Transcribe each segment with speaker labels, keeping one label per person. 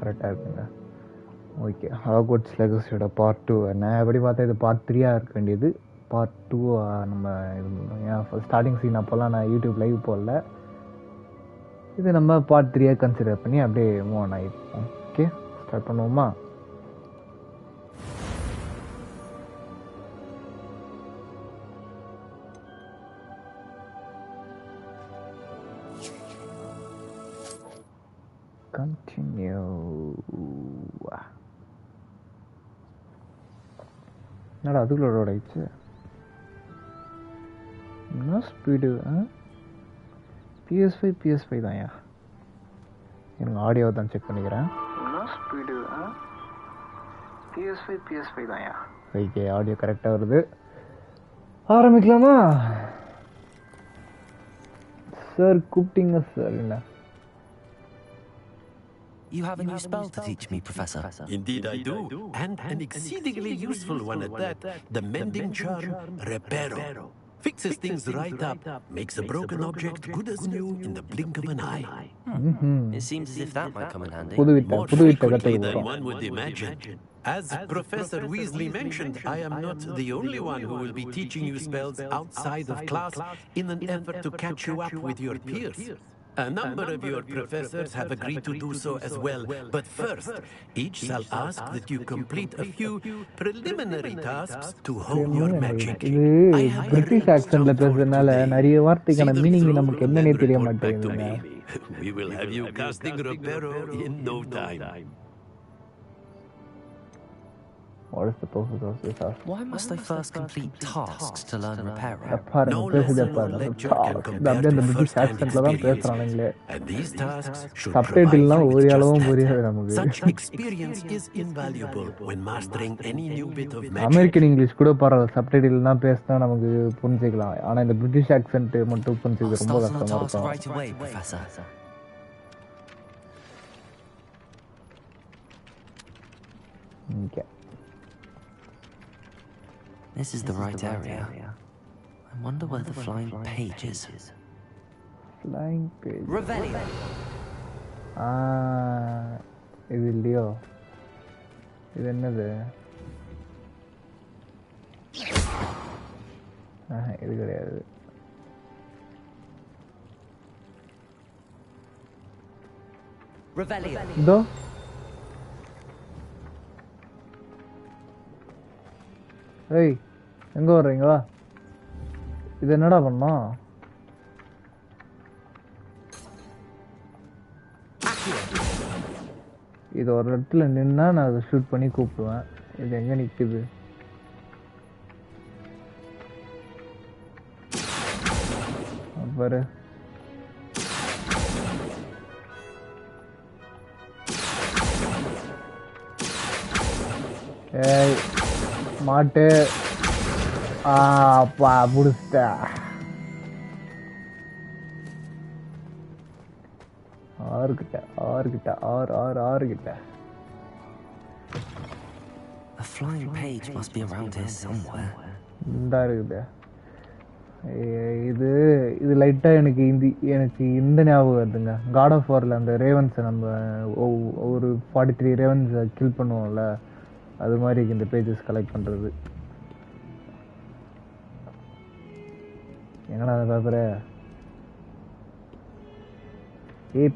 Speaker 1: கரெக்டாக இருக்குங்க. Okay, Hogwarts லெகசியோட பார்ட் 2. நான் எப்படி பார்த்தா இது பார்ட் 3 இருக்க வேண்டியது. பார்ட் 2 நம்ம இது ஏன் ஸ்டார்டிங் சீன் அப்போல்லாம் நான் யூடியூப் லைவ் போடல. இது நம்ம பார்ட் 3 கன்சிடர் பண்ணி அப்படியே மூவ் ஆன் ஆகிருப்போம். ஓகே, ஸ்டார்ட் பண்ணுவோமா? கண்டினியூ. என்னடா அதுக்குள்ள ரோட் ஆயிடுச்சு? என்ன ஸ்பீடு? PS5 தான்யா. எனக்கு ஆடியோ தான் செக் பண்ணிக்கிறேன். என்ன ஸ்பீடு? PS5 தான்யா. ஓகே, ஆடியோ கரெக்டாக வருது. ஆரம்பிக்கலாமா சார்? கூப்பிட்டீங்க சார். என்ன?
Speaker 2: You have a new spell to teach me, Professor.
Speaker 3: Indeed I do, and an exceedingly useful one at that. The mending charm, Reparo. Fixes things right up, makes a broken object good as new in the blink of an eye.
Speaker 2: It seems as if that might come in handy.
Speaker 3: More frequently than one would imagine. As Professor Weasley mentioned, I am not the only one who will be teaching you spells outside of class in an effort to catch you up with your peers. A number of your professors have agreed to do so as well, but first, each shall ask that you complete a few preliminary tasks to hone your magic.
Speaker 1: இது British ஆக்சன்ட்ல பேசுறதுனால நிறைய வார்த்தைக்கான meaning நமக்கு என்னன்னே தெரிய மாட்டேங்குதுங்க.
Speaker 3: We will have you casting Reparo in no time.
Speaker 1: What is the purpose of this task?
Speaker 2: Why must I first complete tasks to learn Reparo?
Speaker 3: No lesson or lecture can compare to first-hand experience, and these tasks should provide you with just that. Such experience is invaluable when mastering any new bit of magic.
Speaker 1: American English கூட பரவாயில்ல, subtitle தான் பேசினா நமக்கு புரிஞ்சுக்கலாம். ஆனா இந்த British accent மட்டும் புரிஞ்சுக்கிறது ரொம்ப கஷ்டமா இருக்கும்.
Speaker 2: Right away, Professor.
Speaker 1: Okay.
Speaker 2: This is the right area. I wonder where the flying page is.
Speaker 1: Flying page.
Speaker 2: Revelio.
Speaker 1: இது இல்லையோ? இது என்னது? இது கிடையாது.
Speaker 2: Revelio.
Speaker 1: இதோ ஏய், எங்கே வர்றீங்க? இது என்னடா பண்ணோம்? இது ஒரு இடத்துல நின்னா நான் அதை ஷூட் பண்ணி கூப்பிடுவேன். இது எங்கே நிற்குது? பாரு. ஏய் மாட்டு. அப்பா புடிச்சிட்ட. ஆறுகிட்ட.
Speaker 2: A flying page must be around here somewhere.
Speaker 1: இந்தா இருக்குது. இது இது லைட்டா எனக்கு இந்த ஞாபகம் வருதுங்க. காட் ஆஃப் வார்ல அந்த ரேவன்ஸை நம்ம ஒரு 43 ரேவன்ஸை கில் பண்ணுவோம்ல, அது மாதிரி இந்த பேஜஸ் கலெக்ட் பண்ணுறது. எங்கடா அந்த பேப்பரு?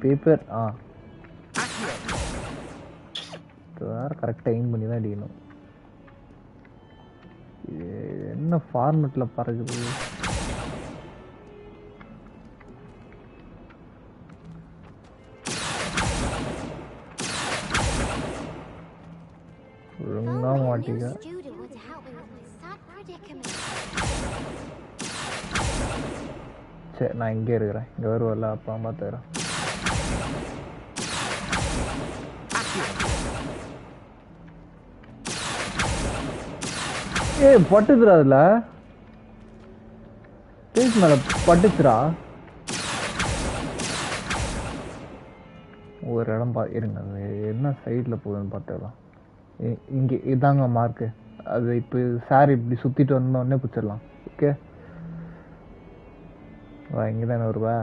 Speaker 1: பேப்பர். வேறு கரெக்டாக எய்ம் பண்ணி தான் அடிக்கணும். என்ன ஃபார்மெட்டில் பறக்குது? ஒழுங்கா மாட்டிக்க. சரி, நான் இங்கே இருக்கிறேன். இங்கே வருவல்ல, அப்பா பார்த்துக்கிறேன். பட்டுச்சுரா, அதுல பேஸ் மேல பட்டுச்சுரா. ஒரு இடம் இருங்க, என்ன சைடில் போகுதுன்னு பார்த்துக்கலாம். இங்கே இதாங்க மார்க்கு. அது இப்போ சார் இப்படி சுற்றிட்டு வந்தோடனே பிடிச்சிடலாம். ஓகே வா, இங்கே தானே வருவா.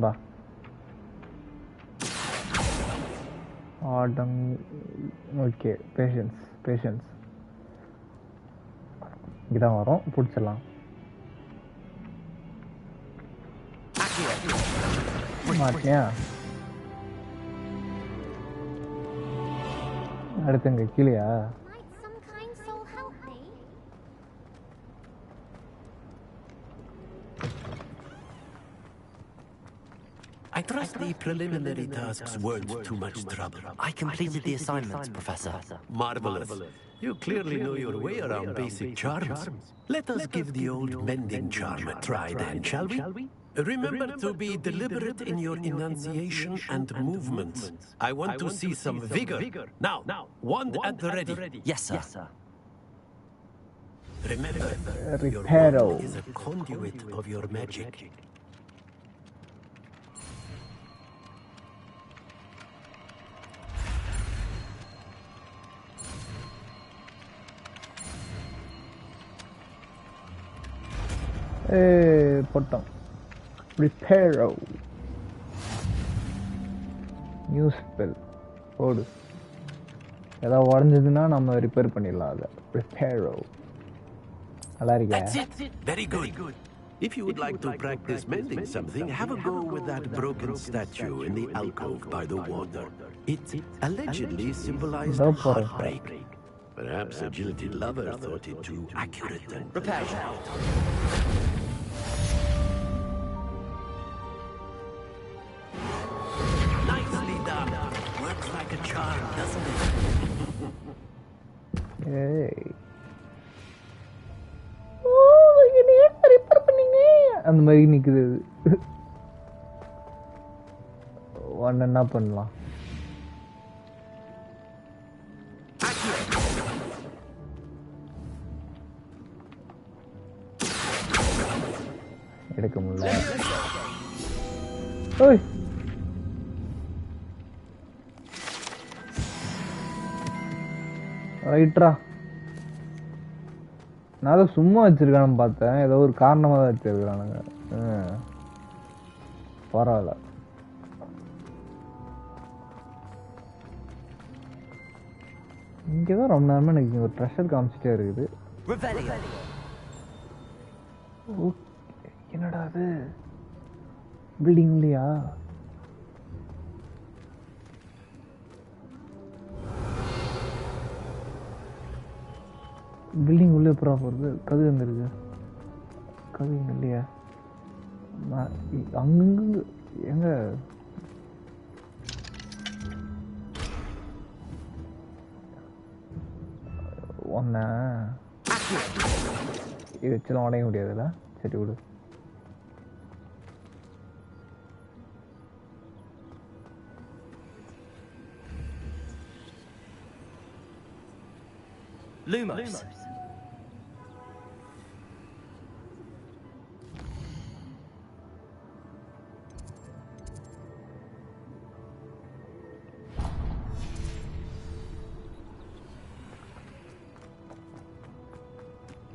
Speaker 1: வா ஆடம். ஓகே, பேஷன்ஸ் இதான் வரும். பிடிச்சிடலாம். மாட்டியா? அடுத்தங்க கீழேயா?
Speaker 3: I trust the preliminary tasks weren't too much trouble.
Speaker 2: I completed the assignments, Professor.
Speaker 3: Marvelous. You clearly know your way around basic charms. Let us give the old mending charm a try then, shall we? Remember to be deliberate in your enunciation and movements. I want to see some vigor. Now, wand at the ready.
Speaker 2: Yes, sir.
Speaker 3: Remember, your
Speaker 1: Reparo
Speaker 3: wand is a conduit of your magic.
Speaker 1: போட்டோம். Reparo new spell போடு. ஏதாவது உடஞ்சதுன்னா நம்ம repair பண்ணிடலாம். அதை Reparo நல்லா இருக்கா?
Speaker 3: That's it. Very good. If you would like to practice mending something, have a go with that broken statue in the alcove by the water. It allegedly symbolized heartbreak. Perhaps a jilted lover thought it too accurate and
Speaker 2: Repair.
Speaker 3: Nicely done. Works like a charm, doesn't it?
Speaker 1: ஏய் repair பண்ணீங்க அந்த மாதிரி நிக்குது. ஒன்னு என்ன பண்ணலாம்? எடுக்க முடியல. ஓய் ரைட்ரா. நான் அதை சும்மா வச்சிருக்கானு பார்த்தேன். ஏதோ ஒரு காரணமாக தான் வச்சிருக்கிறானுங்க. பரவாயில்ல. இங்கேதான் ரொம்ப நேரமா எனக்கு ஒரு ட்ரெஷர் காமிச்சிட்டே இருக்குது. என்னடா அது? பில்டிங் இல்லையா? பில்டிங் உள்ளே எப்படா போகிறது? கது வந்துருக்கு. கது இங்கே இல்லையா? அங்கங்க எங்க ஒன்ன இது வச்சுலாம் உடைய முடியாதுல்ல? சரி விடு.
Speaker 2: Lumos.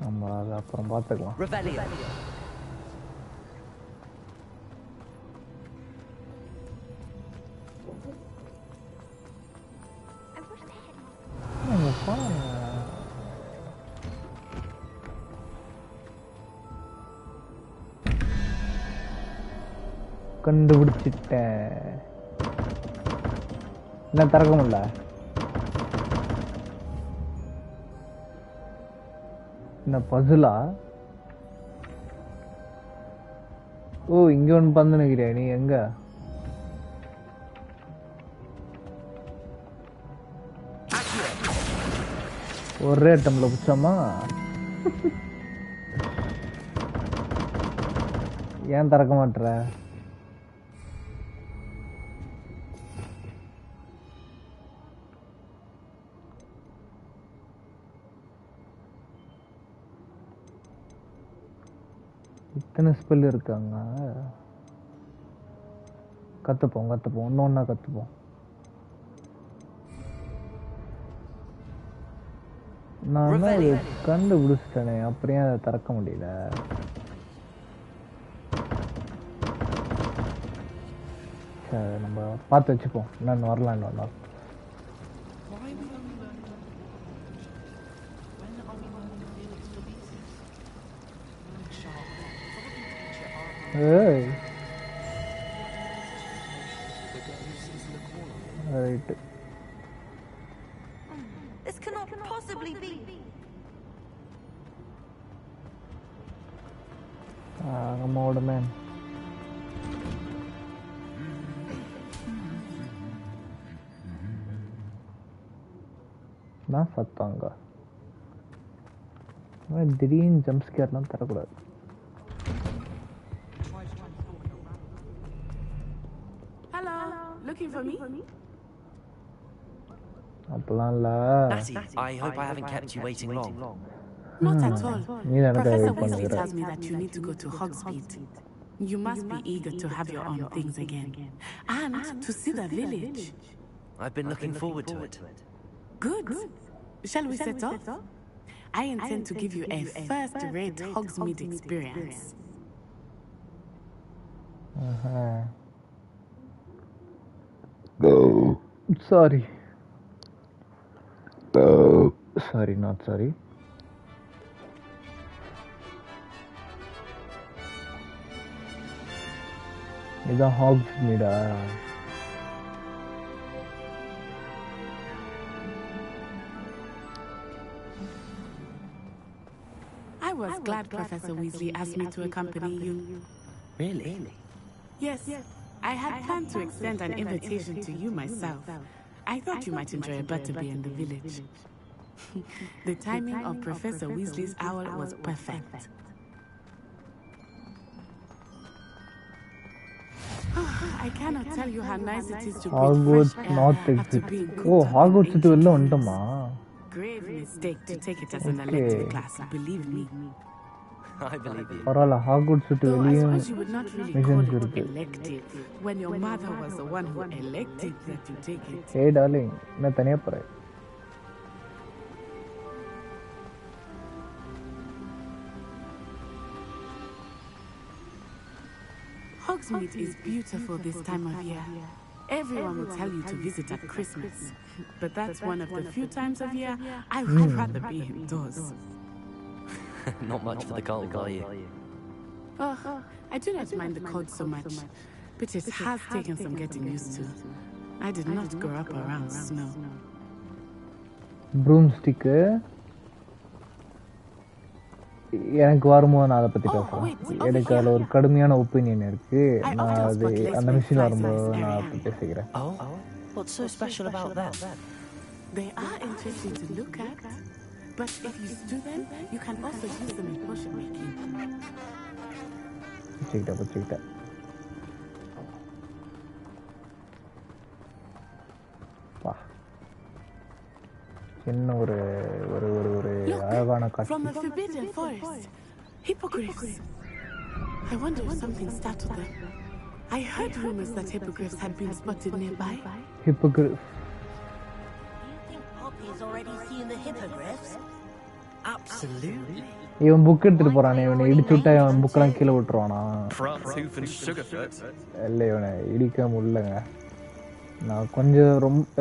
Speaker 1: நம்ம அதை அப்புறம் பார்த்துக்கலாம். கண்டுபிடிச்சிட்டேன். என்ன திறக்க முடியல? என்ன பசுலா? ஓ இங்க ஒன்று பந்து நினைக்கிறியா நீ? எங்க ஒரே அட்டம்ல பிடிச்சோமா? ஏன் திறக்க மாட்டுற? இத்தனை ஸ்பெல் இருக்காங்க. கற்றுப்போம் ஒன்று ஒன்றா கற்றுப்போம். நான் தான் கண்டுபிடிச்சிட்டேனே, அப்புறம் ஏன் அதை திறக்க முடியல? சரி நம்ம பார்த்து வச்சுப்போம். நான் வரலாம் இன்னொரு நாள்.
Speaker 4: Why are we only learning about language? When are we learning the feelings for these things? Sharp. Probably teacher arguing.
Speaker 1: Hey.
Speaker 4: The girl who sits in the corner.
Speaker 1: Right.
Speaker 5: This cannot possibly be.
Speaker 1: Come on, man. நான் சத்தாங்க திடீர்னு jump ஸ்கேர்லாம் தரக்கூடாது.
Speaker 6: Hello, looking for me?
Speaker 1: அப்பலாம் இல்ல.
Speaker 2: Natty, I hope I haven't kept you waiting long.
Speaker 6: Not at all.
Speaker 1: நீ எனக்கு
Speaker 6: Professor
Speaker 1: wait
Speaker 6: Weasley
Speaker 1: பண்ணுற.
Speaker 6: tells me that you need to go to Hogsmeade. You must be eager to have your own things again. And to see the village.
Speaker 2: I've been looking forward to it.
Speaker 6: Good. Shall we set off? I intend to give you a first-rate Hogsmeade experience.
Speaker 1: Sorry. Sorry, not sorry. இதான் ஹாக்ஸ்மீடா?
Speaker 6: I was glad Professor Weasley asked me to accompany you.
Speaker 2: Really?
Speaker 6: Yes, I had planned to extend an invitation to you myself. I thought you might enjoy a butterbeer in the village. The timing of Professor Weasley's owl was perfect. I cannot tell you how nice it is to breathe
Speaker 1: Hogwarts
Speaker 6: fresh air
Speaker 1: North
Speaker 6: after
Speaker 1: exit.
Speaker 6: being
Speaker 1: Oh,
Speaker 6: cooped up
Speaker 1: Hogwarts
Speaker 6: in
Speaker 1: to வெளில
Speaker 6: ancient
Speaker 1: வந்துட்டோமா?
Speaker 6: Grave mistake to take it as an
Speaker 1: Okay.
Speaker 6: elective class, believe me.
Speaker 2: I believe you.
Speaker 1: பரவாயில்ல, Hogwarts விட்டு
Speaker 6: Though I
Speaker 1: வெளியே
Speaker 6: suppose you would not really call
Speaker 1: missions
Speaker 6: it
Speaker 1: இருக்கு.
Speaker 6: elective when your mother was the one who elected that you take it.
Speaker 1: ஏய் darling, நான் தனியா போறேன்.
Speaker 6: Hogsmeade is beautiful this time of year. Everyone will tell you to visit at Christmas, but that's one of the few times of year I would rather be indoors.
Speaker 2: Not much for the cold, are you?
Speaker 6: Oh, I do not mind the cold so much, but it has taken some getting used to. I did not grow up around snow.
Speaker 1: ப்ரூம்ஸ்டிக் எனக்கு வரும்போது நான் அதை பற்றி பேசுகிறேன். எனக்கு அதில் ஒரு கடுமையான ஒப்பீனியன் இருக்கு. நான் அது அந்த மிஷின் வரும்போது நான் அதை பேசிக்கிறேன்.
Speaker 2: Oh? What's so special about them?
Speaker 6: They are interesting to look at, but if you stew them, you can also use them in potion making.
Speaker 1: வச்சுக்கிட்டேன். வா, சின்ன ஒரு ஒரு ஒரு ஒரு அழகான
Speaker 6: From
Speaker 1: காட்சி.
Speaker 6: the Forbidden Forest, hippogriffs. I wonder if something startled them. I heard rumors that hippogriffs had been spotted nearby.
Speaker 1: ஹிப்போகிரிஃப்.
Speaker 5: Do you think Poppy's already seen the hippogriffs?
Speaker 2: Absolutely.
Speaker 1: இவன் புக் எடுத்துட்டு போறானே, இவனை இடிச்சு விட்டா இவன் புக்கெல்லாம் கீழே விட்டுருவானா?
Speaker 4: Front-tooth and Sugarfoot.
Speaker 1: இல்லை, இவனை இடிக்க முடியலங்க. நான் கொஞ்சம்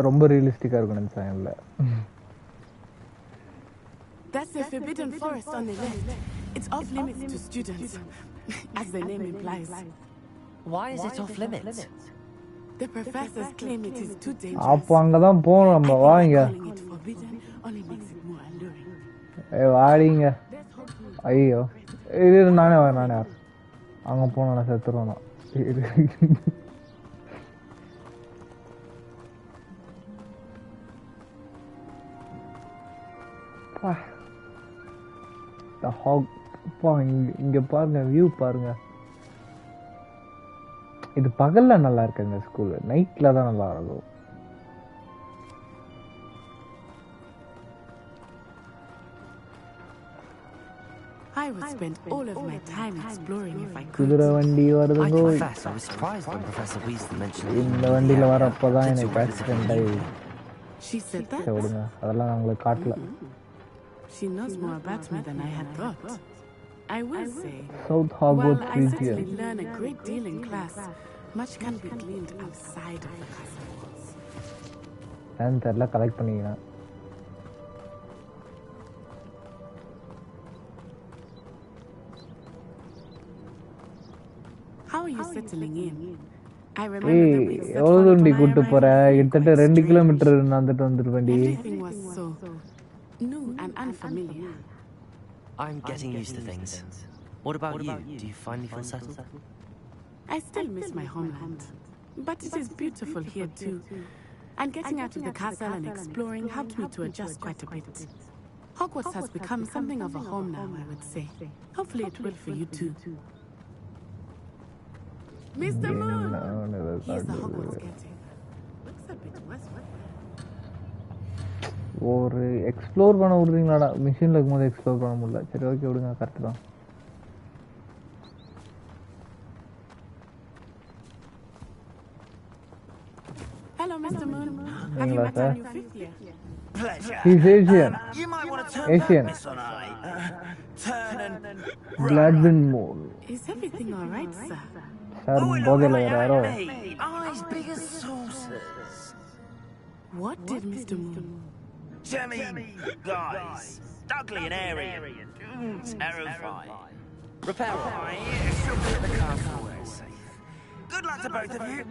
Speaker 1: ரொம்ப ரியலிஸ்டிக்காக இருக்கணும் நினைச்சேன். இல்லை,
Speaker 6: That's the Forbidden Forest on the left. It's off limits to students, as the name implies.
Speaker 2: Why is it off limits?
Speaker 6: The professors claim it is too dangerous.
Speaker 1: அப்போ அங்கே தான் போகணும் நம்ம. வாங்க,
Speaker 6: Calling it forbidden only makes it more alluring.
Speaker 1: வாடிங்க. ஐயோ, இது நானே அங்கே போனோம், நான் செத்துருவேன். இங்க பாருங்க, வியூ பாருங்க. இது பகல்ல நல்லா இருக்கு இந்த ஸ்கூல், நைட்ல தான் நல்லா இருக்கும்.
Speaker 6: I would spend all of my time exploring if I could.
Speaker 1: குதிரை வண்டி
Speaker 2: I
Speaker 1: வருதுங்க.
Speaker 2: confess I was surprised when Professor Weasley mentioned it.
Speaker 1: இந்த வண்டியில வரப்பதான் எனக்கு ஆக்சிடென்ட் ஆகி
Speaker 6: She said that?
Speaker 1: விடுங்க, அதெல்லாம் நான் உங்களுக்கு காட்டல.
Speaker 6: She knows more about me than I had thought. I will say,
Speaker 1: south
Speaker 6: while
Speaker 1: ஹார்பர்ட்
Speaker 6: I
Speaker 1: region.
Speaker 6: certainly learn a great deal in class, much can be gleaned outside of the castle walls.
Speaker 1: ஏன்னு தெரியல, collect பண்ணிக்கிறேன்.
Speaker 6: How are you settling in? I remember
Speaker 1: ஏய்,
Speaker 6: that we set
Speaker 1: எவ்வளோ
Speaker 6: forward
Speaker 1: தூண்டி
Speaker 6: my
Speaker 1: கூட்டு போற?
Speaker 6: arrival
Speaker 1: கிட்டத்தட்ட
Speaker 6: quite
Speaker 1: 2
Speaker 6: strange.
Speaker 1: Kilometre நடந்துட்டு வந்துருவேண்டி.
Speaker 6: Everything was so new and unfamiliar.
Speaker 2: I'm getting used to things. What about you? Do you finally feel settled?
Speaker 6: I still miss my homeland, but it is beautiful here too. And getting out of the castle and exploring helped me to adjust quite a bit. Hogwarts has become something of a home now, I would say. Hopefully it will for you too. Mr. Moon! Here's the Hogwarts getting. Looks a bit westward.
Speaker 1: ஒரு explore பண்ண விடுறீங்களாடா? மிஷினில் இருக்கும்போது explore பண்ண முடியல. சரி, okay, விடுங்க, correct தான்.
Speaker 6: Hello, Mr. Moon. Have you met our new fifth year?
Speaker 7: Pleasure.
Speaker 1: He's Asian.
Speaker 7: You might want to turn
Speaker 1: Asian.
Speaker 7: back, Miss Onai. Turn and
Speaker 1: Gladden Moon.
Speaker 6: Is everything all right, sir?
Speaker 1: Sir,
Speaker 7: look
Speaker 1: போதையில்
Speaker 7: right
Speaker 1: வராரோ?
Speaker 7: at me. Eyes big as saucers.
Speaker 6: What did Mr. Moon?
Speaker 7: Jemmy guys. Ugly and airy. Terrifying.
Speaker 2: Repair.
Speaker 7: She'll be at the castle where it's safe. Good luck to both of you.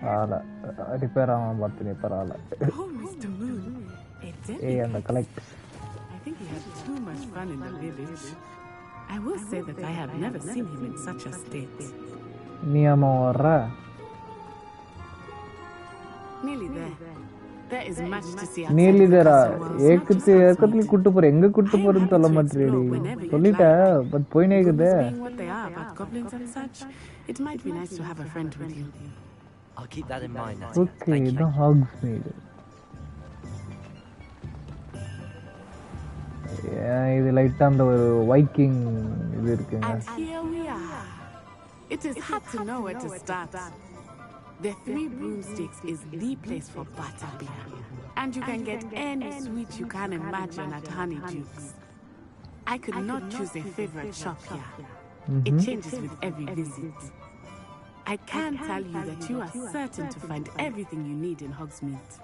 Speaker 1: Repair ஆகாமல் பார்த்துனே பரவாயில்ல.
Speaker 6: Oh, Mr. Moon.
Speaker 1: ஏய், அந்த collect.
Speaker 6: I think he had too much fun in the village. I will say that I have never seen him in such a state.
Speaker 1: நீ அம்மா வர்ற?
Speaker 6: Nearly there. There is much to see.
Speaker 1: நீலி தரா ஏக்கத்துல கூட்டு போற, எங்க கூட்டு போறேன்னு சொல்ல மாட்டேடி. சொல்லிட்டேன், பட் போயினே இருக்குதே.
Speaker 6: What they are about goblins and such, it might be nice to have a friend with you.
Speaker 2: I'll keep that in mind.
Speaker 1: Okay, இதான் ஹாக்ஸ்மீட். இது லைட்டா அந்த ஒரு வைக்கிங் இது இருக்குங்க.
Speaker 6: And here we are. It is hard to know where to start. The Three Broomsticks is the place for butterbeer. And you can get any sweet you can imagine at Honeydukes. I could not choose a favorite shop here. It changes with every visit. I can tell you that you are certain to find everything you need in Hogsmeade.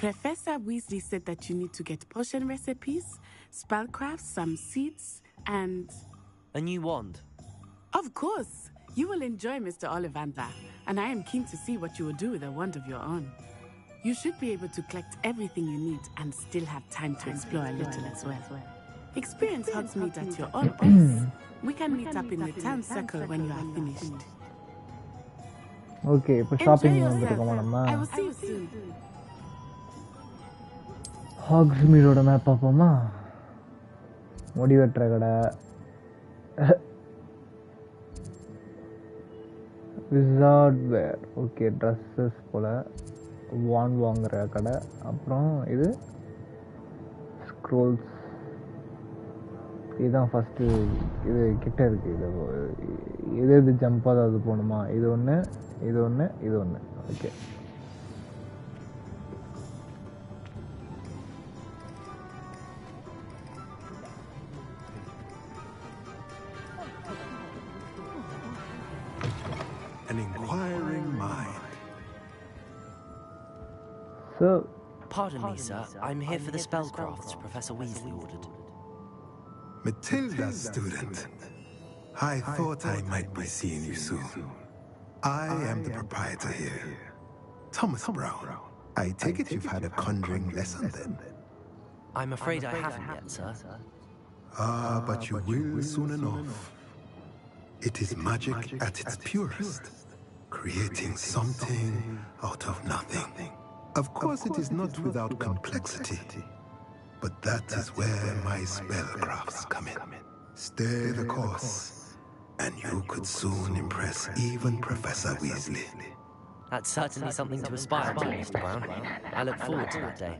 Speaker 6: Professor Weasley said that you need to get potion recipes, spellcrafts, some seeds, and...
Speaker 2: A new wand.
Speaker 6: Of course! You will enjoy Mr. Ollivander, and I am keen to see what you will do with a wand of your own. You should be able to collect everything you need and still have time to explore a little as well. Experience Hogsmeade at your own pace. We can meet up in the town circle when you are finished.
Speaker 1: Okay, இப்போ
Speaker 6: Enjoy
Speaker 1: shopping
Speaker 6: yourself.
Speaker 1: வந்துருக்கோமா நம்ம?
Speaker 6: I will see you soon.
Speaker 1: ஹாக்ஸ்மீடோட map பார்ப்போமா? முடிவெட்டுற கடை, wizard wear, okay, dresses போல், wand வாங்குற கடை, அப்புறம் இது ஸ்க்ரோல்ஸ். இதுதான் ஃபஸ்ட்டு, இது கிட்ட இருக்குது. இது எது ஜம்ப் அது போகணுமா? இது ஒன்று, இது ஒன்று, இது ஒன்று. Okay,
Speaker 3: An inquiring mind.
Speaker 1: So
Speaker 2: Pardon me, sir. I'm here for the spellcrafts Professor Weasley ordered.
Speaker 8: Matilda's student. I thought I might be seeing you soon. I am the proprietor here, Thomas Brown. I take it you've had a conjuring lesson then?
Speaker 2: I'm afraid I haven't yet, sir.
Speaker 8: Ah, but you will soon enough. It is magic at its purest, creating something out of nothing. Of course, it is not without complexity, but that is where my spellcrafts come in. Stay the course, and you could soon impress even Professor Weasley.
Speaker 2: That's certainly something to aspire to, Mr. Brown. I look forward to that day.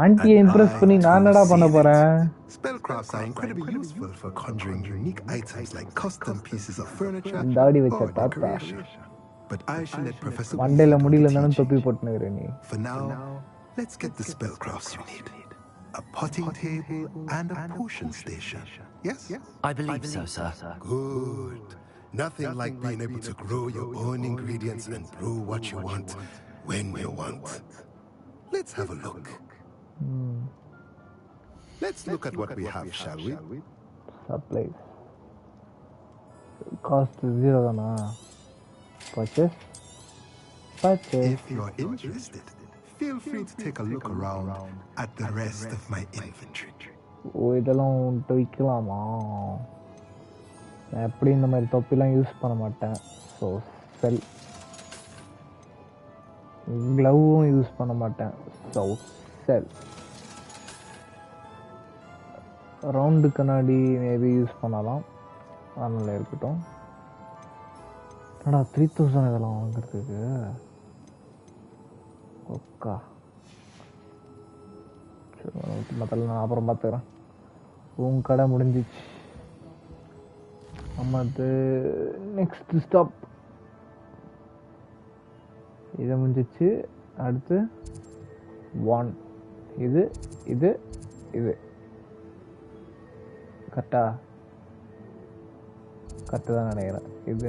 Speaker 1: ஆண்டியை impress பண்ணி நான் என்னடா பண்ண போகிறேன்?
Speaker 8: Spellcrafts are incredibly useful for conjuring unique items like custom pieces of furniture
Speaker 1: தாடி வச்ச
Speaker 8: or
Speaker 1: தாத்தா.
Speaker 8: decoration. But I shall let Professor
Speaker 1: மண்டையில்
Speaker 8: Weasley
Speaker 1: முடியல
Speaker 8: teach
Speaker 1: தானே தொப்பி
Speaker 8: you.
Speaker 1: போட்டுனுக்கிற நீ.
Speaker 8: For now, let's get the spellcrafts you need. A potting table and a potion station. Yes?
Speaker 2: I believe so, sir.
Speaker 8: Good. Nothing like being able to grow your own ingredients and brew what you want when you want. Let's have a look. Let's look at what we have, shall we?
Speaker 1: Supplies. Cost 0 dana. Purchase.
Speaker 8: If you're interested, feel free to take a look around at the rest of my inventory.
Speaker 1: இதெல்லாம் உன்ட்டு விற்கலாமா? நான் எப்படி இந்த மாதிரி தொப்பிலாம் use பண்ண மாட்டேன். So செல். க்ளவும் use பண்ண மாட்டேன். So செல். Round கண்ணாடி மேபி யூஸ் பண்ணலாம். அதனால இருக்கட்டும். என்னடா 3000 இதெல்லாம் வாங்குறதுக்கு? ஓக்கா. சரி மற்ற நான் அப்புறம் பார்த்துக்கிறேன். உன் கடை முடிஞ்சிச்சு. நம்மது நெக்ஸ்ட் ஸ்டாப். இதை முடிஞ்சிச்சு. அடுத்து 1 இது இது இது கரெக்டா? கரெக்டு தான் நினைக்கிறேன். இது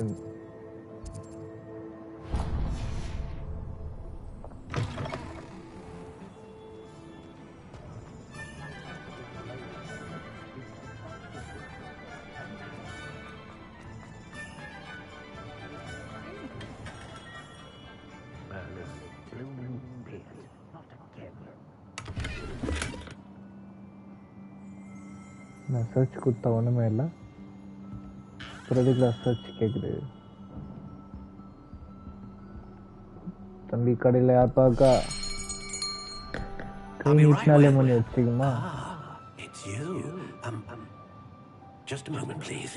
Speaker 1: நான் சர்ச் கொடுத்தா ஒன்றுமே இல்லை. ப்ரொடியூக்டர் சர்ச் கேட்குது. தம்பி கடையில் யார் பார்க்கா? கிளினிக்னாலே பண்ணி வச்சுக்குமா?
Speaker 3: It's you. Just a moment, please.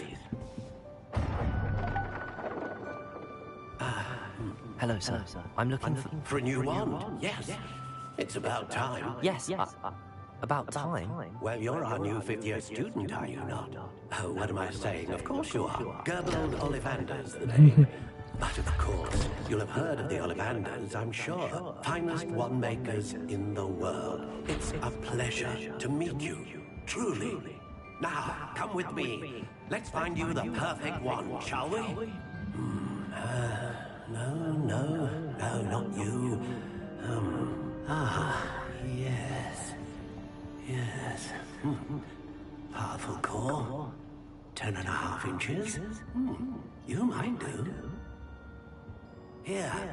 Speaker 2: Hello, sir. I'm looking
Speaker 3: For a new wand? Yes. It's about time.
Speaker 2: Yes, about time.
Speaker 3: Well, you're our new fifth-year student, are you not? Oh, what am I saying? Of course you are. Gerbold Ollivander's the name. But of course, you'll have heard of the Ollivanders, I'm sure. Finest wand makers in the world. It's a pleasure to meet you, truly. Now, come with me. Let's find you the perfect wand, shall we? No, not you. Yes. Powerful core. 10.5 inches. You might do. Here,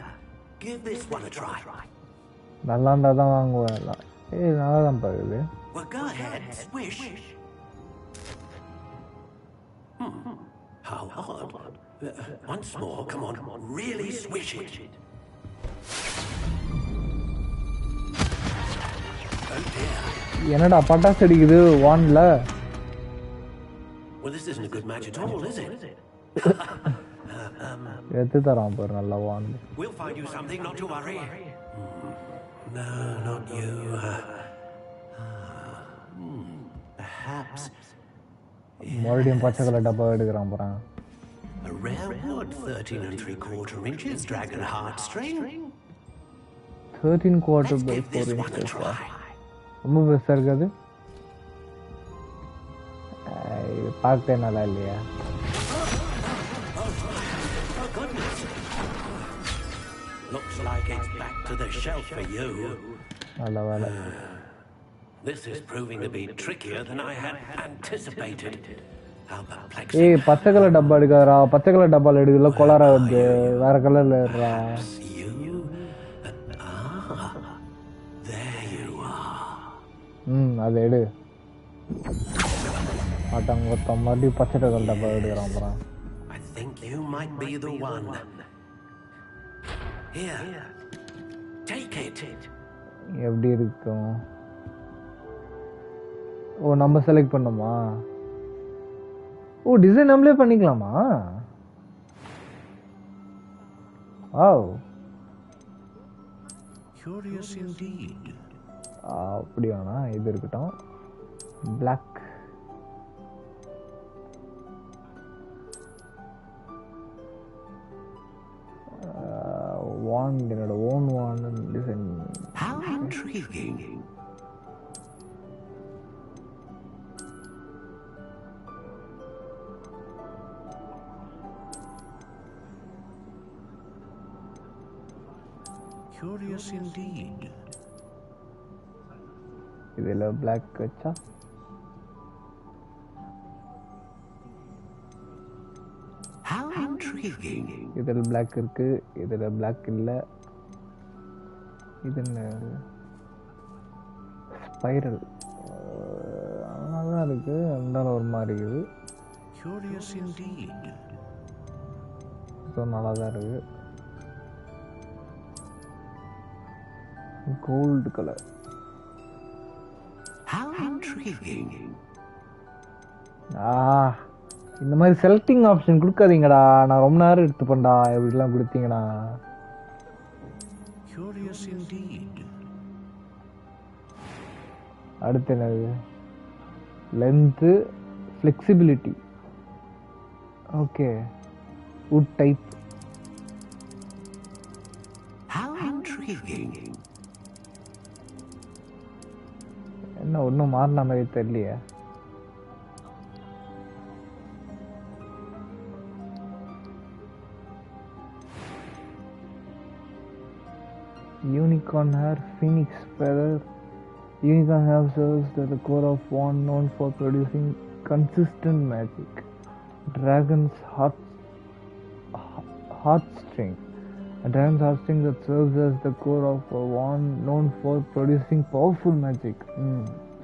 Speaker 3: give this one a try.
Speaker 1: நல்லா இருந்தால் தான் வாங்குவேன் எல்லாம். நல்லா தான் பார்க்குது.
Speaker 3: Well, go ahead, swish. How odd. Once more, come on, really swish it. Oh dear.
Speaker 1: என்னடா பட்டாசு அடிக்குது வான்ல?
Speaker 3: Well, this isn't a good match at all, is it?
Speaker 1: எடுத்து தரான் பாரு நல்லா வான்.
Speaker 3: We'll find you something, not to worry. No, not you. Perhaps.
Speaker 1: மறுபடியும் பச்சை colour டப்பா எடுக்கிறான் பாருங்க.
Speaker 3: A rare wood, 13 3/4 inches, dragon heartstring.
Speaker 1: 13 quarter by 4 inches. ரொம்ப பெருசா இருக்காது? இது பார்க்க நல்லா இல்லையா?
Speaker 3: Looks like it's back to the shelf for you.
Speaker 1: நல்ல வேலை.
Speaker 3: This is proving to be trickier than I had anticipated. How perplexing.
Speaker 1: ஏய் பச்சை கலர் டப்பா எடுக்காதடா. பச்சை கலர் டப்பால எடுக்கல கொலரா வருது. வேற கலர்ல எடுறா.
Speaker 3: There you are.
Speaker 1: அது எடு. அடங்க மறுபடியும் பச்சை கலர் டப்பா எடுக்கிறான் அப்புறம்.
Speaker 3: I think you might be the one. Here, take it.
Speaker 1: எப்படி இருக்கும்? ஓ நம்ம செலக்ட் பண்ணுமா? ஓ டிசைன் நம்மளே பண்ணிக்கலாமா? வாவ்.
Speaker 3: Curious indeed.
Speaker 1: அப்படியானா இது இருக்கட்டும். Black. Wand என்னோட own wand design.
Speaker 3: How intriguing.
Speaker 7: Curious indeed.
Speaker 1: இதில் black வச்சா
Speaker 7: How intriguing.
Speaker 1: இதில் black இருக்கு, இதில் black இல்லை. இது ஸ்பைரல் நல்லா தான் இருக்கு, இருந்தாலும் ஒரு மாதிரி இருக்குது.
Speaker 7: Curious indeed.
Speaker 1: ஸோ நல்லா தான் இருக்கு. Gold colour.
Speaker 7: How intriguing.
Speaker 1: இந்த மாதிரி செலக்டிங் ஆப்ஷன் கொடுக்காதீங்கடா, நான் ரொம்ப நேரம் எடுத்துப்பேன்டா இப்படிலாம் கொடுத்தீங்கடா.
Speaker 7: Curious indeed.
Speaker 1: அடுத்து என்னது? Length, flexibility. Okay, wood type.
Speaker 7: How intriguing.
Speaker 1: என்ன ஒன்றும் மாறின மாதிரி தெரியலையே. Unicorn hair, phoenix feather. Unicorn hair serves as the core of wand known for producing consistent magic. Dragon's heartstring. A dragon's heartstring that serves as the core of a wand known for producing powerful magic.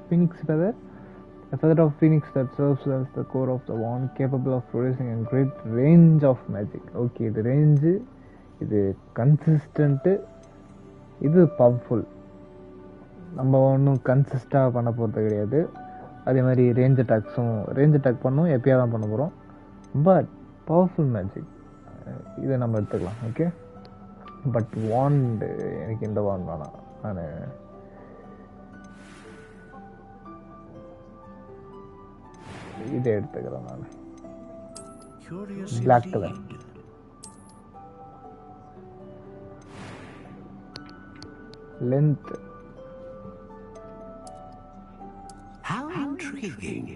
Speaker 1: Phoenix feather. A feather of phoenix that serves as the core of the wand, capable of producing a great range of magic. Okay, the range, இது consistent, இது powerful. நம்ம ஒன்றும் கன்சிஸ்டாக பண்ண போகிறது கிடையாது. அதே மாதிரி range attack பண்ணோம், எப்பயாவது தான் பண்ண போகிறோம். பட் பவர்ஃபுல் மேஜிக், இதை நம்ம எடுத்துக்கலாம். ஓகே, பட் வாண்ட், எனக்கு இந்த வாண்ட் வேணாம். நான் இதை எடுத்துக்கிறேன். நான் black colour. Length.
Speaker 7: How intriguing.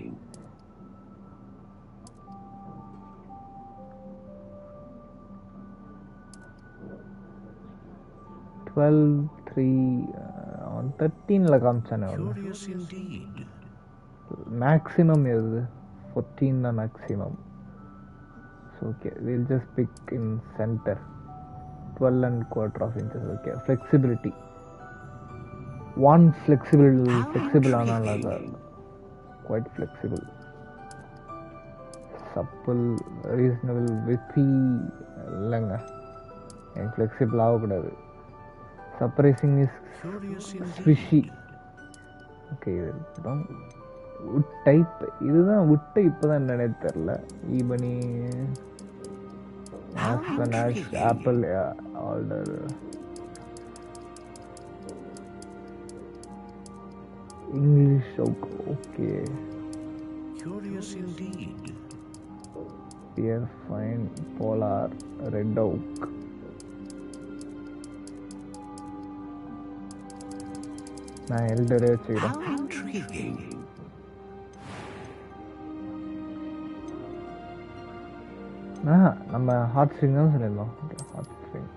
Speaker 1: அவன் 13ல காமிச்சானே.
Speaker 7: Curious indeed.
Speaker 1: மேக்ஸிமம் எது? 14 தான் maximum. So okay, we'll just pick in center. 12 and quarter of inches. Okay, flexibility. One flexible ஆனால் quite flexible. Supple, reasonable, whippy இல்லைங்க, எனக்கு ஃப்ளெக்சிபிள் ஆகக்கூடாது. Surprising is ஸ்விஷி. ஓகே, இது இருக்கட்டும். வுட் டைப், இதுதான் வுட் டைப் தான் என்னன்னே தெரில. Ebony, aspen, ash, apple, alder. English oak. Okay.
Speaker 7: Curious indeed.
Speaker 1: Pear, fine, polar, red oak. நான் எல்டரே வச்சுக்கிறேன்.
Speaker 7: How intriguing.
Speaker 1: நம்ம ஹார்ட் ஸ்ட்ரிங் தான் சொல்லிடலாம். Heart string.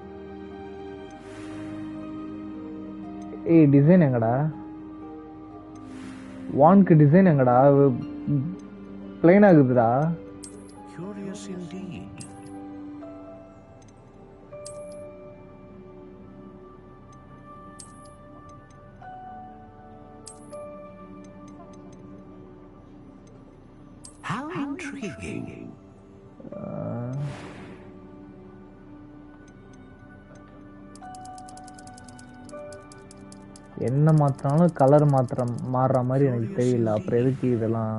Speaker 1: ஏய், டிசைன் எங்கடா? வான்க்கு டிசைன் எங்கடா? பிளைன் ஆகுதுடா.
Speaker 7: Curious indeed. How intriguing.
Speaker 1: என்ன மாத்தினாலும் கலர் மாறுற மாதிரி எனக்கு தெரியல. அப்புறம் எதுக்கு இதெல்லாம்?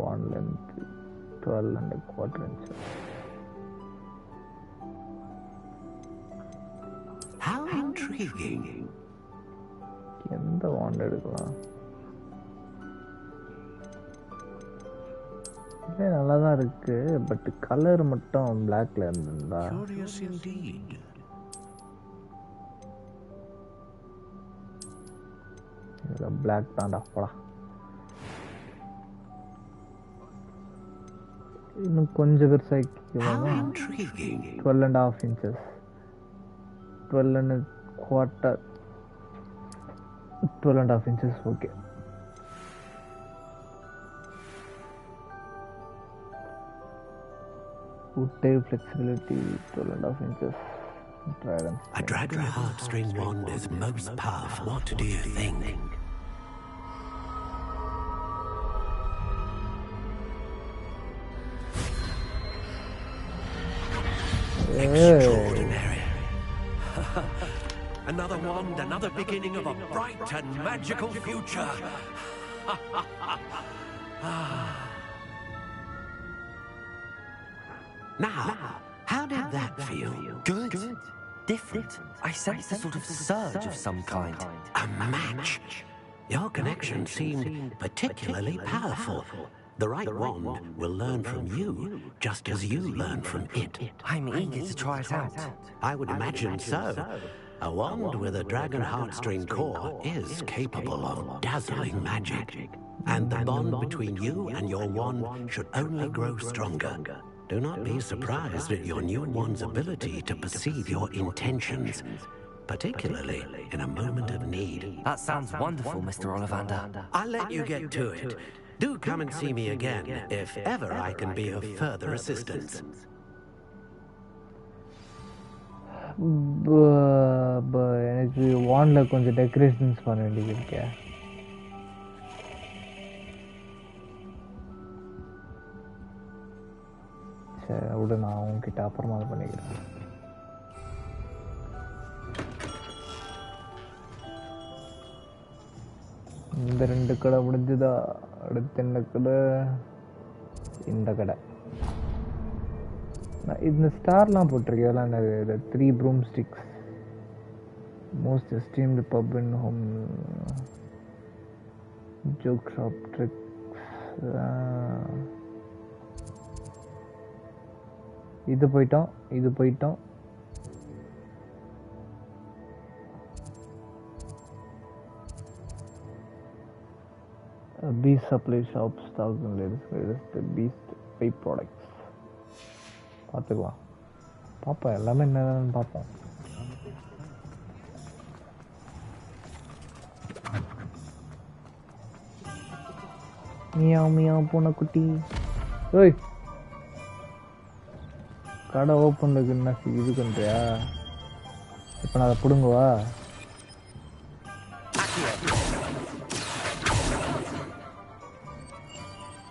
Speaker 1: one length 12 and a quarter inch.
Speaker 7: How intriguing.
Speaker 1: எந்த வாண்ட் எடுக்கலாம்? இதே நல்லா தான் இருக்கு, பட் கலர் மட்டும் பிளாக்ல இருந்தா.
Speaker 7: Curious indeed.
Speaker 1: இதுல பிளாக் தான்டா போடா. இன்னும் கொஞ்சம் பெருசாக 12.5 inches 12.25 12.5 inches okay. Wood tail flexibility 12.5 inches.
Speaker 3: A dragon heartstring wand is most powerful. What do you think? Extraordinary. Another wand, another beginning of a bright and magical future. Now, how did that feel?
Speaker 2: Good. Different. I sensed a sort of surge of some kind.
Speaker 3: A match. Your connection seemed particularly powerful. The right wand will learn from you, just as you learn from it.
Speaker 2: I'm eager to try it out.
Speaker 3: I would imagine so. A wand with a dragon heartstring core is capable of dazzling magic. And the bond between you and your wand should only grow stronger. Do not be surprised at your new wand's ability to perceive your intentions, particularly in a moment of need.
Speaker 2: That sounds wonderful, Mr. Ollivander.
Speaker 3: I'll let you get to it. Do come and see me again if ever I can be of further assistance.
Speaker 1: எனக்கு வான்ல கொஞ்சம் decorations பண்ண வேண்டியது இருக்கே. சரி விட, நான் உங்ககிட்ட அப்புறமா அது பண்ணிக்கிறேன். இந்த 2 கடை முடிஞ்சுதா? அடுத்து என்ன கடை? இந்த கடை. இந்த ஸ்டார்லாம் போட்டிருக்கேன். இந்த 3 broomsticks, most esteemed pub in home, joke shop, tricks. இது போயிட்டோம். Beast supply shops, 1000 latest beast pay products. பார்த்துக்கலாம், பார்ப்போம் எல்லாமே என்னன்னு பார்ப்போம். மியாவ் பூனைக்குட்டி. ஓய், கடை ஓப்பன்ல இருக்குன்னா இது பண்ணுறியா? இப்போ நான் அதை பிடுங்குவா?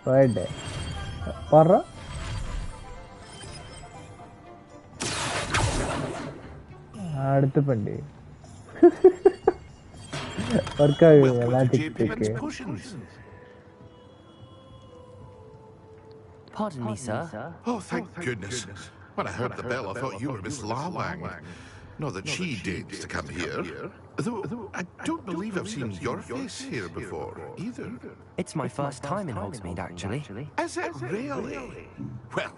Speaker 1: போயிட்டு பாடுறா. அடுத்து பண்ணி ஒர்க் ஆகுது magic.
Speaker 2: Pardon me, sir.
Speaker 9: Oh, thank goodness. When I heard the bell, I thought you were Miss Lawang. Not that she dares to come here. Though I don't believe I've seen your face here before, either.
Speaker 2: It's my first time in Hogsmeade, actually.
Speaker 9: Is it really? Well,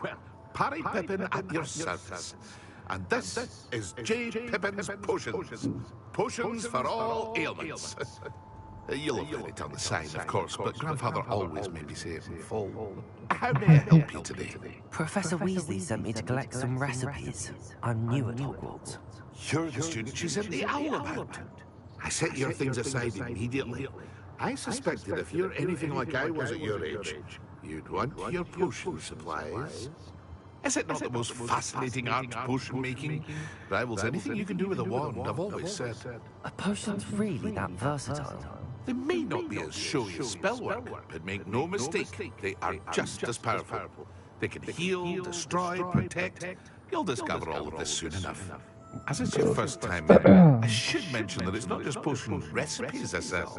Speaker 9: Parry Pippin at your service. And this is J. Pippin's Potions. Potions for all ailments. You'll have read it on the side, of course, but Grandfather always made me say it in full. How may I help you today?
Speaker 2: Professor Weasley sent me to collect some recipes. I'm new at Hogwarts.
Speaker 9: You're the student she sent the owl about. I set your things aside immediately. I suspected if you're anything like I was at your age, you'd want your potion supplies. Is it not the most fascinating art potion making? Rivals anything you can do with a wand, I've always said.
Speaker 2: Are potions really that versatile?
Speaker 9: They may not be as showy as spellwork, but make no mistake, they are just as powerful. They can heal, destroy, protect. You'll discover all of this soon enough. As it's your first time in, I should mention that it's not just potion recipes I sell.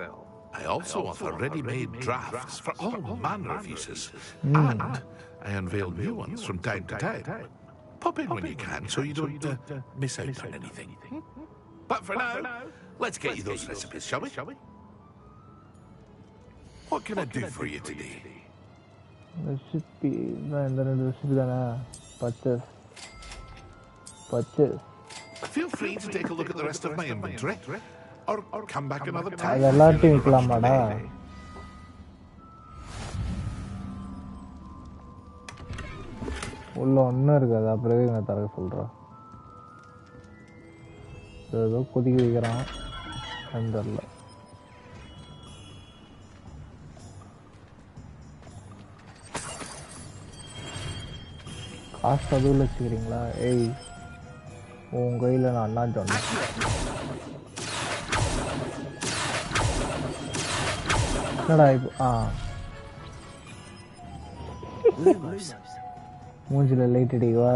Speaker 9: I also offer ready-made drafts for all manner of uses. And I unveil new ones from time to time. Pop in when you can so you don't miss out on anything. But for now, let's get you those recipes, shall we? What can I do for you today?
Speaker 1: Recipe, இந்த 2 recipe தானே? Purchase.
Speaker 9: Feel free to take a look at the rest of my inventory, or come back another time.
Speaker 1: அது எல்லாத்தையும் விற்கலாமாடா? உள்ள ஒன்றும் இருக்காது. அப்புறமே நான் தரக்க சொல்கிறேன். ஏதோ கொதிக்க வைக்கிறான் தெரில. காசு அதுவும் வச்சுக்கிறீங்களா? ஏய் உன் கையில் நான் தான் சொன்னேன். என்னடா இப்போ மூஞ்சில லைட் அடிக்கவா?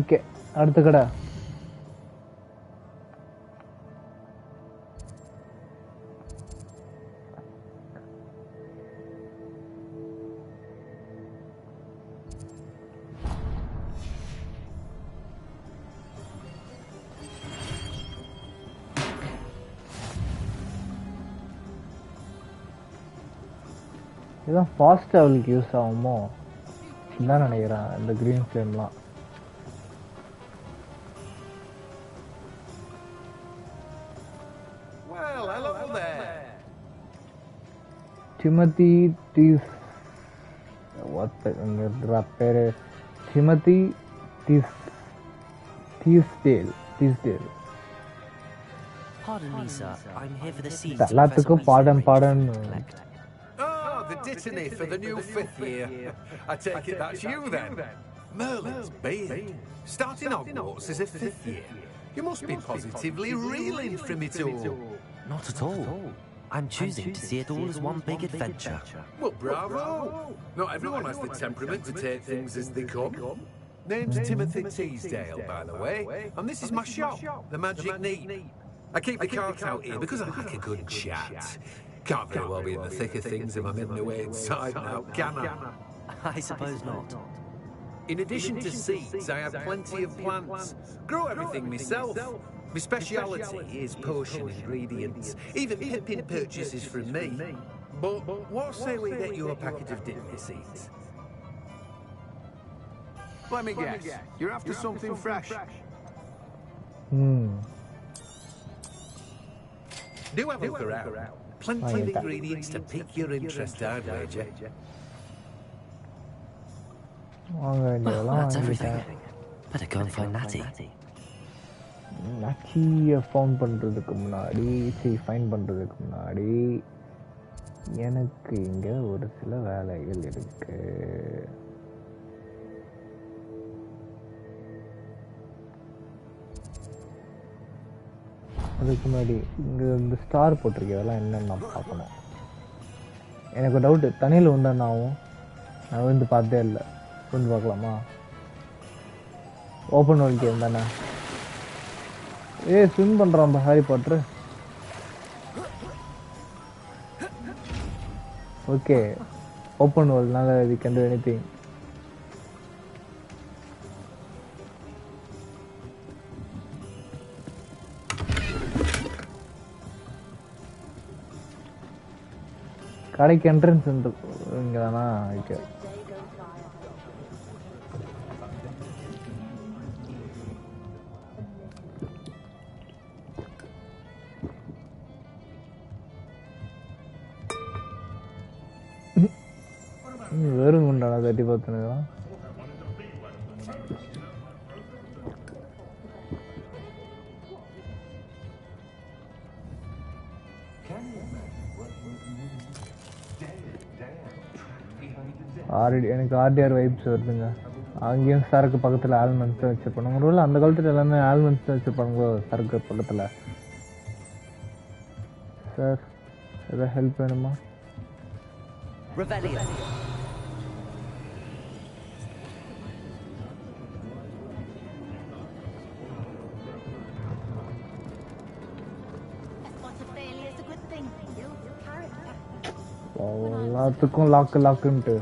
Speaker 1: ஓகே, அடுத்த கடை. இதான் ஃபாஸ்ட் ட்ராவலுக்கு யூஸ் ஆகுமோ தான் நினைக்கிறேன் இந்த க்ரீன் ஃப்ளேம்லாம். டிமத்தி டீஸ் பேரு Timothy Teasdale.
Speaker 2: Pardon me, sir. I'm here for the seeds.
Speaker 1: எல்லாத்துக்கும் pardon
Speaker 7: The dittany for the new 5th year. I take it that's you then. Merlin's Bane. Starting Hogwarts as a 5th year. You must be positively reeling from it all.
Speaker 2: Not at all. I'm choosing to see it all as one big adventure.
Speaker 7: Well, bravo. Not everyone has the temperament to take things as they come. Name's Timothy Teasdale, by the way, and this is my shop, the Magic Neat. I keep the cart out here because I like a good chat. Can't very well be in the thick of things if I'm in the way inside now, can I?
Speaker 2: I suppose not.
Speaker 7: In addition to seeds, I have plenty of plants. Grow everything myself. My speciality is potion ingredients. Even Pippin purchases from me. But what say we get you a packet of dittany seeds? Let me guess. You're after something fresh. Do have a look around. Plenty of ingredients to pique your interest, I'd wager.
Speaker 2: Well, that's everything. Better go and find Natty.
Speaker 1: நச்சியை find பண்ணுறதுக்கு முன்னாடி எனக்கு இங்கே ஒரு சில வேலைகள் இருக்கு. அதுக்கு முன்னாடி இங்கே இந்த ஸ்டார் போட்டிருக்கேன், அதெல்லாம் என்னென்னு நான் பார்க்கணும். எனக்கு டவுட்டு, தண்ணியில் உண்டானாவும் நான் வந்து பார்த்தே இல்லை. வந்து பார்க்கலாமா? ஓப்பன் வேர்ல்ட் கேம் தானே. ஸ்விம் பண்ணுறான் ஹாரி பாட்டர். ஓகே, ஓப்பன் வேர்ல்ட்னால வி கேன் டு எனிதிங். கடைக்கு என்ட்ரன்ஸ் இங்கே தானா? ஓகே, வெறும் குண்டானா தட்டி பார்த்துனுக்குறான். எனக்கு ஆர்டிஆர் வைப்ஸ் வருதுங்க. அங்கேயும் சரக்கு பக்கத்தில் ஆல்மண்ட்ஸ் தான் வச்சுருப்பாங்க. ஒருவேளை அந்த காலத்தில் எல்லாமே ஆல்மண்ட்ஸ் தான் வச்சுருப்பாங்களோ சரக்கு பக்கத்தில். சார் எதாவது ஹெல்ப் வேணுமா? எல்லாத்துக்கும் லாக்குன்ட்டு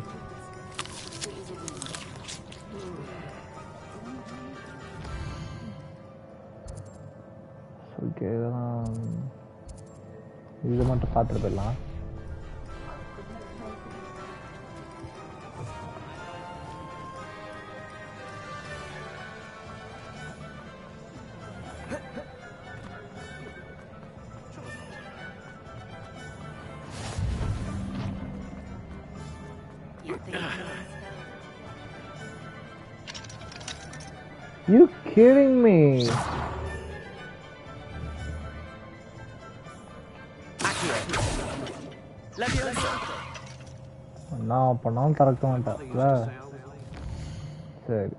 Speaker 1: ஓகே, இதெல்லாம் இது மட்டும் பார்த்துட்டு போயிடலாம். You kidding me? நான் பண்ணாலும் திறக்க மாட்டேன்ல. சரி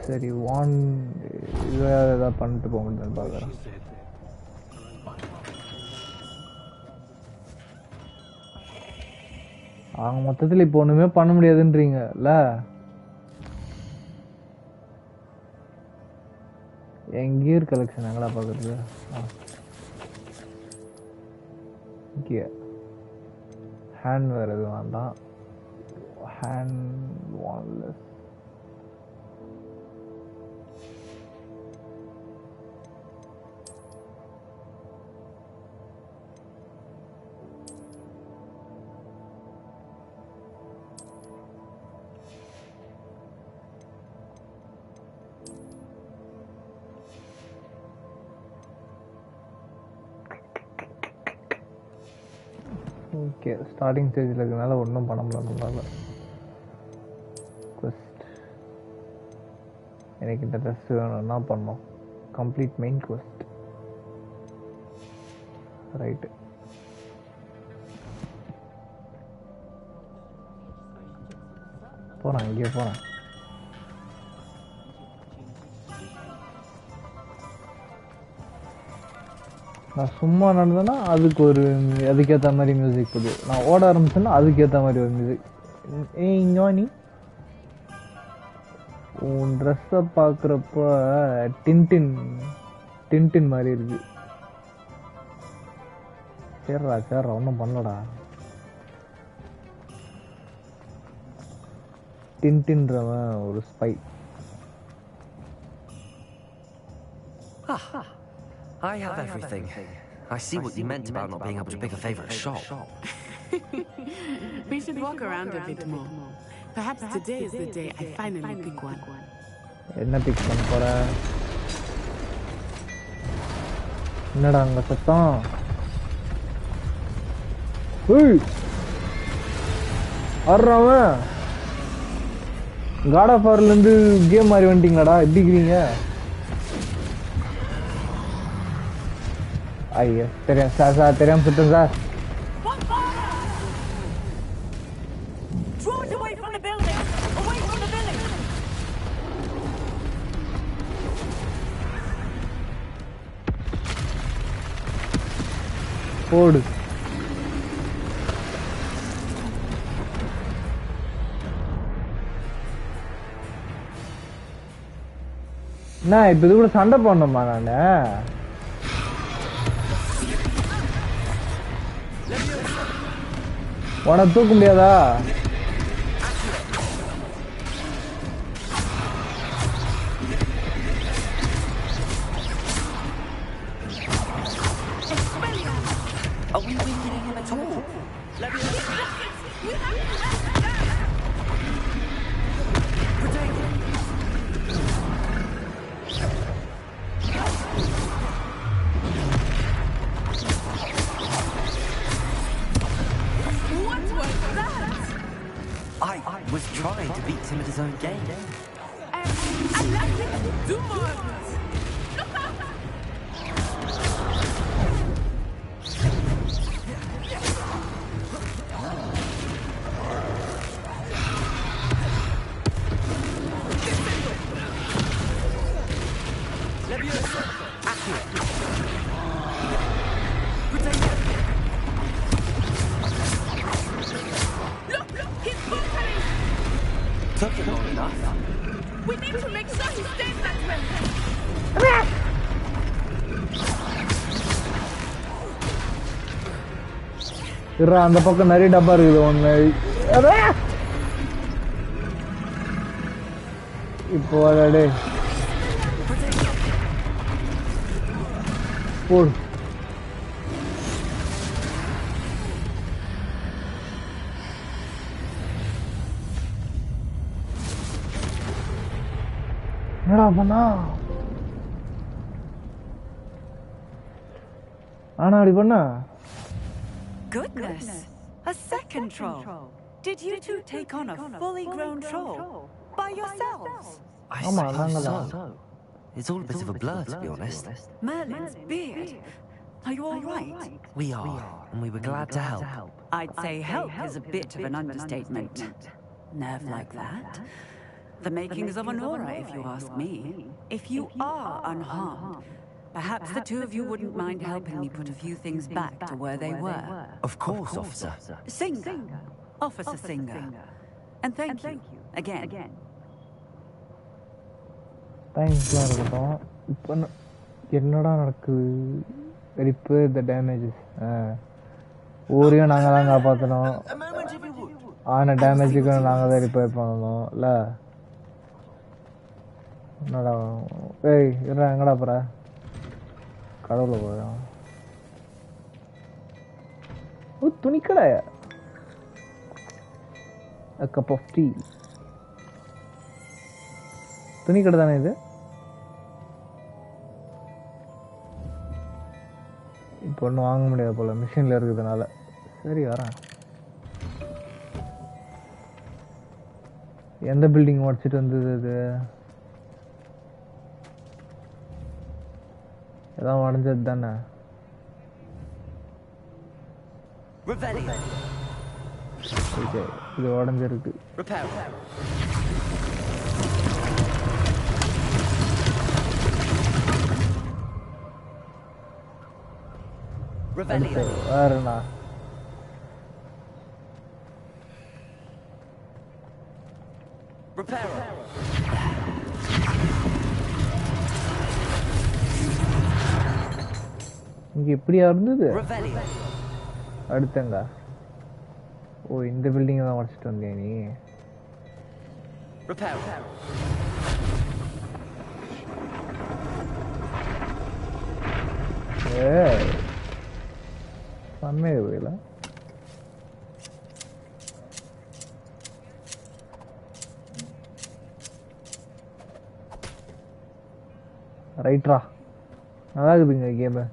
Speaker 1: சரி ஒன் வேறு ஏதாவது பண்ணிட்டு போக முடியுதுன்னு பார்க்குறேன். அவங்க மொத்தத்தில் இப்போ ஒன்றுமே பண்ண முடியாதுன்றீங்கல்ல. என் கியர் கலெக்ஷன் எங்கடா பார்க்குறது? கியர் ஹேண்ட் வேறு எதுவும் வேண்டாம். Hand வான்லெஸ் okay. ஸ்டார்டிங் ஸ்டேஜில் இருக்கிறதுனால ஒன்றும் பண்ண முடியல. குவெஸ்ட் எனக்கு இந்த ட்ரெஸ் வேணும்னா பண்ணோம். Complete main quest. ரைட்டு போகிறேன். இங்கே போகிறேன். நான் சும்மா நடந்தேன்னா அதுக்கேற்ற மாதிரி மியூசிக் போகுது. நான் ஓட ஆரம்பிச்சேன்னா அதுக்கேற்ற மாதிரி ஒரு மியூசிக். ஏய் ஞானி, உன் ட்ரெஸ்ஸை பார்க்குறப்ப டின்டின் மாதிரி இருக்கு. சரிடா ஒன்றும் பண்ணலடா. டின்டின்றவன் ஒரு spy.
Speaker 2: I have everything. I see what you meant about not being able to pick a favorite shop.
Speaker 6: We should walk around a bit more. Perhaps today is the day I finally pick one.
Speaker 1: என்ன big பண்ண போற? என்னடா அங்க சத்தம்? ஏய் அறவன் God of வார்ல இருந்து game மாதிரி வந்துட்டீங்களாடா? எப்படி இருக்கீங்க? ஐயா தெரியும் சார் தெரியாம சுத்தம் சார். போடு. நான் இப்ப இது கூட சண்டை போடணுமா? நானு உனக்கு தூக்க முடியாதா?
Speaker 2: Are we weakening him at all? I was trying to beat him at his own game.
Speaker 6: Do more.
Speaker 2: Took it long enough.
Speaker 6: We need to make sure he stays that way.
Speaker 1: அந்த பக்கம் நிறைய டப்பா இருக்குது. ஒண்ணு இப்போ வாடே போடு. என்னடா பண்ணா? ஆனா அப்படி பண்ணா
Speaker 10: Goodness! A second troll. Did you two take on a fully grown troll by yourselves?
Speaker 2: I
Speaker 1: ஆமா
Speaker 2: suppose
Speaker 1: நாங்க
Speaker 2: so. It's all a bit of a blur, to be honest.
Speaker 10: Merlin's beard. Are you all right?
Speaker 2: We are, and we were glad to help.
Speaker 10: I'd say help is a bit of an understatement. Nerve like that. The makings of an aura, if you ask me. If you are unharmed, perhaps the two of you wouldn't mind helping me put a few things back to where they were.
Speaker 2: Of course, officer.
Speaker 10: Singer. Officer Singer. And thank you. Again.
Speaker 1: தேங்க்ஸ்லாம் இருக்கட்டும். இப்போ என்னடா நடக்குது? Repair த damages. ஊரையும் நாங்கள் தான் காப்பாற்றணும். ஆன டேமேஜுக்கு நாங்கள் தான் ரிப்பேர் பண்ணணும் இல்லை? என்னடா ஏய் இருடா எங்கடா போகிற? கடவுளை போகிறோம். ஓ துணிக்கடை. A cup of tea. துணிக்கடை தானே இது? இப்போ ஒன்றும் வாங்க முடியாது போல் மிஷினில் இருக்கிறதுனால. சரி வரேன். எந்த பில்டிங் உடச்சிட்டு வந்தது அது? எல்லாம் உடஞ்சது தானே? இது உடஞ்சிருக்கு. வேறண்ணா இங்க எப்படியா இருந்தது? அடுத்தங்க ஓ இந்த பில்டிங் தான் உடைச்சிட்டு வந்தியா நீ? செம்மையா போயில. ரைட்ரா நல்லா இருக்குதுங்க game.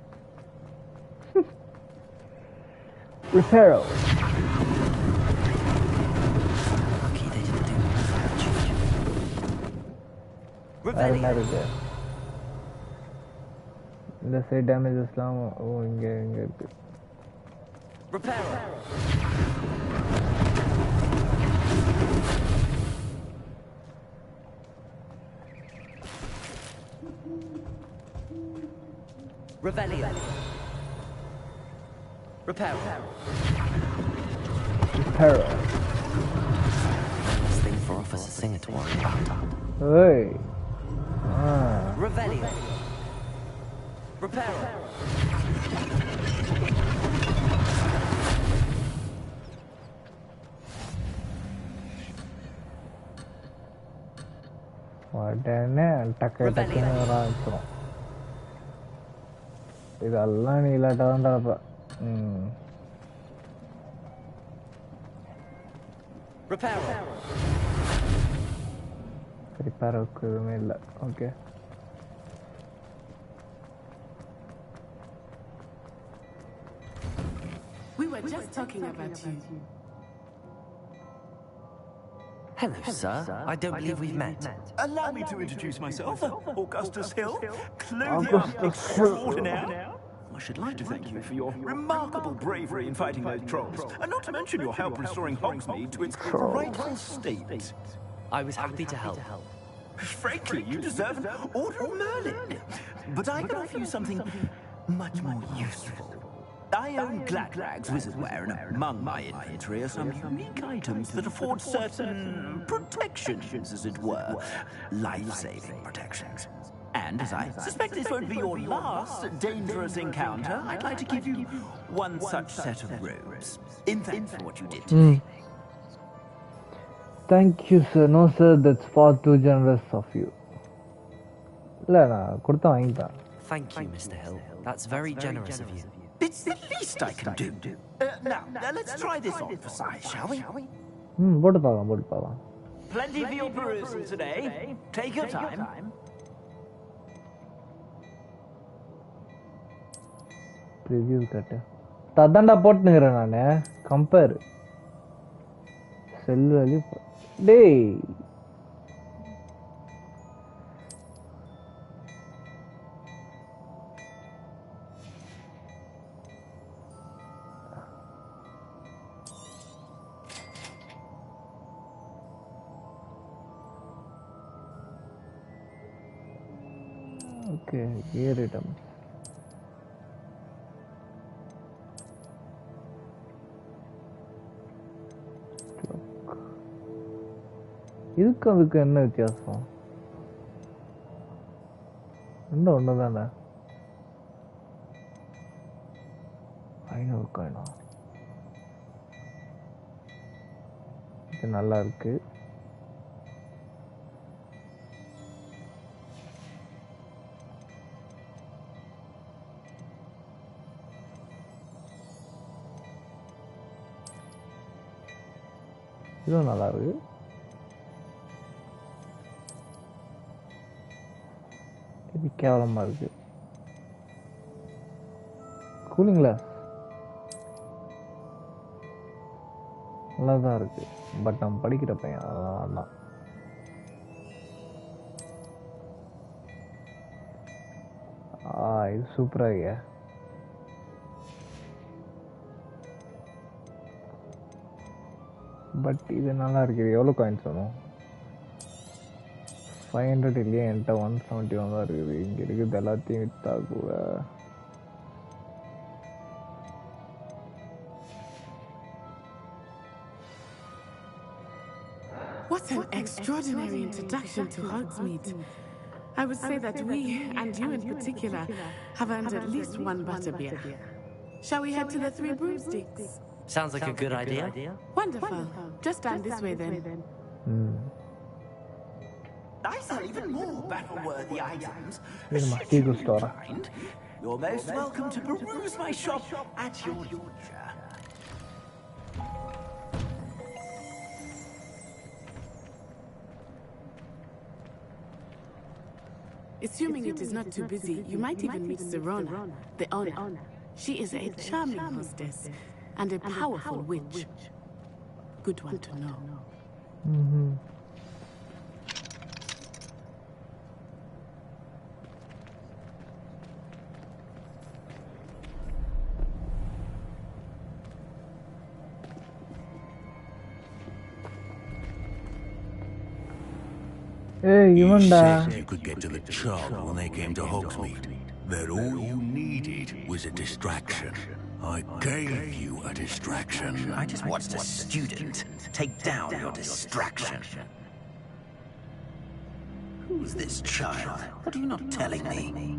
Speaker 1: Reparo.
Speaker 2: Lucky they didn't do more damage.
Speaker 1: வேற என்ன இருக்கு? இந்த சைடு டேமேஜஸ்லாம் ஓ இங்க இருக்கு.
Speaker 10: Revelio. Reparo.
Speaker 2: Last thing for Officer Singer to worry about.
Speaker 1: Hey.
Speaker 10: Revelio. Reparo.
Speaker 1: உடனே டக்குன்னு வர ஆரம்பிச்சிடும். இதெல்லாம் நீ இல்லாட்டா தான் தரப்ப. ரிப்பேருக்கு எதுவுமே இல்லை. Okay
Speaker 6: We were just talking about you.
Speaker 2: Hello, sir. I don't believe we've met.
Speaker 11: Allow me to introduce myself, Augustus Hill, clothier extraordinaire. I should like to thank you for your remarkable bravery in fighting those trolls, and not to mention your help restoring Hogsmeade to its rightful state.
Speaker 2: I was happy to help.
Speaker 11: Frankly, you deserve an Order of Merlin. But I can offer you something much more useful. I own Gladrag's wizardwear, and among my inventory are some unique items that afford certain protections, as it were. Life-saving protections. And as I suspect this won't be your last dangerous encounter, I'd like to give you one such set of robes, in thanks for what you did today.
Speaker 1: Thank you, sir. No, sir, that's far too generous of you. இல்லை நான் கொடுத்தா வாங்கிட்டேன்.
Speaker 2: Thank you, Mr. Hill. That's very generous of you.
Speaker 11: It's the least I can do. Now, let's try this on for size, shall we?
Speaker 1: போட்டு பார்க்கலாம்.
Speaker 11: Plenty for your perusal today. Take your time.
Speaker 1: Review கட்டு ததாண்டா போட்டுனுங்கிறேன் நான் compare cell value டேய் okay here it comes இதுக்கு என்ன வித்தியாசம் இன்னும் ஒண்ணுதானே 500 காயினா இது நல்லா இருக்கு இதுவும் நல்லா இருக்கு இது கேவலமா இருக்கு கூலிங் கிளாஸ் நல்லா தான் இருக்கு பட் நம்ம படிக்கிற பையன் அதெல்லாம் வேண்டாம் இது சூப்பரா இருக்கு பட் இது நல்லா இருக்கு எவ்வளோ காயின்ஸ் வேணும் 500 இல்லையா என்கிட்ட 171 தான் இருக்குது இங்கே இருக்குது எல்லாத்தையும் விற்றா கூட
Speaker 6: What an extraordinary introduction to Hogsmeade. I would say that we, and you in particular, have earned at least one butterbeer. Shall we head to the Three Broomsticks?
Speaker 2: Sounds like a good idea.
Speaker 6: Wonderful. Just stand this way then.
Speaker 11: I sell even more battle-worthy items. You're most welcome to peruse my shop at your leisure.
Speaker 6: Assuming it is not too busy, you might even meet Serona, the owner. She is a charming hostess and a powerful witch. Good one to know.
Speaker 1: Hey,
Speaker 12: you said you could get to the child when they came to Hogsmeade. That all you needed was a distraction. I gave you a distraction.
Speaker 11: I just watched a student take down your distraction. Who's this child? What are you not telling me?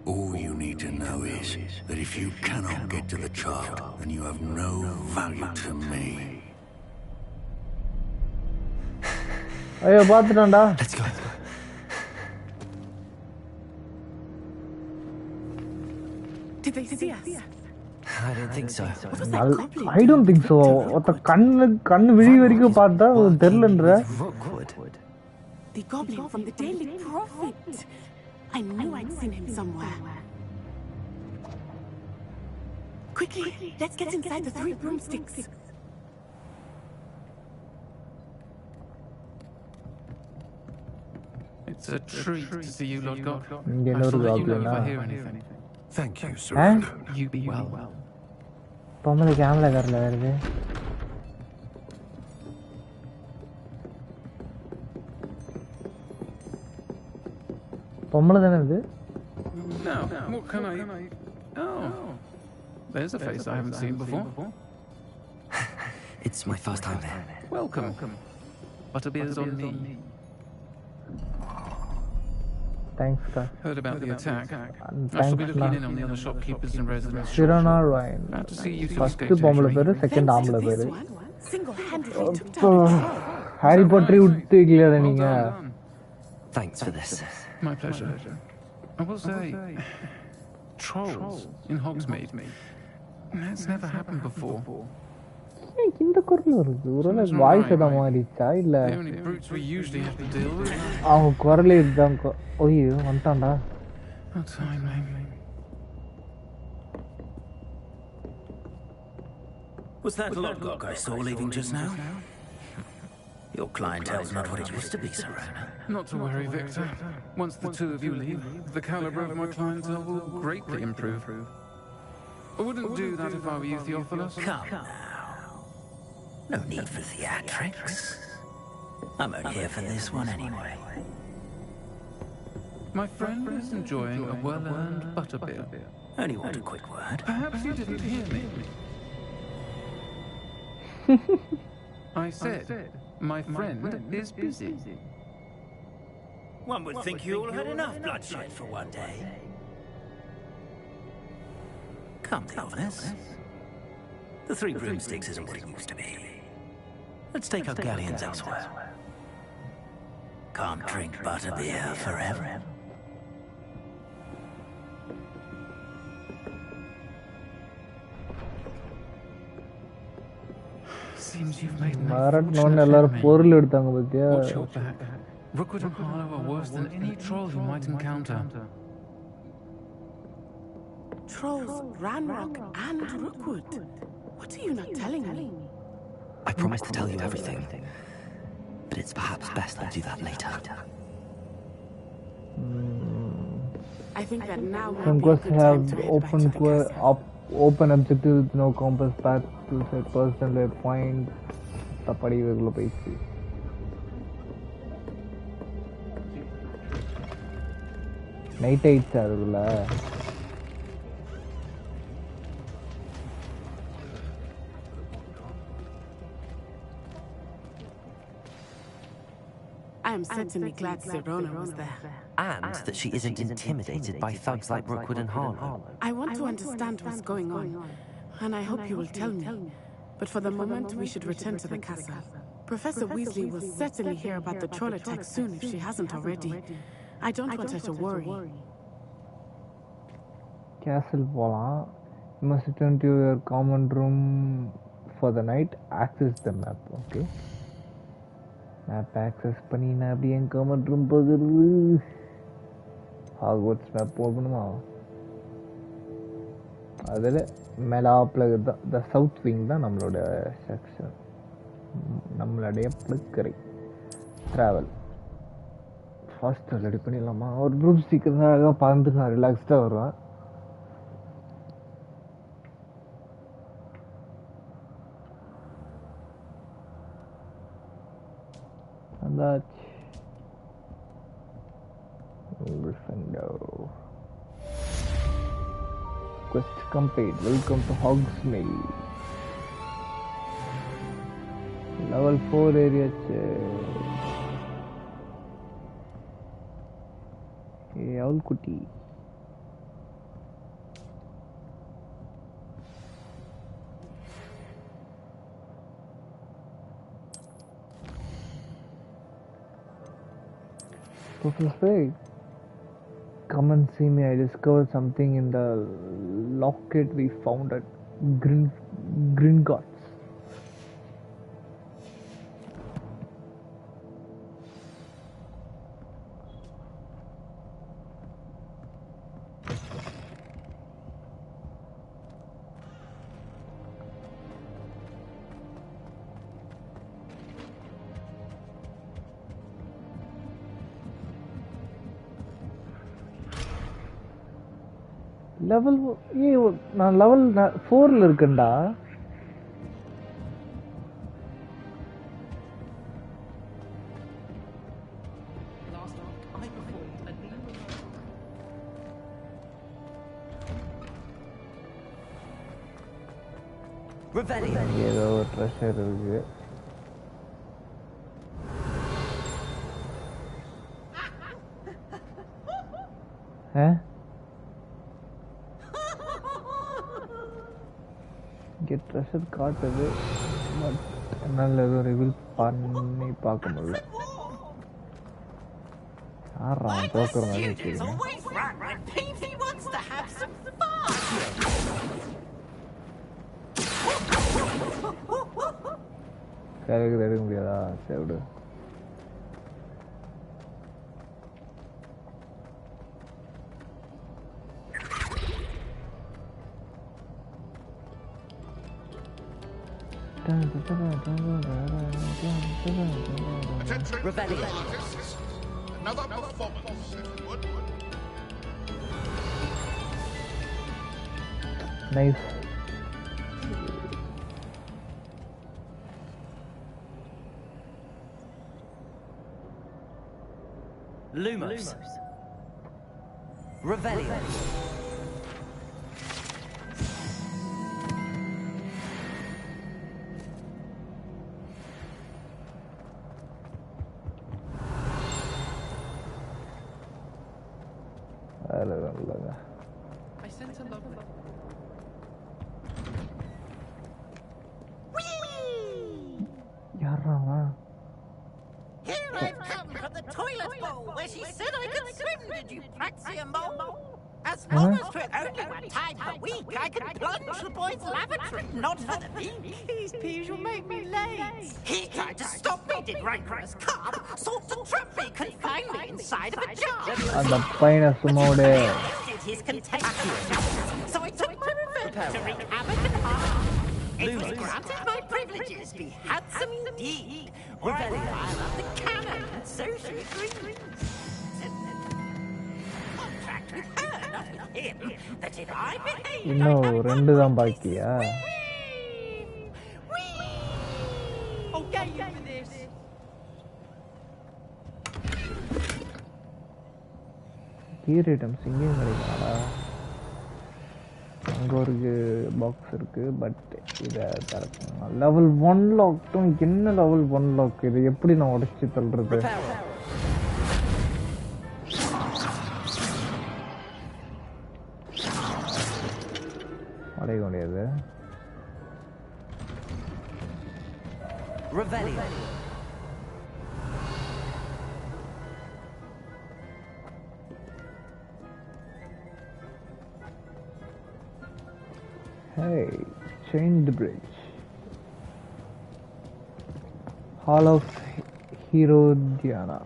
Speaker 12: All you need to know is that if you cannot get to the child, then you have no value to me.
Speaker 1: ஐயோ பாத்துட்டான்டா
Speaker 2: Let's go.
Speaker 6: Did they see us?
Speaker 2: I don't think so.
Speaker 1: I don't think so. ஒத்த கண்ணு விழி வரைக்கும் பார்த்தா தெரியலன்ற
Speaker 6: The goblin from the Daily Prophet. I knew I'd seen him somewhere. Quickly, let's get inside the Three Broomsticks.
Speaker 4: It's a treat to see you, Lord God.
Speaker 1: I shall let you know if I hear
Speaker 4: anything.
Speaker 7: Thank you, sir.
Speaker 4: You be well.
Speaker 1: பொம்பளை camera கார்ல வருது பொம்பளை தானே இது
Speaker 4: Now, what can I... Oh, there's a face I haven't seen before.
Speaker 2: It's my first time there.
Speaker 4: Welcome. Butterbeer's on me.
Speaker 1: Thanks, guy.
Speaker 4: Heard about the attack. I
Speaker 1: Thanks,
Speaker 4: shall be looking in on the other shopkeepers and residents.
Speaker 1: Shirana Ryan.
Speaker 4: Glad to see you two
Speaker 1: First
Speaker 4: escaped
Speaker 1: பொம்பளை பேரு
Speaker 4: injury.
Speaker 1: Second ஆம்பளை பேரு
Speaker 6: Single-handedly took down.
Speaker 1: Harry பாட்டரை விட்டு வைக்கலையாடா நீங்க
Speaker 2: Thanks for this.
Speaker 4: My pleasure. I will say, trolls in Hogsmeade. That's never happened before.
Speaker 1: இந்த குரல் வருது ஒருவேளை வாய்ஸ் எதாவது மாறிச்சா இல்ல
Speaker 4: The only brutes we usually have to deal with.
Speaker 1: அவங்க குரலே இதுதான் ஐயோ வந்துட்டான்டா
Speaker 4: What time,
Speaker 11: Was that logbook I saw leaving just now? Your clientele's not what it used to be, Serona.
Speaker 13: Not to worry, Victor. Once the two of you leave, the caliber of my clientele will greatly improve. I wouldn't do that if I were you, Theophilus.
Speaker 11: Come now. No need for theatrics. I'm only here for this one anyway.
Speaker 13: My friend is enjoying a well-earned butterbeer.
Speaker 11: Only want a quick word.
Speaker 13: Perhaps you didn't hear me. I said, my friend is busy.
Speaker 11: One would think you all had enough bloodshed for one day. Come, Theophilus. The Three Broomsticks isn't what it used to be. Let's take our galleons elsewhere. Can't drink butterbeer forever.
Speaker 13: Seems you've made an
Speaker 1: மரட்னோன்னு எல்லாரும் பொருள் எடுத்தாங்க பாத்தியா?
Speaker 13: Watch your back. Rookwood and Harlow are worse than any troll you might encounter.
Speaker 6: Trolls, Ranrock, and Rookwood. What are you not telling me?
Speaker 2: I promised to tell you everything, but it's perhaps best I do that later.
Speaker 6: I think that now
Speaker 1: Some
Speaker 6: might be a
Speaker 1: quests
Speaker 6: good time
Speaker 1: have
Speaker 6: to head back to the castle.
Speaker 1: open objectives with no compass path to set personal point. தப்படி இதுக்குள்ள போயிடுச்சு. Night ஆயிடுச்சு அதுக்குள்ள.
Speaker 6: I am certainly glad Serona was there.
Speaker 2: And that she isn't intimidated by thugs like Rookwood and Harlow.
Speaker 6: I want to understand what's going on, and I hope you will tell me. But for the moment, we should return to the castle. Professor Weasley will certainly hear about the troll attack soon if she hasn't already. I don't want her to worry.
Speaker 1: Castle போலாம். You must return to your common room for the night. Access the map. Okay. Map access பண்ணி நான் அப்படியே என் common room போகிறது. Hogwarts map போகணுமா? அதில் மேலாப்பில் தான் the south wing தான் நம்மளோட section. நம்மளுடைய புழுக்கரை ட்ராவல் ஃபாஸ்ட்டாக ரெடி பண்ணிடலாமா? ஒரு ப்ரூம் ஸ்டிக்கர் தான் அழகாக பறந்துட்டு நான் ரிலாக்ஸ்டாக வருவேன். வந்தாச்சு. Quest complete. Welcome to Hogsmeade. Level 4 area check. Owl Kuti. Professor, come and see me. I discovered something in the locket we found at Gringotts. Level நான் லெவல் 4ல இருக்கேன்டா. ஏதோ ஒரு ட்ரெஷர் இருக்கு. இங்கே ட்ரெஷர் காட்டுது, பட் என்னால் எதுவும் ரிவீல் பண்ணி பார்க்க முடியல. யாரா போக்குற மாதிரி வச்சுருக்கேன். கேரக்டர் எடுக்க முடியாதா? சரி விடு.
Speaker 9: Attention, artists. Another performance, if you would.
Speaker 1: Nice.
Speaker 11: Lumos. Revelio.
Speaker 4: I sent a lovely.
Speaker 5: Here I've come from the toilet bowl where she said I could swim, did you praxium mole? As long as we're only one time per week, I can plunge the boys' lavatory, not for the week.
Speaker 6: These peas will make me late.
Speaker 5: He tried to stop me, did rancorous carp, sought to trap me, confine me inside of a jar.
Speaker 1: அந்த பையனை சும்மா விடு.
Speaker 5: Did his contemptuous justice, so I took my revenge to wreak havoc and harm. It was granted my privileges be handsome indeed, or I would file up the cannon, and so she agreed. Contract with her, not with him, that if I behave,
Speaker 1: இன்னும் ரெண்டு தான் பாக்கியா?
Speaker 4: Okay, you for this.
Speaker 1: Kheer items இங்கேயும் கிடைக்காதா? அங்கே ஒரு box இருக்கு, but இதை திறக்கணும். லெவல் 1 லாக்டும் என்ன லெவல் 1 லாக் இது? எப்படி நான் உடச்சி தள்ளுறது? உடைய முடியாது. Hey, change the bridge. Hall of Herodiana.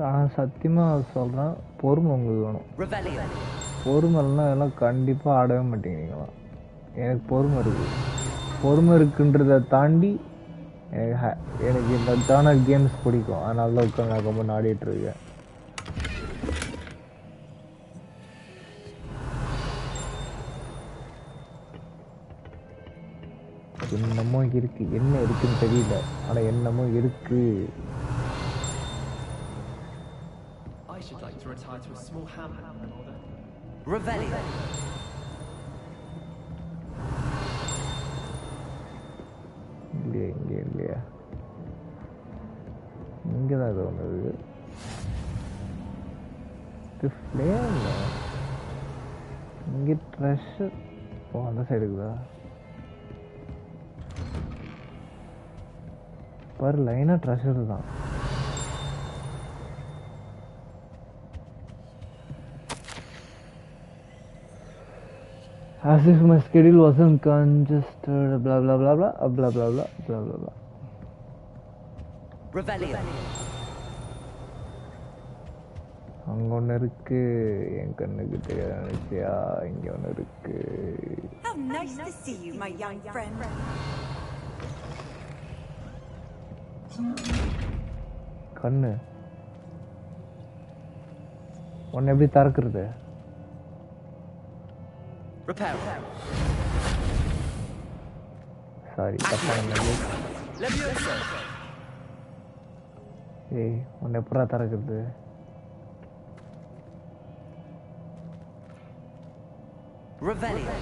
Speaker 1: நான் சத்தியமாக சொல்கிறேன், பொறுமை உங்களுக்கு வேணும். பொறுமைலாம் இதெல்லாம் கண்டிப்பாக ஆடவே மாட்டேங்கிறீங்களா? எனக்கு பொறுமை இருக்குது. பொறுமை இருக்குன்றதை தாண்டி எனக்கு இந்த ஜானர் கேம்ஸ் பிடிக்கும். அதனால தான் உட்காந்து நான் ரொம்ப ஆடிட்டுருக்கேன். என்னமோ இருக்கு, என்ன இருக்குன்னு தெரியல, ஆனால் என்னமோ இருக்கு.
Speaker 14: I should like to retire to a small hamlet in order.
Speaker 11: Revelio.
Speaker 1: இல்லையா இங்கே தான் இது ஒன்று இருக்குது. இது ஃப்ளேம் இங்கே ட்ரெஷர். ஓ, அந்த சைடு இருக்குதா? பாரு, லைனாக ட்ரெஷர் தான். As if my schedule wasn't congested, blah blah blah blah blah blah blah blah blah blah.
Speaker 11: Revelio.
Speaker 1: அங்க ஒன்று இருக்கு, என் கண்ணுக்கு தெரியாத நினைச்சியா? இங்க ஒன்று இருக்கு.
Speaker 10: How nice to see you, my young friend.
Speaker 1: கண்ணு ஒன்று எப்படி திறக்கிறது?
Speaker 11: Repair.
Speaker 1: Sorry, தப்பான. ஏய், ஒன்று எப்படா திறக்கிறது?
Speaker 11: Revelio.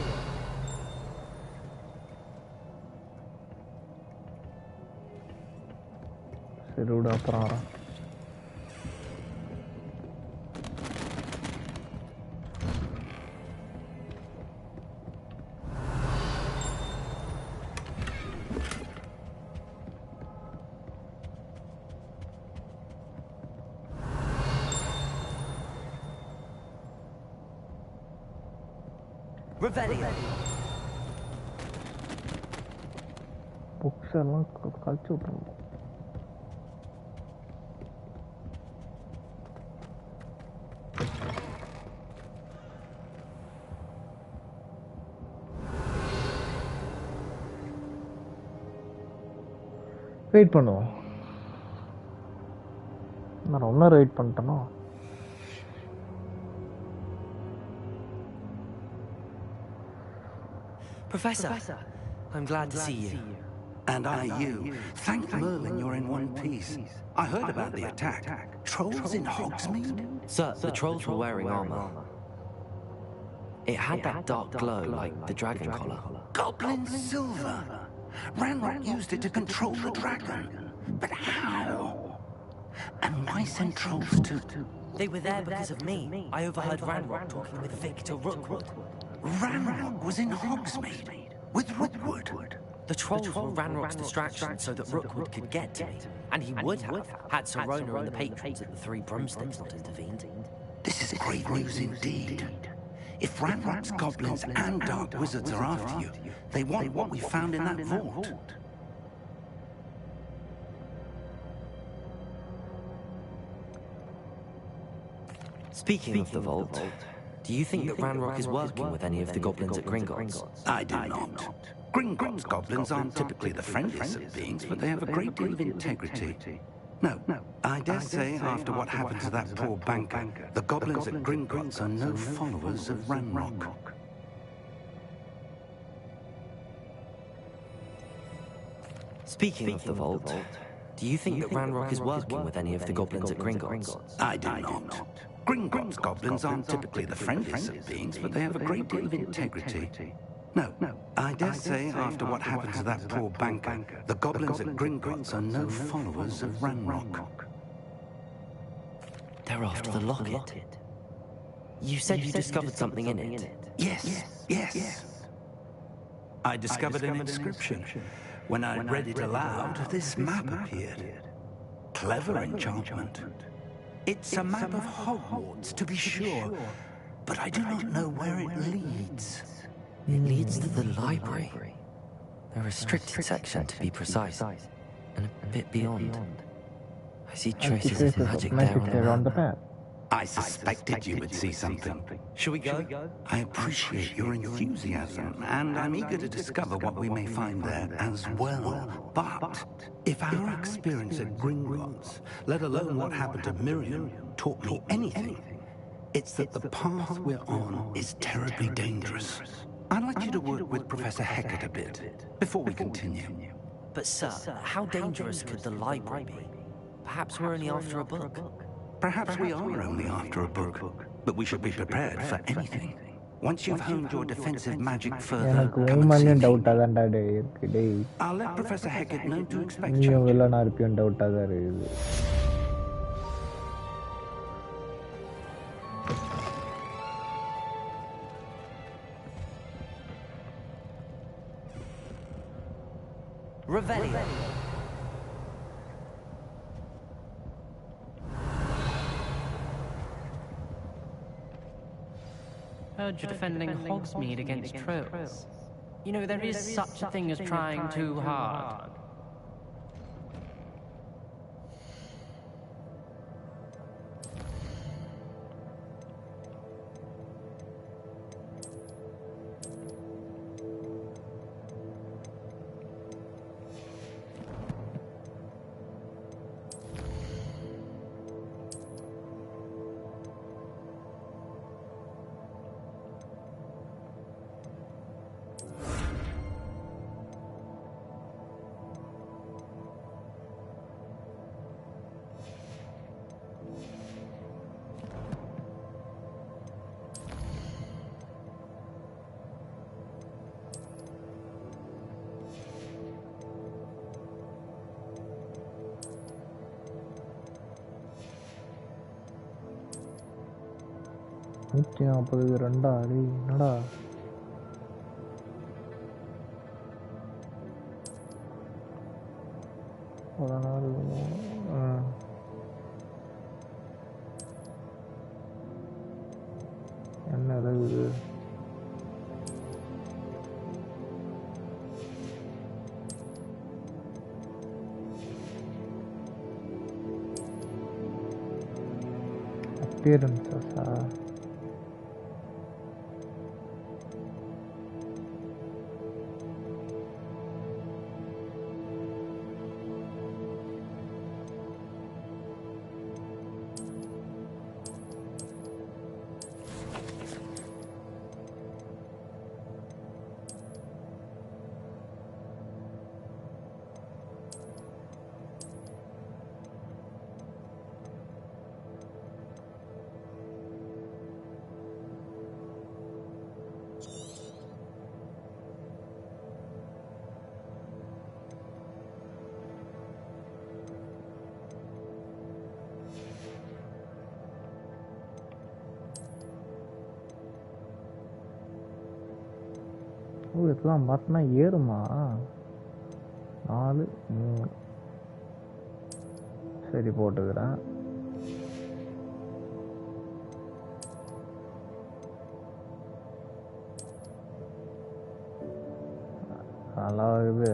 Speaker 1: சரி விடு, அப்புறம் வரேன்.
Speaker 11: Revelio.
Speaker 1: ட்ரிப்ஸ் எல்லாம் கழிச்சு விட்ருவோம். வெயிட் பண்ணுவோம். நான் ரொம்ப நேரம் wait பண்ணிட்டேனோ.
Speaker 2: Professor, I'm glad to see you.
Speaker 12: And I you. Thank Merlin you're in one piece. I heard about the attack. Trolls in Hogsmeade?
Speaker 2: Sir, the trolls were wearing armor. It had that dark glow like the dragon collar.
Speaker 12: Goblin silver. Ranrock used it to control the dragon. But how? And why send trolls to...
Speaker 2: They were there because of me. I overheard Ranrock talking with Victor Rookwood.
Speaker 12: Ranrock was in Hogsmeade with Rookwood.
Speaker 2: The trolls were Ranrock's distraction so that Rookwood could get to me. And he would have had Sirona and the patrons at the Three Broomsticks not intervened.
Speaker 12: This is great news indeed. If Ranrock's goblins and dark wizards are after you, they want what we found in that vault.
Speaker 2: Speaking of the vault, do you think that Ranrock is working with any of the goblins at Gringotts?
Speaker 12: I do not. Gringotts goblins aren't typically the friendliest of beings, but they have a great deal of integrity. No, I dare say after what happened to that poor banker, the goblins at Gringotts are no followers of Ranrock.
Speaker 2: Speaking of the vault, do you think that Ranrock is working with any of the goblins at Gringotts?
Speaker 12: I do not. Gringotts goblins aren't typically the friendliest of beings, but they have a great deal of integrity. No, I dare say after what happened to that poor banker, the goblins at Gringotts are no followers of Ranrock.
Speaker 2: They're after the locket. You said you discovered something in it.
Speaker 12: Yes. I discovered an inscription. When I read it aloud, this map appeared. Clever enchantment. It's a map of Hogwarts, to be sure, but I do not know where it leads.
Speaker 2: It leads to the library. A restricted section, to be precise, and a bit beyond. I see traces of magic there on the map.
Speaker 12: I suspected you would see something.
Speaker 2: Shall we go?
Speaker 12: I appreciate your enthusiasm, and I'm eager to discover what we may find there as well. But if our experience at Gringotts, let alone what happened to Miriam, taught me anything, it's that the path we're on is terribly dangerous. I'd like you to work with Professor Hecat a bit, before we continue.
Speaker 2: But sir, how dangerous could the library be? Perhaps we're only after a book.
Speaker 12: Perhaps we are only after a book, but we should be prepared for anything. Once you've honed your defensive magic further, come and see me. I'll let Professor Hecat know to expect change.
Speaker 2: Revelio.
Speaker 4: Heard you're defending Hogsmeade against trolls. You know, there is such a thing as trying too hard.
Speaker 1: நூற்றி 42 அடி என்னடா என்ன இது appearances-ஆ? ஓ, இதெல்லாம் மாட்டினா ஏறுமா? 4 3 சரி, போட்டுக்கிறேன். நல்லா இருக்குது.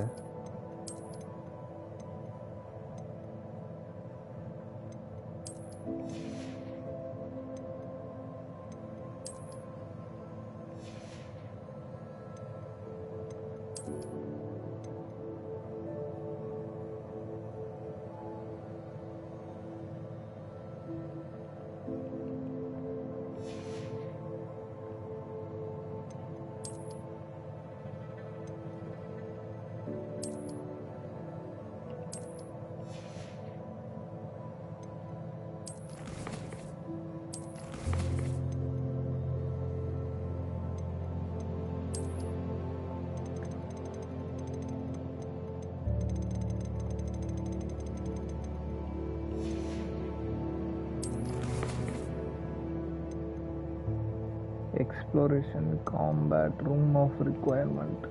Speaker 1: Exploration combat room of requirement.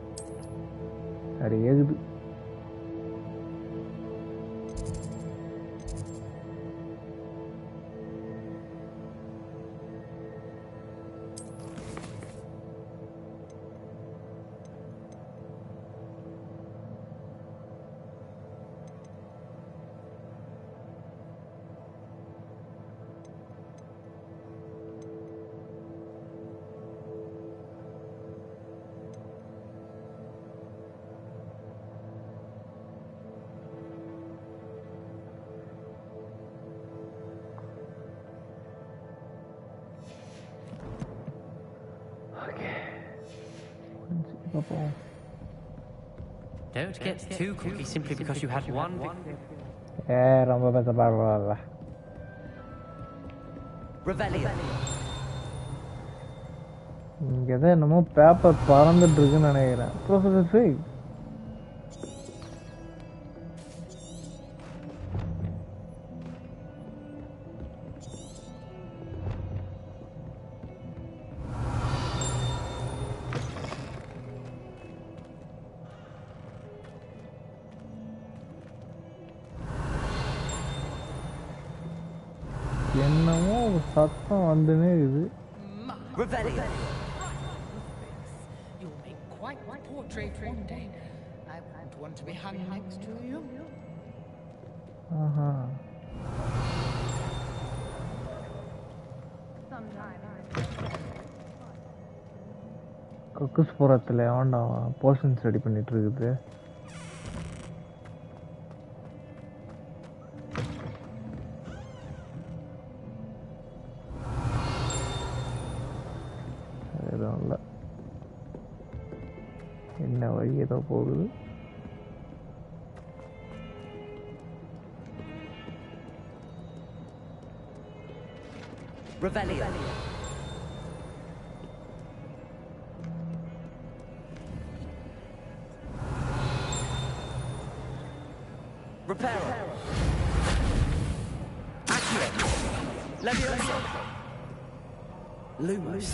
Speaker 1: சரி, ஏகுது.
Speaker 14: Don't get too cocky simply because you had one big...
Speaker 1: ரொம்ப பேச பரவாயில்ல. இங்கதான் என்னமோ பேப்பர் பறந்துட்டு இருக்குன்னு நினைக்கிறேன். ப்ரொஃபசர் ஃபேக் என்னமோ சத்தம் வந்துனே இருக்குது.
Speaker 4: You'll make quite a portrait one day. I wouldn't want to be hung next to you.
Speaker 1: கக்குஸ் புறத்தில் ஆண்டா போர்ஷன்ஸ் ரெடி பண்ணிட்டு இருக்குது. என்ன வழி ஏதோ போகுது.
Speaker 11: Lumos.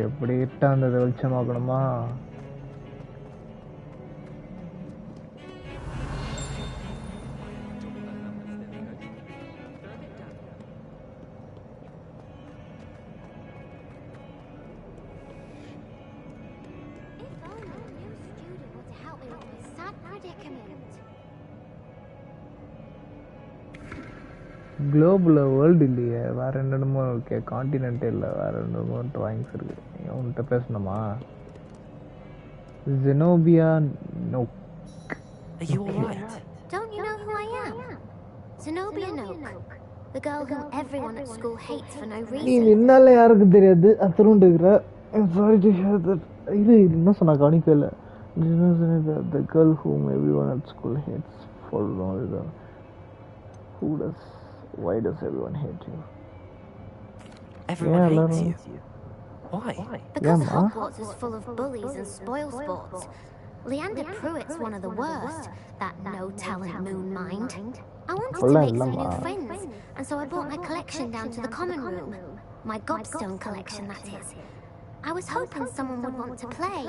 Speaker 1: எப்படி இட்டா அந்த வெளிச்சமாக்கணுமா? குளோபில் வேர்ல்டு இல்லையே, வேறு என்னென்னமோ இருக்கே, காண்டினென்ட் இல்லை, வேறு என்னமோ ட்ராயிங்ஸ் இருக்குது. உன்கிட்ட பேசணுமா? Zenobia Nook.
Speaker 2: Are you alright?
Speaker 15: Don't you know who I am? Zenobia Nook. The girl whom everyone at school hates for no
Speaker 1: நீ
Speaker 15: reason.
Speaker 1: நின்னால யாருக்கு தெரியாது, அத்தரும் இருக்கிற. I'm sorry to hear that. இது என்ன சொன்னா கவனிக்கல. The girl whom everyone at school hates for no reason. Why does everyone hate you?
Speaker 2: Everyone hates you. Why?
Speaker 15: Because Hogwarts is full of bullies and spoil sports. Leander Pruitt's one of the worst, that no-talent moon mind. I wanted to make some new friends, and so I brought my collection down to the common room. My gobstone collection, that is. I was hoping someone would want to play.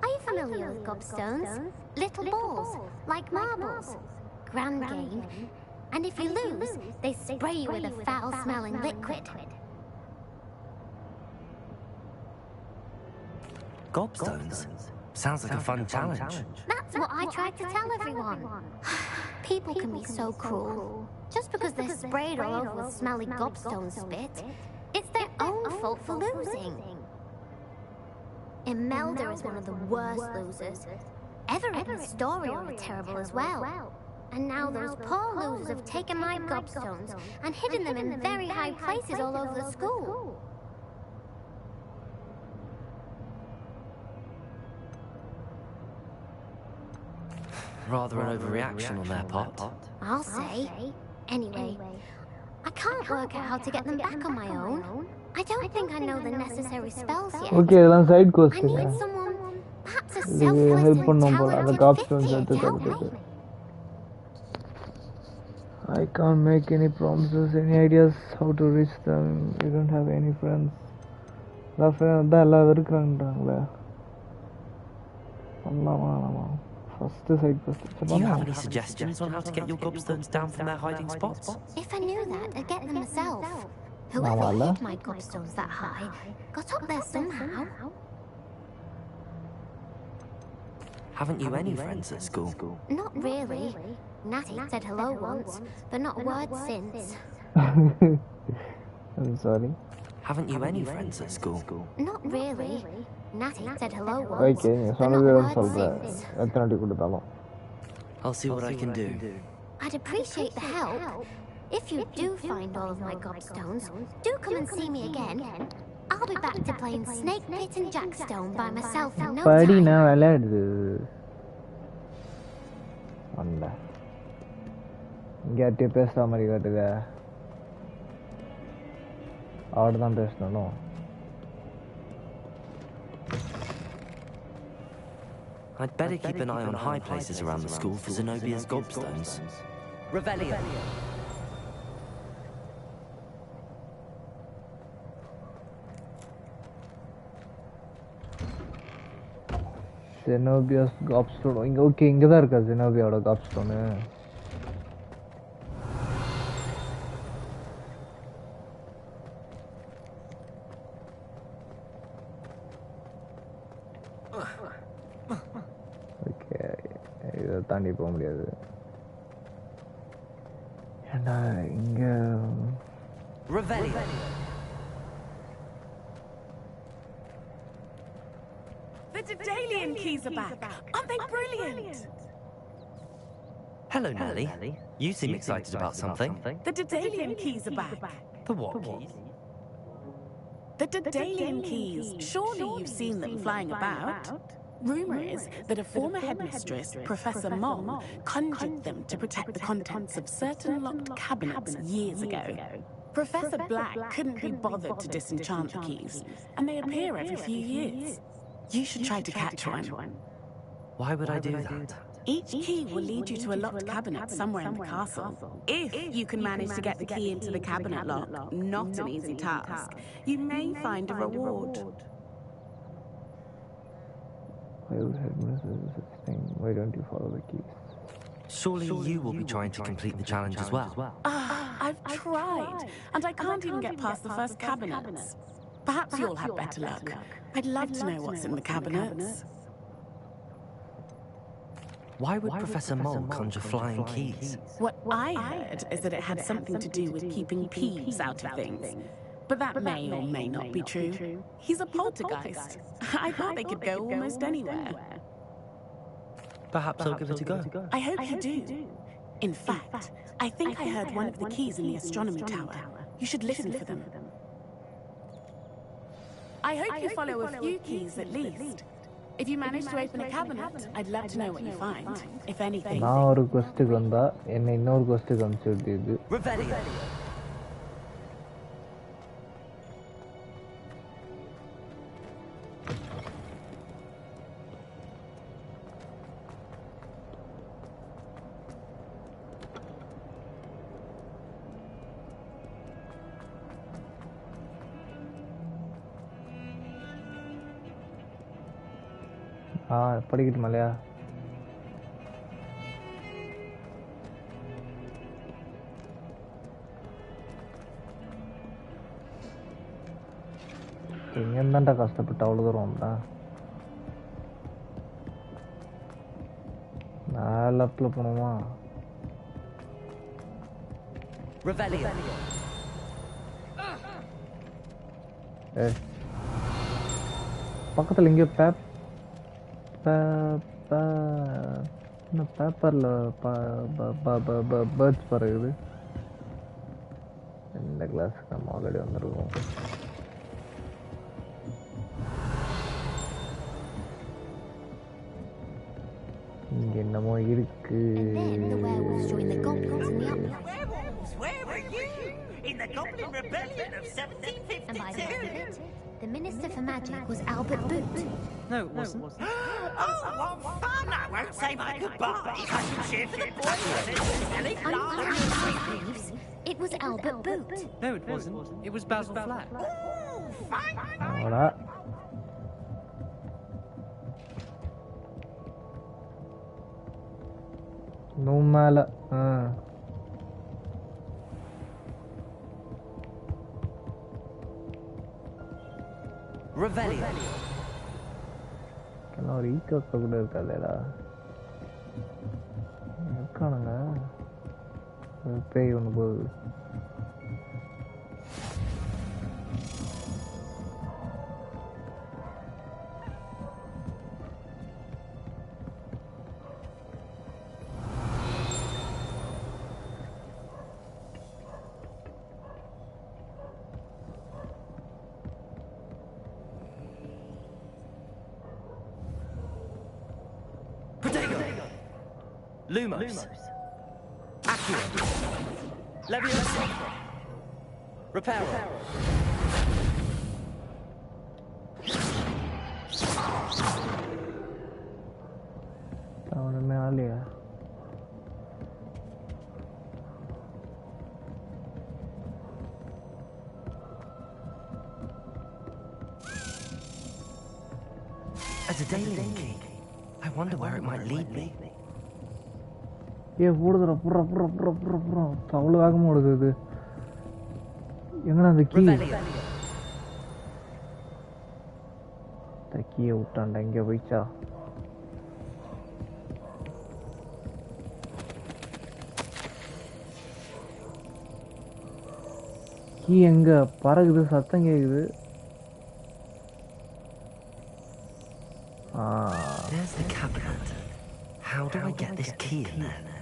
Speaker 15: Are you familiar with gobstones? Little balls, like marbles. Grand game. And if you lose, they spray you with a foul-smelling liquid.
Speaker 2: Gobstones? Sounds like a fun challenge.
Speaker 15: That's what I tried to tell everyone. People can be so cruel. Just because they're sprayed all over with smelly gobstone spit, it's their own fault for losing. Imelda is one of the worst losers. Everett and Story are terrible as well. And now those poor losers have taken my gobstones and hidden them in very high places all over the school.
Speaker 2: Rather an overreaction on their part.
Speaker 15: I'll say. Anyway, I can't work out how to get them back on my own. I don't think I know the necessary spells yet.
Speaker 1: Okay, இதெல்லாம் side
Speaker 15: I
Speaker 1: course.
Speaker 15: need someone, perhaps a
Speaker 1: இது
Speaker 15: selfless
Speaker 1: help
Speaker 15: and
Speaker 1: பண்ணும் போல அந்த
Speaker 15: talented
Speaker 1: காப்ஸ்டோன்ஸ்
Speaker 15: 50
Speaker 1: எடுத்து
Speaker 15: to help
Speaker 1: தரதுக்கு.
Speaker 15: me.
Speaker 1: I can't make any promises. Any ideas how to reach them? You don't have any friends. தான் எல்லாம் இருக்கிறாங்கன்றாங்களே. ஆமாம். First side quest.
Speaker 2: Do you have any suggestions on how to get your gobstones down from their hiding spots?
Speaker 15: If I knew that, I'd get them myself. Whoever hid my gobstones that high got up there somehow.
Speaker 2: Haven't you any friends at school?
Speaker 15: Not really. Natty said hello once, but not a word since.
Speaker 1: I'm sorry.
Speaker 2: Haven't you any friends at school?
Speaker 15: Not really. Natty said hello once,
Speaker 1: Okay,
Speaker 15: but not a word since.
Speaker 1: எத்தனை கொடுத்தாலும்.
Speaker 2: I'll see what I can do.
Speaker 15: I'd appreciate the help. If you do find all of my gobstones, do come and see me again. I'll be back to playing Snake Pit and Jackstone by myself in no
Speaker 1: படி
Speaker 15: time.
Speaker 1: நான் விளையாடுது. வந்த. இங்கே பேசுகிற மாதிரி காட்டுங்க. அவர்கிட்ட தான் பேசணும்.
Speaker 2: I'd better keep an eye on high places around the school for Zenobia's gobstones.
Speaker 5: Revelio.
Speaker 1: Zenobia's gobstone. Okay, இங்கே தான் இருக்கா Zenobiaவோட gobstone. இதை தாண்டி போக முடியாது. ஏண்டா இங்க
Speaker 6: The Daedalian keys are back. Aren't they brilliant?
Speaker 2: Hello, Nellie. You seem excited about something.
Speaker 6: The Daedalian keys are back.
Speaker 2: The what keys?
Speaker 6: The Daedalian keys. Surely you've seen them flying about. Rumour is that a former headmistress, Professor Mom, conjured them to protect the contents of certain locked cabinets years ago. Professor Black couldn't be bothered to disenchant the keys, and they appear every few years. You should try to catch one.
Speaker 2: Why would I do that?
Speaker 6: Each key will lead you to a locked cabinet somewhere in the castle. If you can manage to get the key into the cabinet lock, not an easy task, you may find a reward.
Speaker 1: Why don't you follow the keys?
Speaker 2: Surely you will be trying to complete the challenge as well.
Speaker 6: I've tried, and I can't even get past the first cabinets. Perhaps you'll have better luck. I'd love to know what's in the cabinets.
Speaker 2: Why would Professor Mole conjure flying keys?
Speaker 6: What I heard is that it had something to do with keeping peeves out of things. But that may or may not be true. He's a poltergeist. I thought they could go almost anywhere.
Speaker 2: Perhaps I'll give it a go.
Speaker 6: I hope you do. In fact, I think I heard one of the keys in the astronomy tower. You should listen for them. I hope you follow a few keys at least. If you manage to open a cabinet, I'd love to know what you find, if anything.
Speaker 1: நான் ஒரு questக்கு வந்தா என்ன இன்னொரு questக்கு அனுப்பிச்சு விடுது. படிக்கட்டு மலையா எங்கேருந்தாண்டா கஷ்டப்பட்டு அவ்வளோ தூரம் வந்தா நான் லெஃப்டில் போகணுமா பக்கத்தில் எங்கேயோ பேப்பரில் பேர்ட்ஸ் பறகுது இந்த கிளாஸுக்கு நம்ம ஆல்ரெடி வந்துருக்கோம் இங்க என்னமோ இருக்கு
Speaker 15: The Minister for Magic was Albert Boot.
Speaker 5: No, it wasn't. Oh, what fun! I won't say my goodbyes. I can cheer for the boys.
Speaker 15: It was Albert Boot.
Speaker 14: No, it wasn't. It was Basil Flack.
Speaker 1: Ahora. No mala.
Speaker 5: Revelio.
Speaker 1: ஒரு ஈக்கோக்க கூட இருக்காதேடா இருக்கானுங்க பேய் ஒன்று போகுது
Speaker 5: Lumos. Accio. Leviosa. Reparo.
Speaker 1: அவனை மேலையா
Speaker 2: As a daily key, I wonder where it might lead me.
Speaker 1: ஓடுதுடா புறா புறா புறா புறா புறா அவ்வளோ வேகமாக ஓடுது இது எங்கடா அந்த கீயை விட்டான்டா இங்கே போயிச்சா கீ எங்க பறகுது சத்தம் கேக்குது
Speaker 2: There's the cabinet. How do I get this key in there?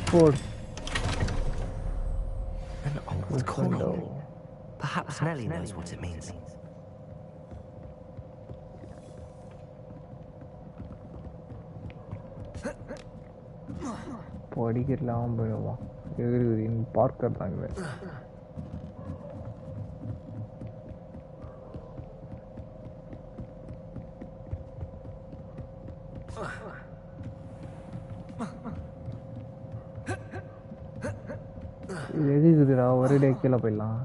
Speaker 1: Ford.
Speaker 2: An old coin. Perhaps Nellie knows what it means.
Speaker 1: படிக்கலாம் போயிடுமா பார்க் கட்டாங்க இது எதுக்குதுடா ஒரே டே கீழே போயிடலாம்.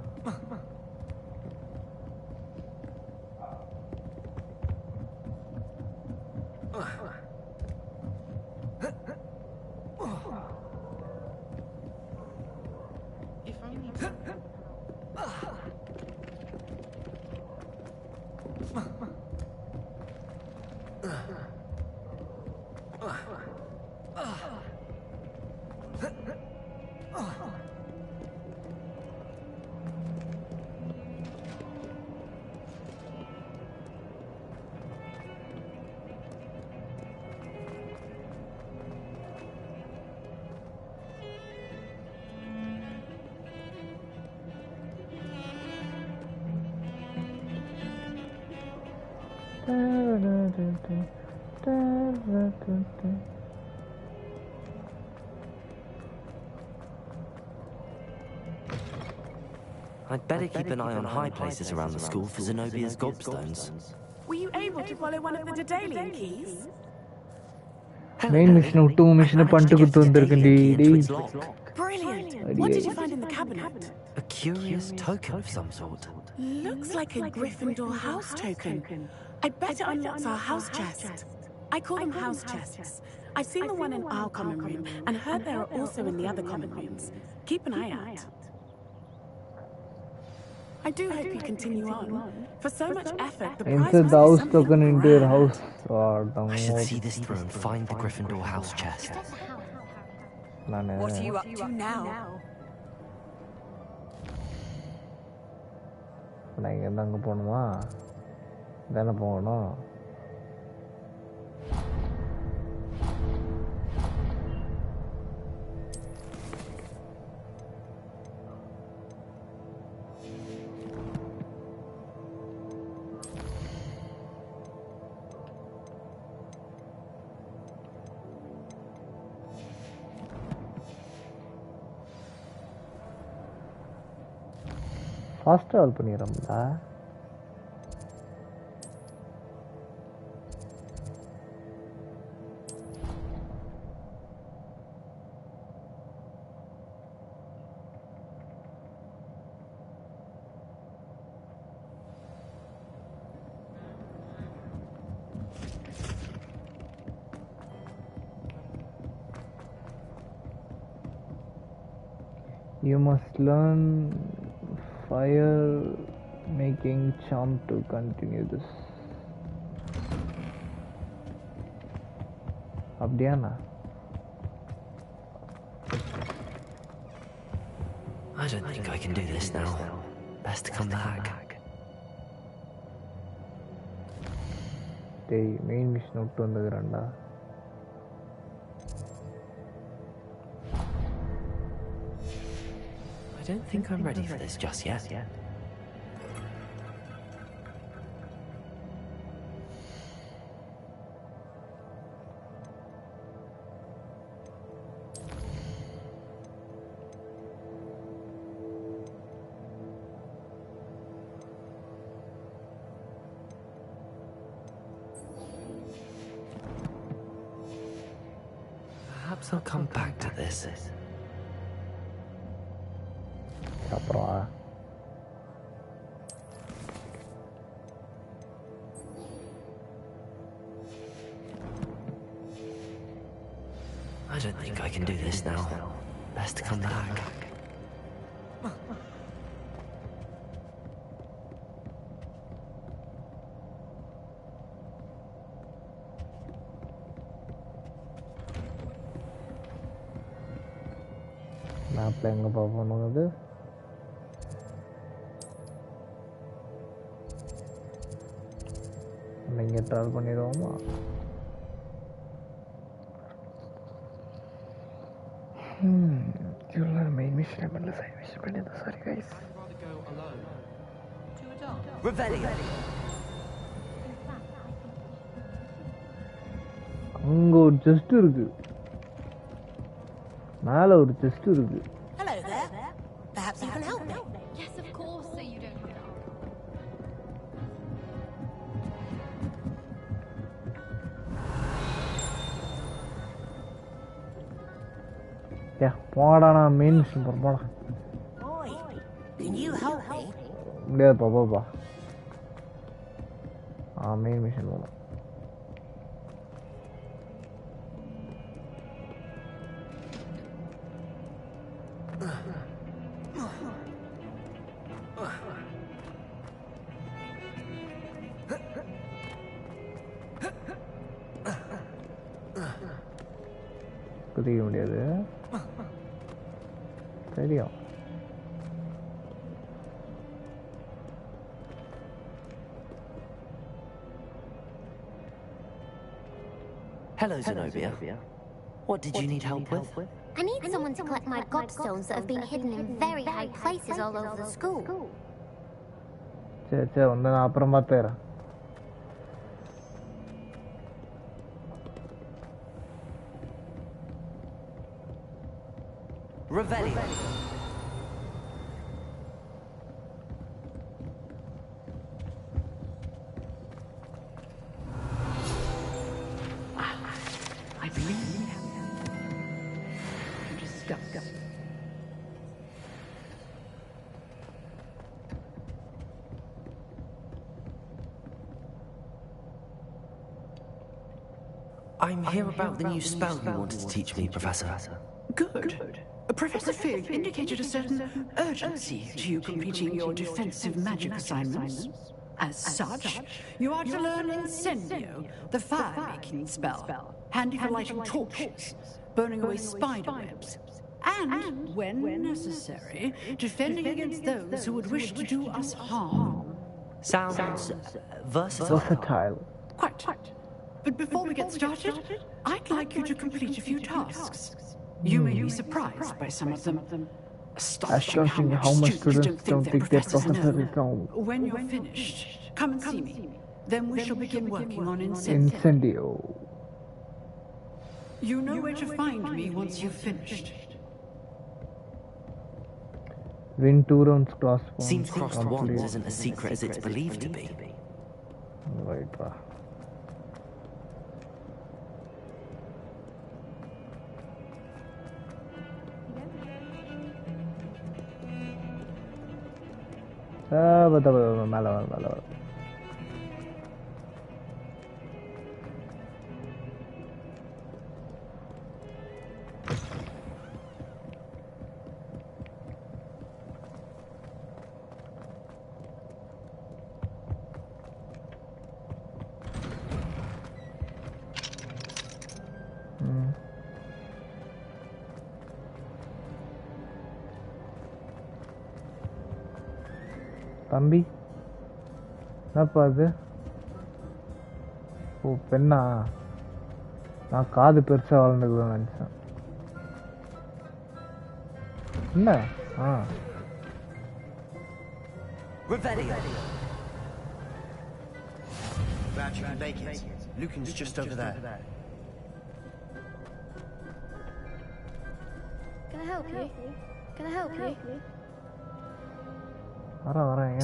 Speaker 2: I'd better keep an eye on high places around the school for Zenobia's gobstones.
Speaker 6: Were you able to follow one of the Daedalian keys?
Speaker 1: Main mission விட்டு mission பண்ணிட்டு குத்து வந்திருக்கேன் டேய்.
Speaker 6: Brilliant. What did you find in the cabinet?
Speaker 2: A curious token of some sort.
Speaker 6: Looks like a Gryffindor house token. I bet it unlocks our house chest. I call them house chests. I've seen the one in our common room and heard there are also in the other common rooms. Keep an eye out. I do hope you continue on. For so much effort, the prize
Speaker 1: Insert the house token into your house.
Speaker 2: I should see this through and find the Gryffindor house chest.
Speaker 10: What are you up to now?
Speaker 1: நான் இங்க இருந்து அங்க போகணுமா? தானே போகணும். Fast travel பண்ணிடுறோம்டா. You must learn fire making charm to continue this. அப்படியாண்ணா?
Speaker 2: I don't think I can do this now. Best to come back.
Speaker 1: டேய் மெயின் மிஷன் விட்டு வந்துக்கிறேன்டா.
Speaker 2: I don't think I'm ready for this just yet. Perhaps I'll come back to this.
Speaker 1: அப்புறம்
Speaker 2: I don't think I can do this now. Best to come back.
Speaker 1: மேப்ல எங்க போகணும்? அது இங்கே travel பண்ணிடுவோமா? இவ்வளோ main mission பண்ணல, side mission பண்ணியிருந்தேன். Sorry guys. அங்கே ஒரு செஸ்ட் இருக்கு, மேலே ஒரு செஸ்ட் இருக்கு.
Speaker 5: Hello there. Perhaps you can help me.
Speaker 16: Yes, of course, so you don't have to.
Speaker 1: Yeah. போடா நான் மெயின் மிஷன் போடா.
Speaker 5: Boy, can you help me?
Speaker 1: முடியாதுப்பா போப்பா. மெயின் மிஷன் போகணும். குதிக்க முடியாது தெரியும்.
Speaker 2: Hello, Zenobia. What did you need help with?
Speaker 15: I need someone to collect my gobstones that have been hidden in very high places all over the school.
Speaker 1: சரி சரி வந்து நான் அப்புறம் பார்த்துக்கிறேன்.
Speaker 2: Revelio.
Speaker 10: I believe we have to discuss.
Speaker 2: I'm here about the new spell you wanted to teach me, Professor.
Speaker 6: Good. Professor Fig indicated a certain urgency to you completing your defensive magic assignments. As such, you are to learn Incendio, the fire-making spell, handy for lighting torches, burning away spider webs, and, when necessary, defending against those who would wish to do us harm.
Speaker 2: Sounds versatile.
Speaker 6: Quite. But before we get started, I'd like you to complete a few tasks. You may be surprised by some of them. Astonishing how much students don't think their professor is known. When you're finished, come and see me. Then we shall begin working on
Speaker 1: Incendio.
Speaker 6: You know where to find me once you've finished.
Speaker 1: Win 2 rounds crossed once.
Speaker 2: Seems crossed once isn't as secret as it's believed to be.
Speaker 1: Right. மேலே வரும். தம்பி என்னப்பா அது? ஓ பெண்ணா? நான் காது பெருசாக வளர்ந்துக்குதுன்னு நினச்சேன். என்ன?
Speaker 17: Glad you can make it. Lucan's just over there.
Speaker 16: Can I help you? Can I help you?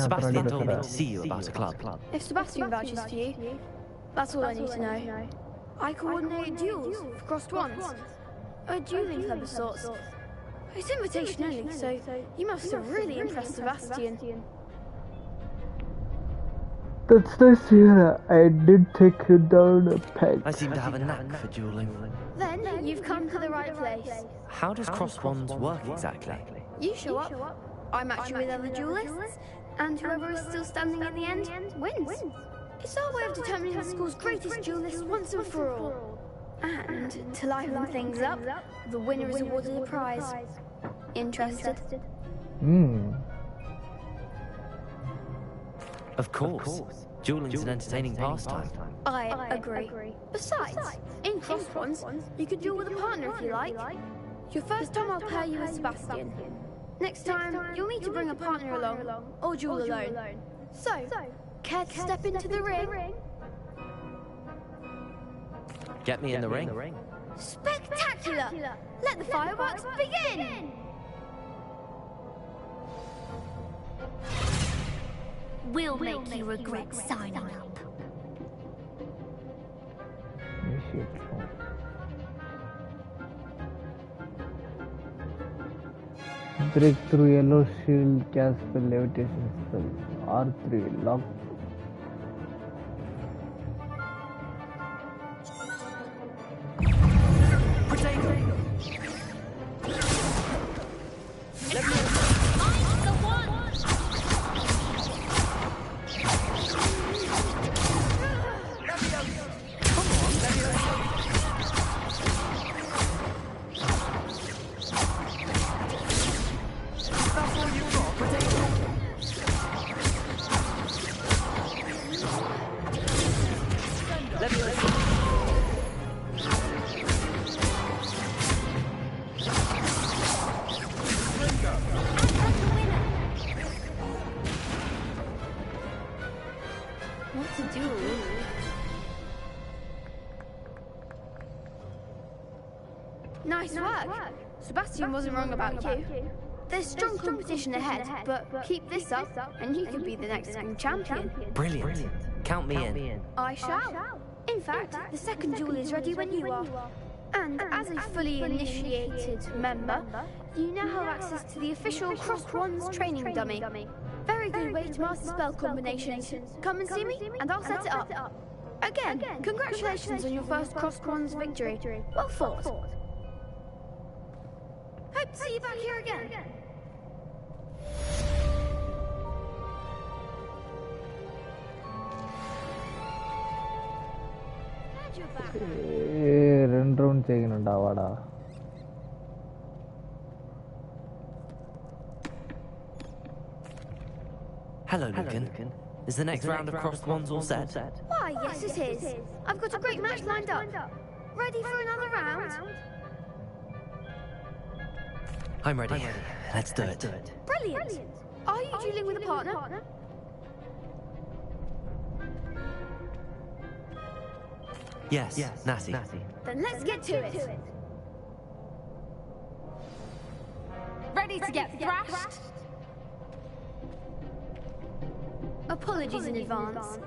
Speaker 2: Sebastian told me to see you about a club.
Speaker 16: If Sebastian vouches for you, that's all I need to know. I coordinate duels for crossed ones. A dueling club of sorts. It's invitation only, so you must have really impressed Sebastian.
Speaker 1: That's nice to hear. I did take you down a peg.
Speaker 2: I seem to have a knack for dueling.
Speaker 16: Then you've come to the right place.
Speaker 2: How does crossed wands work exactly?
Speaker 16: You show up, I match you with other duelists, and whoever is still standing at the end wins. It's our way of determining the school's greatest duelist once and for all. And to liven things up, the winner is awarded a prize. Interested?
Speaker 2: Of course. Dueling's an entertaining pastime.
Speaker 16: I agree. Besides, in crossed ones, you could duel with a partner if you like. Your first time I'll pair you with Sebastian. Next time, you'll need to bring a partner along, or duel alone. So, care to step into the ring?
Speaker 2: Get me in the ring.
Speaker 16: Spectacular! Let the fireworks begin!
Speaker 15: We'll make you regret signing up.
Speaker 1: Break through yellow shield, cast spell, levitation spell. R3, lock.
Speaker 16: What to do? Nice work. Sebastian wasn't wrong about you. There's strong competition ahead, but keep this up and you could be the next school champion.
Speaker 2: Brilliant. Count me in.
Speaker 16: I shall. In fact, the second duel is ready when you are. And as a fully initiated member, you now have access to the official Crossed Wands training dummy. Very good way to master spell combinations. Come and see me, and I'll set it up. Again, congratulations on your first Crossed Wands victory. Well fought. Hope to see you back here again. Glad you're back.
Speaker 1: 2 round ചെയ്യണുണ്ടാ വാടാ.
Speaker 2: Hello, Lucan. Is the next round of Crossed Wands all set?
Speaker 16: Why, yes it is. I've got a great match lined up. Ready for another round?
Speaker 2: I'm ready. Let's do it.
Speaker 16: Brilliant. Are you dueling with a partner?
Speaker 2: Yes, Natty.
Speaker 16: Then let's get to it.
Speaker 18: Ready to get thrashed?
Speaker 16: Apologies in advance.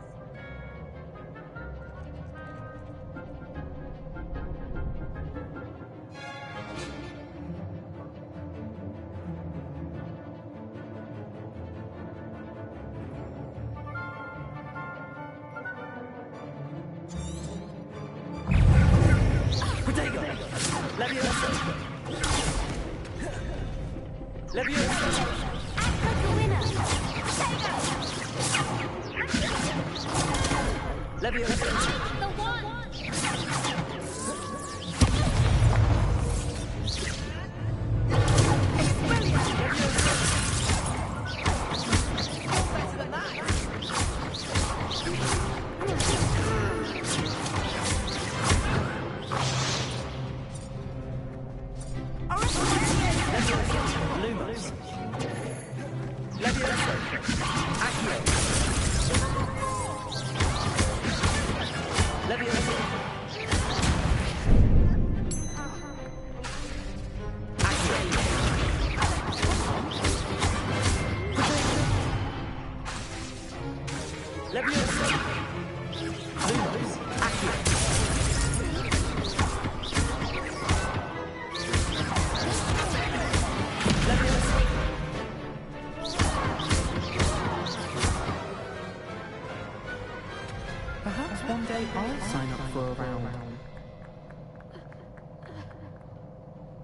Speaker 4: Perhaps one day I'll sign up for a round.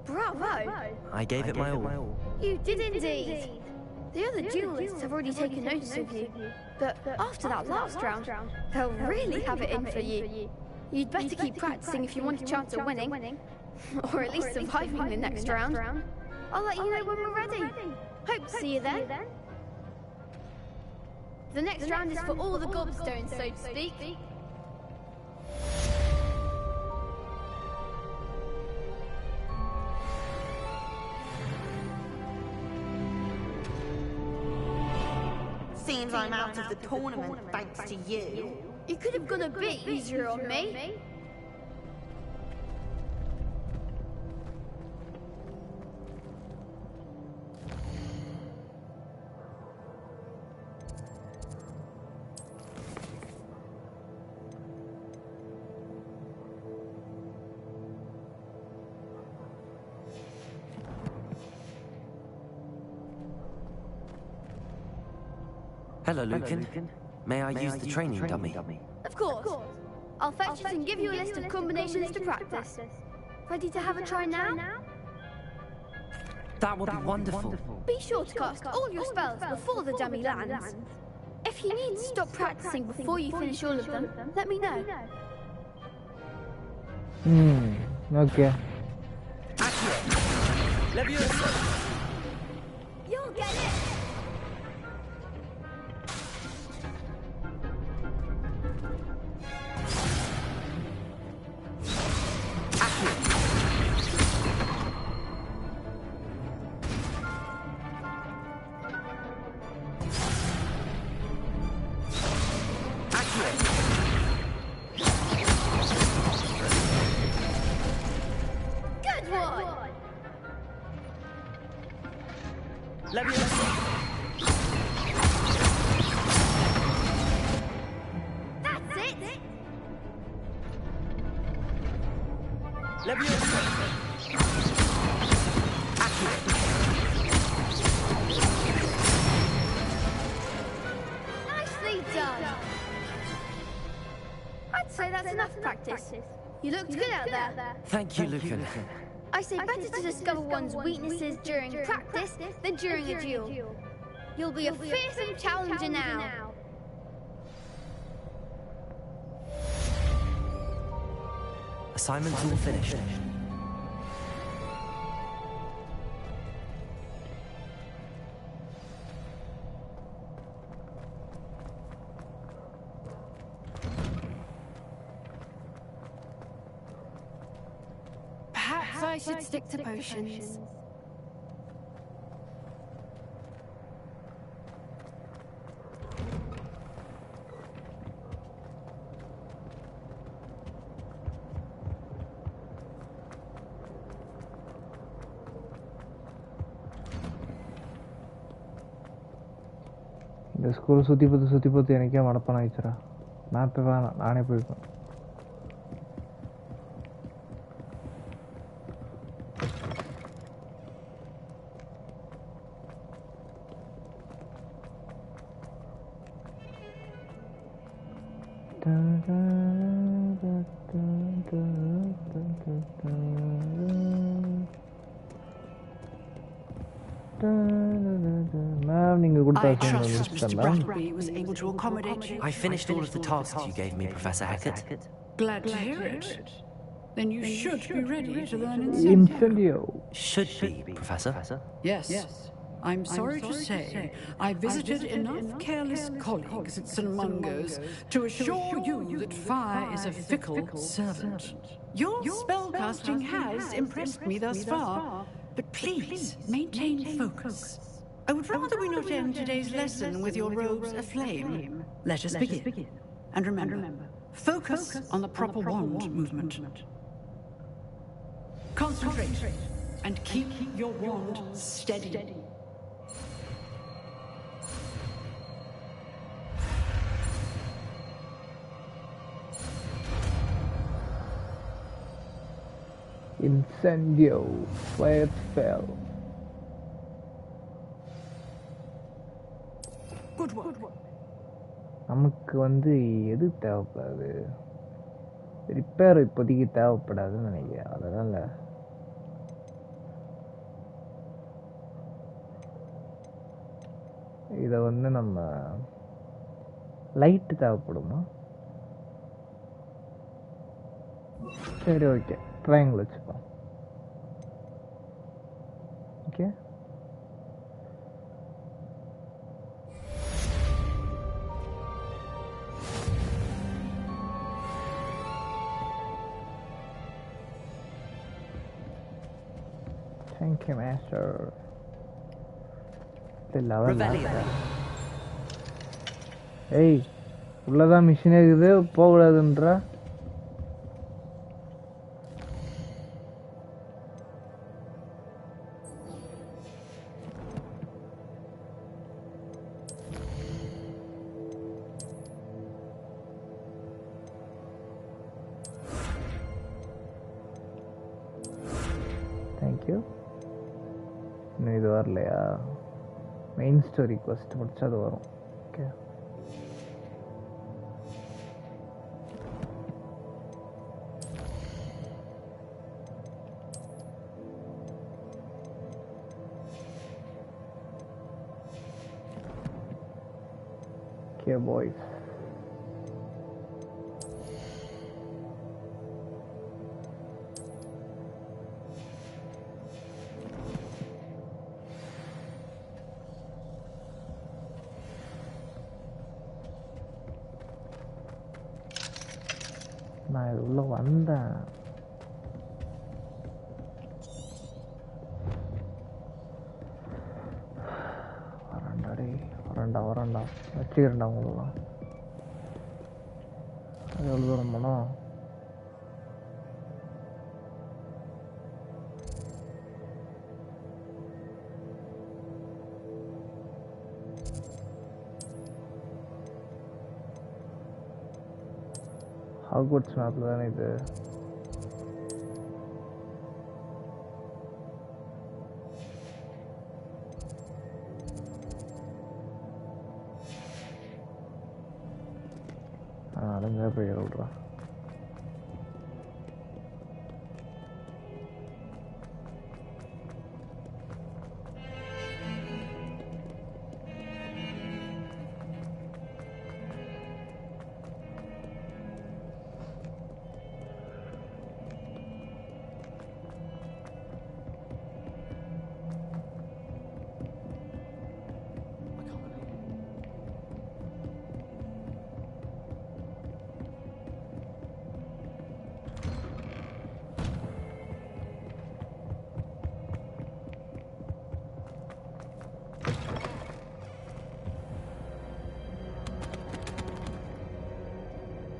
Speaker 16: Bravo!
Speaker 2: I gave it my all.
Speaker 16: You did indeed. The other duelists have already taken notice of you, but after that last round, they'll really have it in for you. You'd better keep practicing if you want a chance at winning, or at least surviving the next round. I'll let you know when we're ready. Hope to see you then. The next round is for all the gobstones, so to speak.
Speaker 5: Seems I'm out of the tournament thanks to you.
Speaker 16: You could have gone a bit easier on me.
Speaker 2: Hello, Lucan. May I use the training dummy?
Speaker 16: Of course. I'll fetch it and give you a list of combinations to practice. Ready to have a try now?
Speaker 2: That would be wonderful.
Speaker 16: Be sure to cast all your spells before the dummy lands. If you need to stop practicing before you finish all of them, let me know.
Speaker 1: Okay.
Speaker 16: You'll get it! Nicely done! I'd say that's enough practice. You looked good out there.
Speaker 2: Thank you, Lucan.
Speaker 16: I say better to discover one's weaknesses during practice than during a duel. You'll be a fearsome challenger now.
Speaker 2: Assignment's all finished.
Speaker 18: Perhaps I should stick to potions.
Speaker 1: இந்த school சுற்றி பார்த்து எனக்கே மடப்பணம் ஆயிடுச்சுரா. மேப்பே வேணாம், நானே போயிருப்பேன்.
Speaker 2: I trust Mr. Bradbury was able to accommodate you. I finished all of the tasks you gave me, Professor Hackett.
Speaker 19: Glad to hear it. Then you should be ready to learn
Speaker 1: Incendio.
Speaker 2: Should be, Professor.
Speaker 19: Yes. I'm sorry to say, I visited enough careless colleagues at St. Mungo's to assure you that fire is a fickle servant. Your spellcasting has impressed me thus far, but please maintain focus. I would rather we not end today's lesson with your robes aflame. Let us begin. And remember, focus on the proper wand movement. Concentrate and keep your wand steady.
Speaker 1: Incendio. Fire fell.
Speaker 19: Good work.
Speaker 1: நமக்கு வந்து எது தேவைப்படாது? Repair இப்போதைக்கு தேவைப்படாதுன்னு நினைக்கிறேன். அதனால இதை வந்து நம்ம லைட்டு தேவைப்படுமா? சரி, ஓகே, ட்ரையாங்கிள் வச்சுப்போம். Okay, thank you, master. ஏய், உள்ளதான் மிஷினே இருக்குது, போகக்கூடாதுன்றா. தேங்க்யூ. இன்னும் இது வரலையா? மெயின் ஸ்டோரி quest முடிச்சா அது வரும். Okay, Okay. Okay, boys. நான் இது உள்ள வந்தேன். வரண்டா வச்சுக்கிறேன்டா உங்களெல்லாம். அது எவ்வளோ தூரம் போனோம்? Hogwarts மேப்ல தானே இது. அடங்க போய் விட்றான்.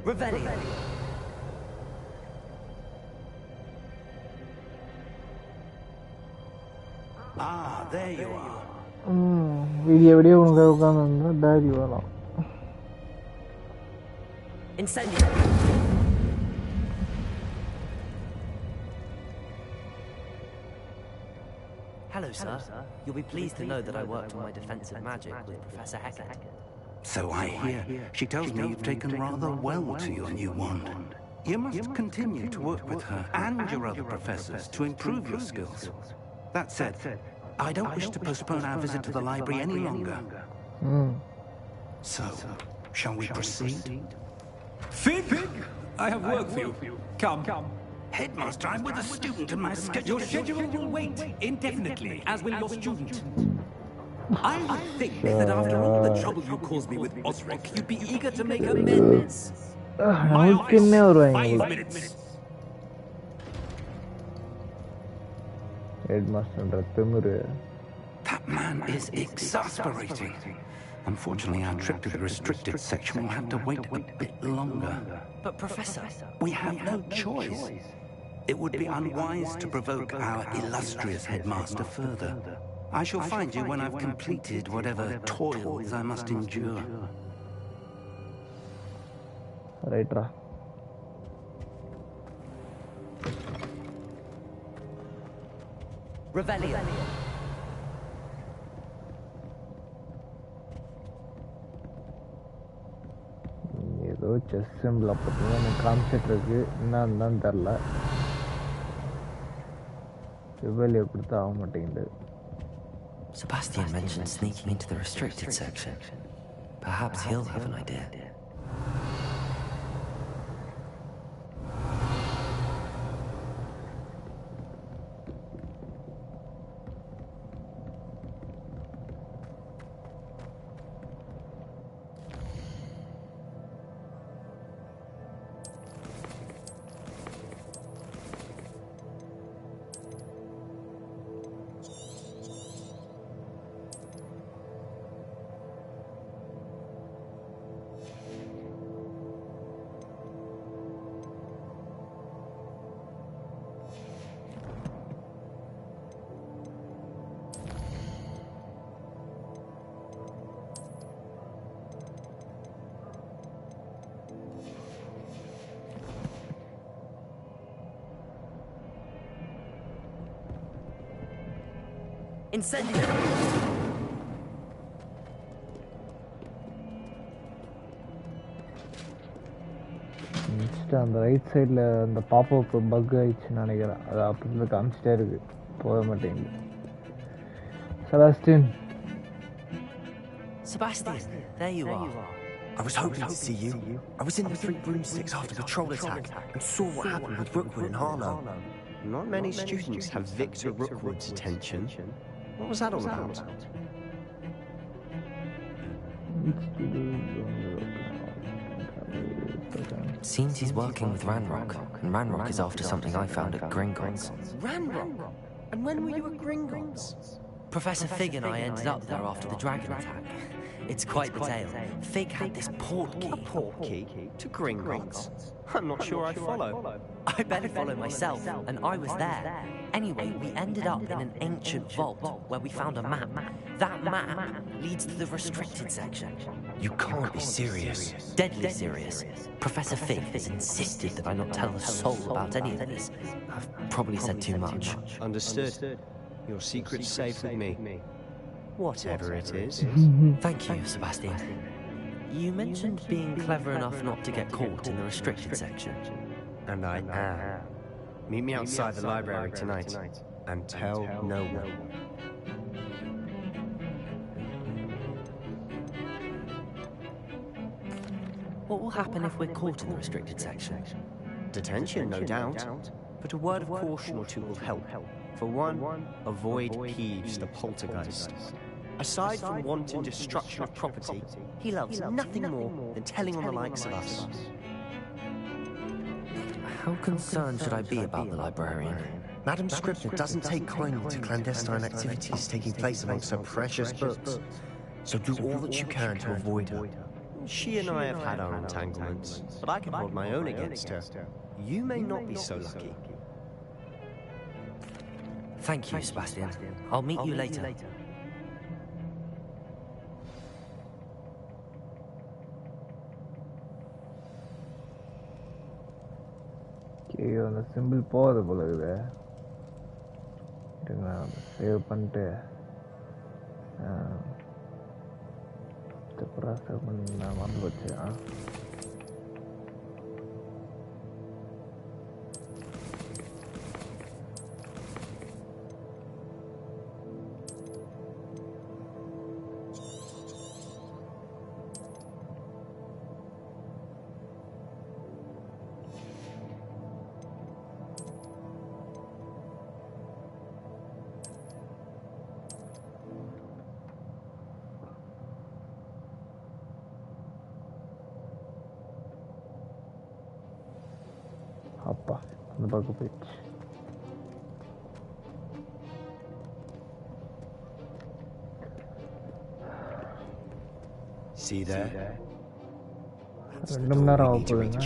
Speaker 5: Revelio.
Speaker 12: Ah, there you are.
Speaker 1: Video உனக்கு உட்காந்து டாடி வரலாம்.
Speaker 5: Incendio. Hello, sir. You'll be pleased to know that I worked on my defensive magic with Professor Hackett.
Speaker 12: So I hear. She tells me you've taken rather well to your new wand. You must continue to work with her and your other professors to improve your skills. That said, I don't wish to postpone our visit to the library any longer. So, shall we proceed?
Speaker 20: Fig! I have work for you. Come.
Speaker 12: Headmaster, I'm with a student and my schedule...
Speaker 20: Your schedule will wait indefinitely, as will your student. I would think that after all the trouble you caused me with Osric, you'd be eager to make amends. My office, 5 minutes.
Speaker 1: Headmaster,
Speaker 12: that man is exasperating. Unfortunately, our trip to the restricted section will have to wait a bit longer.
Speaker 5: But, Professor...
Speaker 12: We have no choice. It would be unwise to provoke our illustrious headmaster further. I shall find you when I've completed whatever toils I must endure.
Speaker 1: Right, Ra.
Speaker 5: Revelio.
Speaker 1: ஏதோ chess simple பார்த்தீங்கன்னா எனக்கு காமிச்சிட்டு இருக்கு. என்னன்னு தெரில. ரிவெலியோ கொடுத்து ஆக மாட்டேங்குது.
Speaker 2: Sebastian mentioned sneaking into the restricted section. Perhaps he'll have an idea.
Speaker 5: Incendio.
Speaker 1: காமிச்சிட்டேன் அந்த ரைட் சைடில் அந்த பாப்அப் பக் ஆயிடுச்சுன்னு நினைக்கிறேன். அது அப்படி காமிச்சிட்டே இருக்கு, போக மாட்டேங்குது. Sebastian.
Speaker 17: Sebastian, there you are. I was hoping to see you. I was in the Three Broomsticks after the troll attack and saw what happened with Rookwood and Harlow. Not many students have Victor Rookwood's attention. What was that all about?
Speaker 2: It seems he's working with Ranrock, and Ranrock is after something I found at Gringotts.
Speaker 17: Ranrock? And when were you at Gringotts?
Speaker 2: Professor Fig and I ended up there after the dragon attack. It's quite the tale. Fig had this port key.
Speaker 17: A port key? To Gringotts? I'm not sure I'd follow.
Speaker 2: I better follow myself, and I was there. Anyway, we ended up in an ancient vault where we found a map. That map leads to the restricted section.
Speaker 17: You can't be serious.
Speaker 2: Deadly serious. Professor Fig has insisted that I not tell a soul about any of this. I've probably said too much.
Speaker 17: Understood. Your secret's safe with me. Whatever it is.
Speaker 2: Thank you, Sebastian. You mentioned being clever enough not to get caught in the restricted section.
Speaker 17: And I am. Meet me outside the library tonight, and tell no one.
Speaker 2: What will happen if we're caught in the restricted section?
Speaker 17: Detention, no doubt. But a word of caution or two will help. For one, avoid Peeves, the poltergeist. Aside from wanton destruction of property, he loves nothing more than telling on the likes of us.
Speaker 2: How concerned should I be about the librarian?
Speaker 17: Madam Scribner doesn't take kindly to clandestine activities taking place amongst her precious books. So do all that you can to avoid her. She and I have had our entanglements, but I can hold my own against her. You may not be so lucky.
Speaker 2: Thank you, Sebastian. I'll meet you later.
Speaker 1: ஐயோ அந்த simple போகுது போல இருக்குது. இருங்க save பண்ணிட்டு save பண்ண மறந்து போச்சு. அப்பா அந்த பக்கம் போயிடுச்சு.
Speaker 17: See there?
Speaker 1: 2 மணி நேரம் ஆக போகுதுங்க.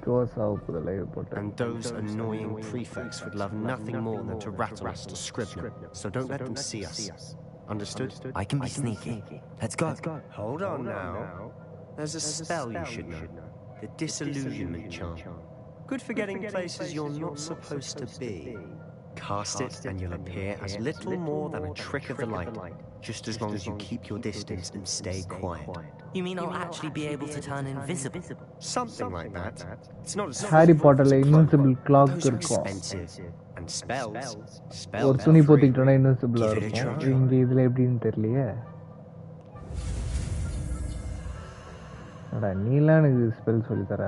Speaker 1: கோர்ஸ் ஆக போகுது லைவ் போட்டு.
Speaker 17: And those annoying prefects would love nothing more than to rattle us to Scribner. So don't let them see us. Understood?
Speaker 2: I can be sneaky. Let's go.
Speaker 17: Hold on now. There's a spell you should know. The disillusionment charm. Good for getting places you're not supposed to be. Cast it and you'll appear as little more than a trick of the light, just as long as you keep your distance and stay quiet.
Speaker 2: You mean I'll actually be able to turn invisible?
Speaker 17: Something like that. It's not as
Speaker 1: Harry Potterல invincible clock இருக்கும்.
Speaker 17: And spells.
Speaker 1: ஒரு துணி போத்திக்கிட்டோம்னா invincible இருக்கும். இங்க இதுல எப்படின்னு தெரியலையே. அட நீலாம் எனக்கு ஸ்பெல் சொல்லி தர.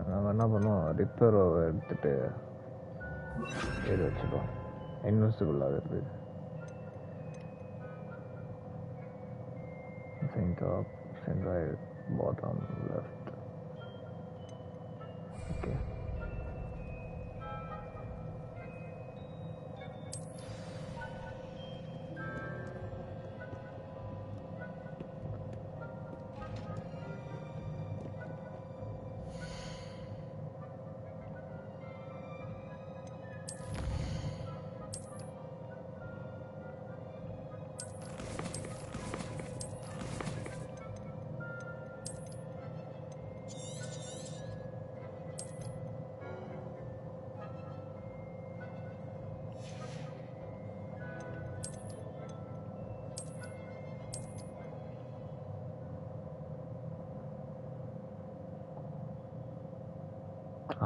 Speaker 1: நம்ம என்ன பண்ணுவோம், ரிப்பேர் எடுத்துட்டு இது வச்சுப்போம், இன்வெஸ்டிபிள் ஆகுது. Center right, bottom left. Okay.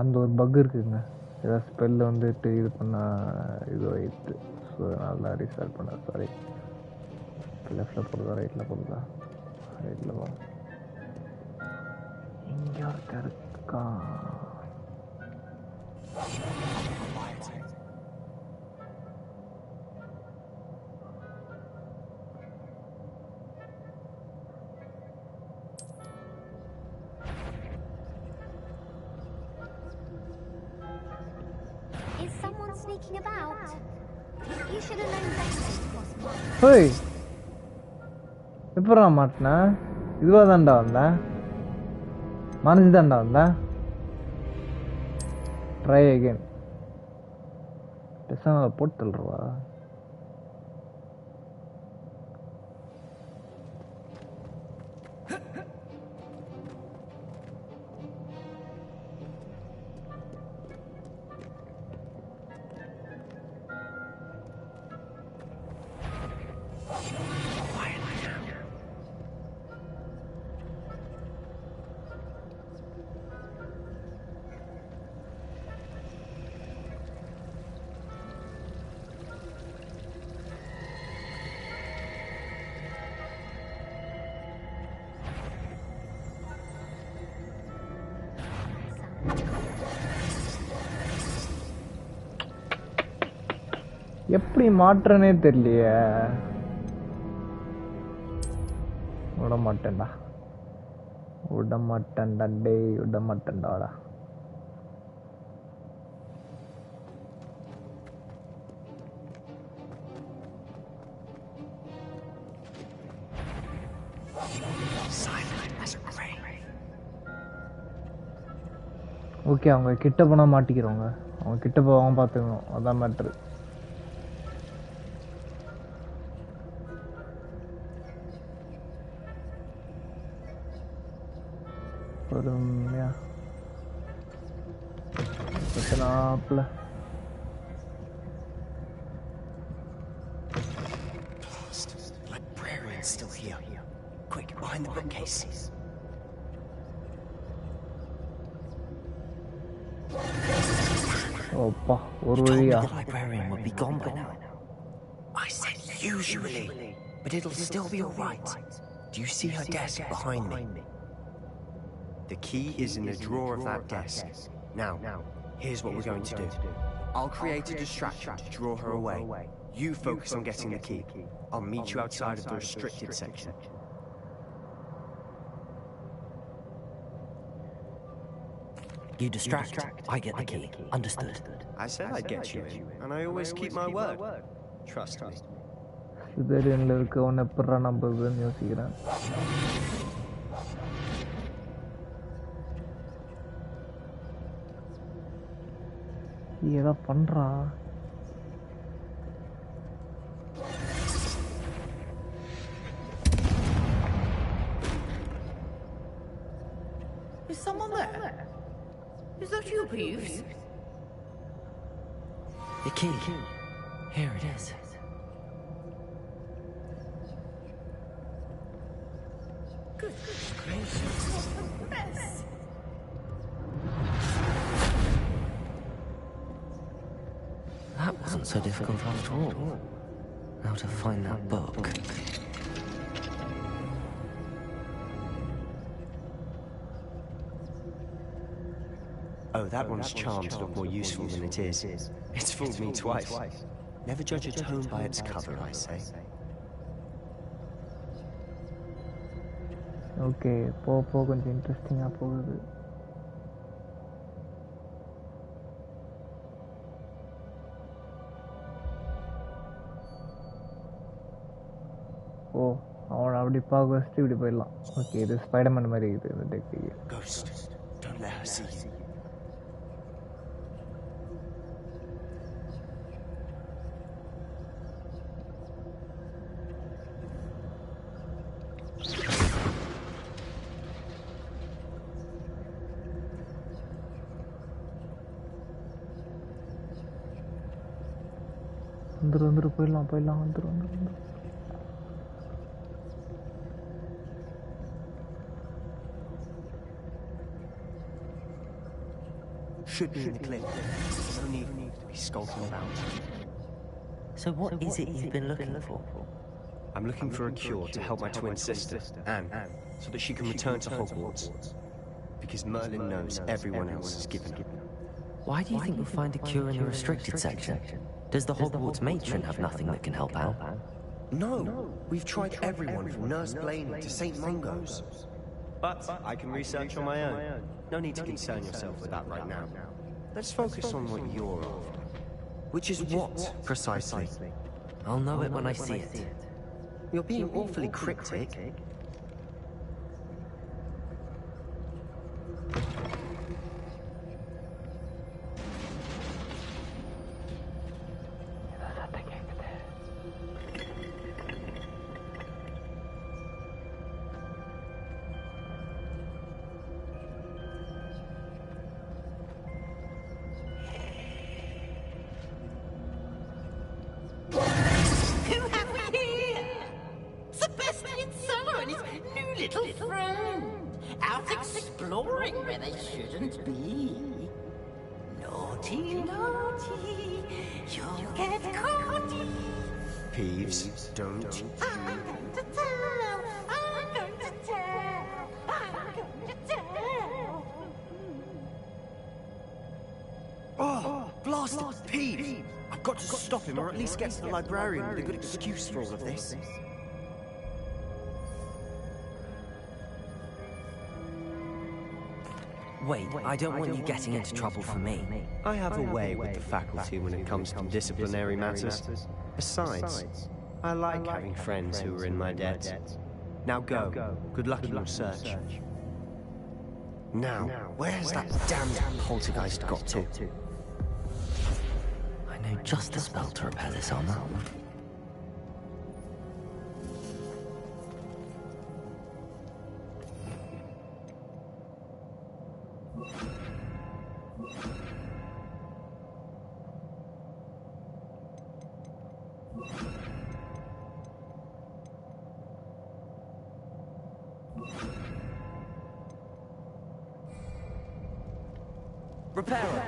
Speaker 1: அந்த ஒரு பக் இருக்குங்க. ஏதாவது ஸ்பெல் வந்துட்டு இது பண்ணால் இது ஆயிடுது. ஸோ அதனால தான் ரீஸ்டார்ட் பண்ண. சாரி. லெஃப்டில் போடுதா ரைட்டில் போடுதா? ரைட்டில் போ. இங்கே ஒருத்தர் இருக்கா.
Speaker 15: Is someone sneaking about? You should have known better.
Speaker 1: ஹோய், எப்படா மாட்டினா? இதுவாக தான்டா வந்தேன், மனசு தான்டா வந்தேன். Try again. பெருசாக போட்டு தள்ளுறவா? எப்படி மாற்றனே தெரியலையே. விட மாட்டேன்டா, விட மாட்டேன்டா, டேய் விட மாட்டேன்டாடா. ஓகே, அவங்க கிட்ட போனால் மாட்டிக்கிறவங்க. அவங்க கிட்ட போவாங்க, பார்த்துக்கணும். அதான் மேட்ரு. பொறுமையா பிரச்சனாப்புல.
Speaker 17: Librarian's still here. Quick, behind the bookcase.
Speaker 1: ஓப்பா, ஒரு வழியா.
Speaker 2: The librarian would be gone by now.
Speaker 17: I said usually, but it'll still be alright. Do you see her desk behind me? The key is in the drawer of that desk. Now, here's what we're going to do. I'll create a distraction to draw her away. You focus on getting the key. I'll meet you outside of the restricted section.
Speaker 2: You distract, I get the key. Understood.
Speaker 17: I said I'd get you in, and I always keep my word. Trust me.
Speaker 1: சிதறியன்ல இருக்கவன் எப்படா நம்புறதுன்னு யோசிக்கிறேன். ஏதோ பண்றா.
Speaker 4: Is someone there? Is that you, Peeves?
Speaker 2: The key. Here it is.
Speaker 4: Good gracious, what a mess!
Speaker 2: That wasn't so difficult after all. How to find that book.
Speaker 17: Oh, that one's charmed to look more useful than it is. It's fooled me twice. Never judge a tome by its cover, I say.
Speaker 1: Okay, போ கொஞ்சம் இன்ட்ரெஸ்டிங்காக போகுது. ஓ, அவனை அப்படி பார்க்க வச்சுட்டு இப்படி போயிடலாம். ஓகே, இது ஸ்பைடர்மேன் மாதிரி இருக்குது இந்த technique.
Speaker 17: Ghost, don't let her see you.
Speaker 1: வந்துரு போயிடலாம் வந்துரு.
Speaker 17: should be in the clip. No need to be skulking about.
Speaker 2: So what is it you've been looking for?
Speaker 17: I'm looking for a cure to help my twin sister, Anne, so that she can return to Hogwarts. Because Merlin knows everyone else is given up.
Speaker 2: Why do you think you'll find a cure in the restricted section? Does the Hogwarts matron have nothing that can help out?
Speaker 17: No, we've tried everyone from Nurse Blaney to St. Mungo's. But I can research on my own. No need to concern yourself with that right now. Let's focus on what you're after. Which is what, precisely?
Speaker 2: I'll know it when I see it.
Speaker 17: You're being awfully cryptic.
Speaker 5: Exploring where they shouldn't be. Naughty, naughty, you'll get caught.
Speaker 17: Peeves, don't.
Speaker 5: I'm going to tell. I'm going to tell. I'm going to tell.
Speaker 17: Oh, blast it, Peeves! I've got to stop him, or at least get to the librarian with a good excuse for all of this.
Speaker 2: Wait, I don't want you getting into trouble for me.
Speaker 17: I have a way with the faculty when it comes to disciplinary matters. Besides, I like having friends who are in my debt. Now go. Good luck in your search. Now, where's that damned poltergeist got to?
Speaker 2: I know just the spell to repair this armor.
Speaker 11: Repairer.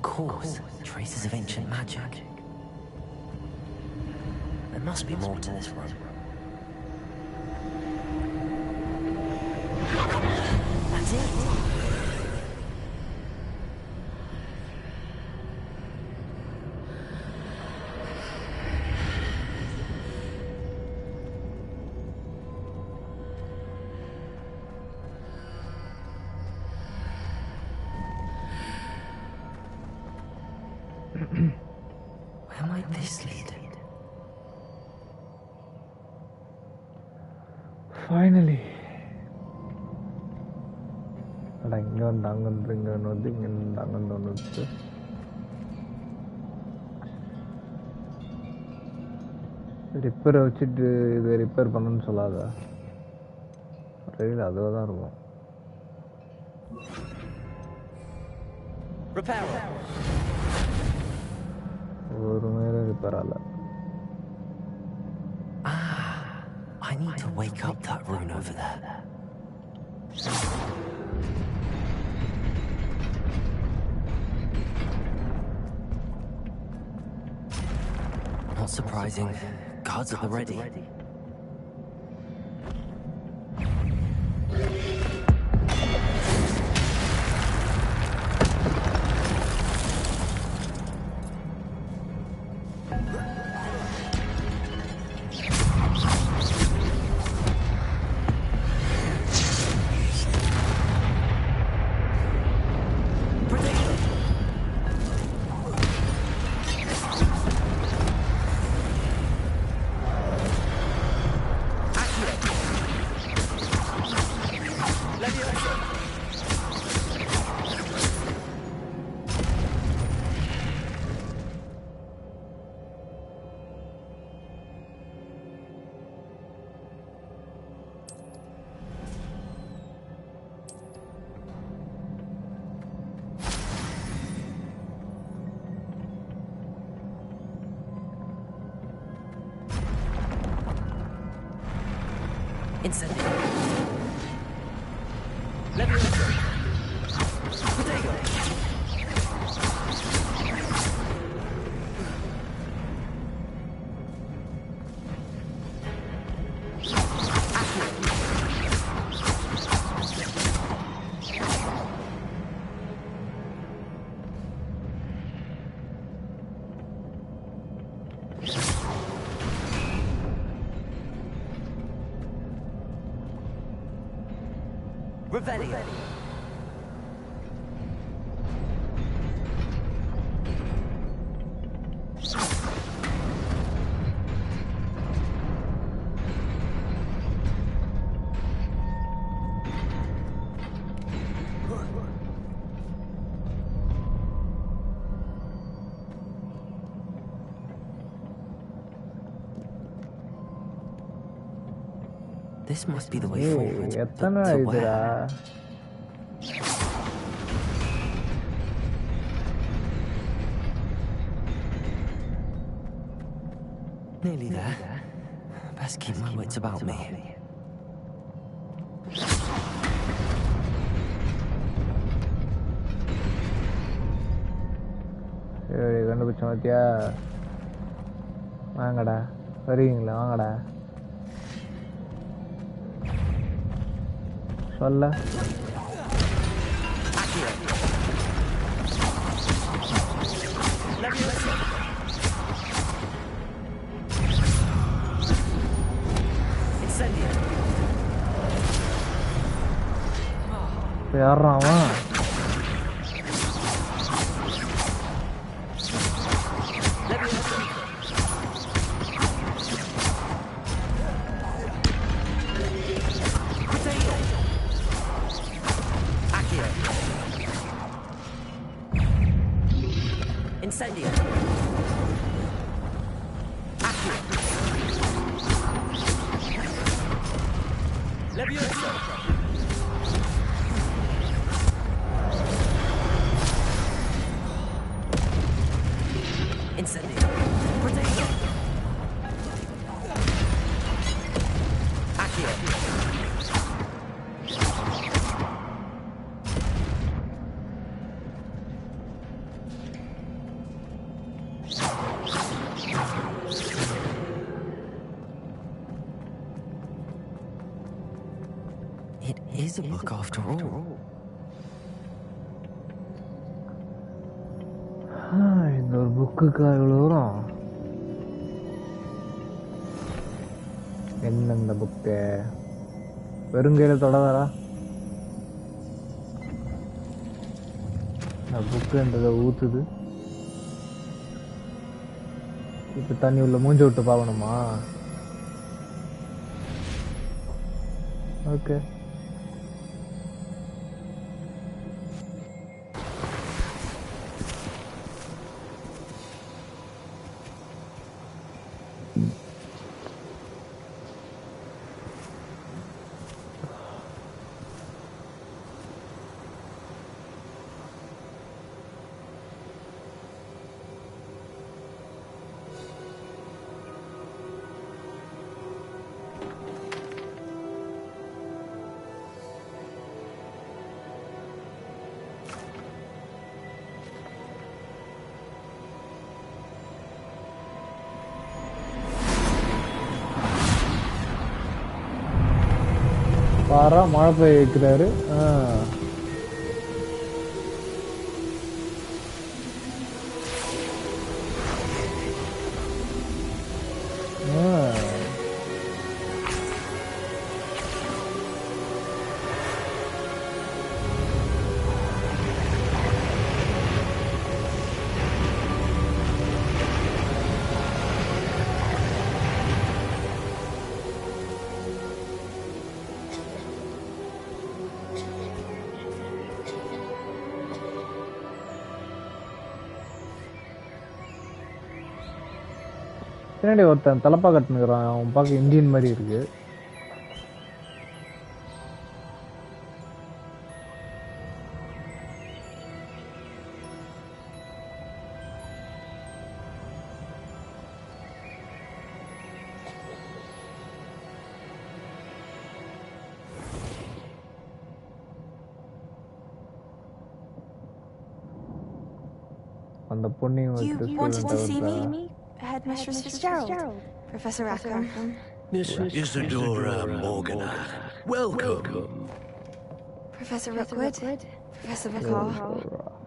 Speaker 2: Of course, traces of ancient magic. There must be more to this room. That's it. Where might this lead?
Speaker 1: Finally. அட இங்கே வந்து அங்கே வந்து இங்கே வந்து இங்கே இருந்து அங்கே வந்து ரிப்பேரை வச்சுட்டு இதை ரிப்பேர் பண்ணணும்னு சொல்லாத ரயில் அதுவாக தான் இருக்கும். ஒரு மேலே ரிப்பேர் ஆகல.
Speaker 2: I need to wake up that rune over there. Not surprising. Guards at the ready. Incendio. Levioso. Protego. Revelio. This must be the way forward.
Speaker 1: எத்தனை இதுடா?
Speaker 2: Nearly there. Best keep my wits about me.
Speaker 1: சரி கண்டுபிடிச்ச மாத்தியா? வாங்கடா, வருவீங்களா? வாங்கடா. சொல்ல யாரா அவன்?
Speaker 2: Incendio. Levioso. Incendio. Protego. Accio. is a book after all.
Speaker 1: இந்த ஒரு புக்குக்கா இவ்வளோ தூரம்? என்ன இந்த புக்கு வெறுங்கையில் தொடரா? இந்த புக்குன்றதை ஊற்றுது. இப்போ தண்ணி உள்ள மூஞ்சி விட்டு பார்க்கணுமா? ஓகே. பாரா மழை பெய்ய வைக்கிறாரு. பின்னாடி ஒருத்தன் தலப்பா கட்டுனுக்குறான். அவன் பார்க்க இந்தியன் மாதிரி இருக்கு. அந்த பொண்ணையும் வச்சு
Speaker 16: Headmistress Fitzgerald, Professor Rackham.
Speaker 3: Miss Isadora Morgana, welcome.
Speaker 16: Professor Rookwood, Professor Vicar.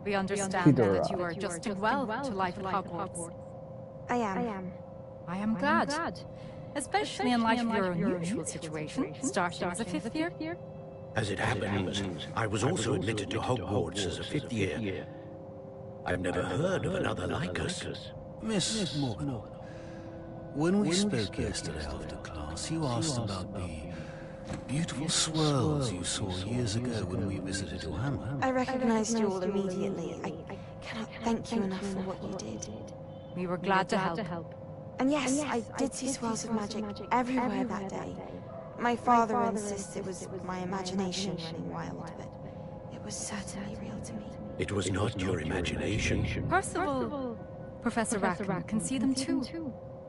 Speaker 19: We understand that you are adjusting well to life at Hogwarts.
Speaker 16: I am.
Speaker 19: I am glad. Especially in light of your unusual situation, starting as a fifth year.
Speaker 3: As it happens, I was also admitted to Hogwarts as a fifth year. I've never heard of another like us.
Speaker 19: Miss Morgan, when we spoke yesterday after class, you asked about the beautiful swirls you saw years ago when we visited Johanna.
Speaker 16: I recognized you all immediately. I cannot thank you enough for what you did.
Speaker 19: We were glad to help.
Speaker 16: And yes, I did see swirls of magic everywhere that day. My father insists it was my imagination running wild, but it was certainly real to me.
Speaker 3: It was not your imagination.
Speaker 19: Percival, Professor Rackham can see them too,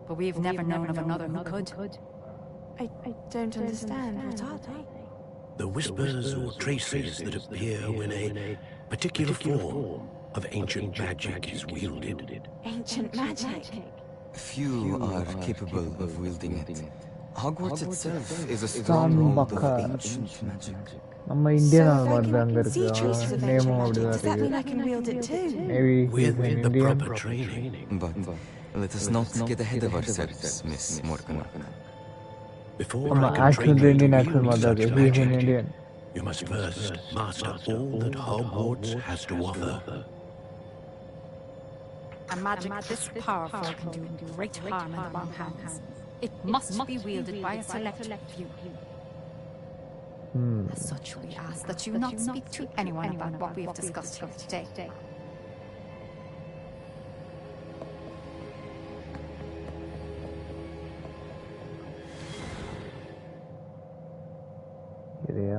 Speaker 19: but we've never known of another who could.
Speaker 16: I don't understand. What are they?
Speaker 3: The whispers or traces that appear when a particular form of ancient magic is wielded.
Speaker 16: Ancient magic?
Speaker 21: Few are capable of wielding it. Hogwarts itself is a stronghold of ancient magic.
Speaker 1: நம்ம Indian மாதிரி அங்க இருக்கு. நேமும் அப்படிதான்
Speaker 16: Does that mean I can wield it too?
Speaker 1: Maybe
Speaker 3: with the proper training.
Speaker 21: But let us not get ahead of ourselves, Miss Morgan.
Speaker 3: Before
Speaker 1: I'm
Speaker 3: I can
Speaker 1: accent
Speaker 3: train you
Speaker 1: Indian
Speaker 3: to
Speaker 1: accent
Speaker 3: wield
Speaker 1: mother.
Speaker 3: such
Speaker 1: He's an
Speaker 3: magic,
Speaker 1: Indian.
Speaker 3: you must first master all that Hogwarts has to offer.
Speaker 19: A magic this powerful can do great harm in the wrong hands. It must be wielded by a select few. As such, we ask that you not speak to anyone about what we have discussed here today.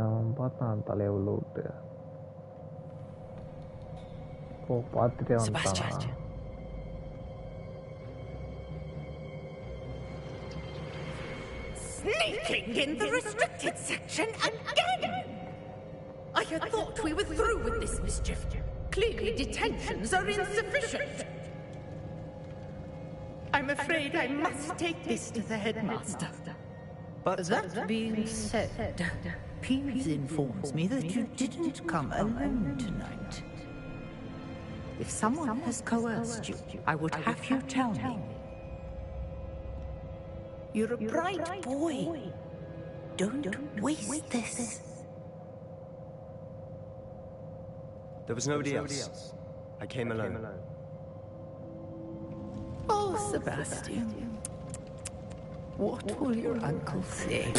Speaker 1: அவன் பார்த்தான் தலையை உள்ள விட்டு. ஓ பார்த்துட்டே வந்துட்டான்.
Speaker 5: Sneaking in the restricted section again! I had thought we were through with this mischief. Clearly detentions are insufficient. I'm afraid I must take this to the headmaster. But that being said, Peeves informs me that you didn't come alone tonight. If someone has coerced you, I would have you tell me. You're a bright boy. Don't waste this.
Speaker 17: There was nobody else. I came alone.
Speaker 5: Oh, Sebastian. What will your uncle say?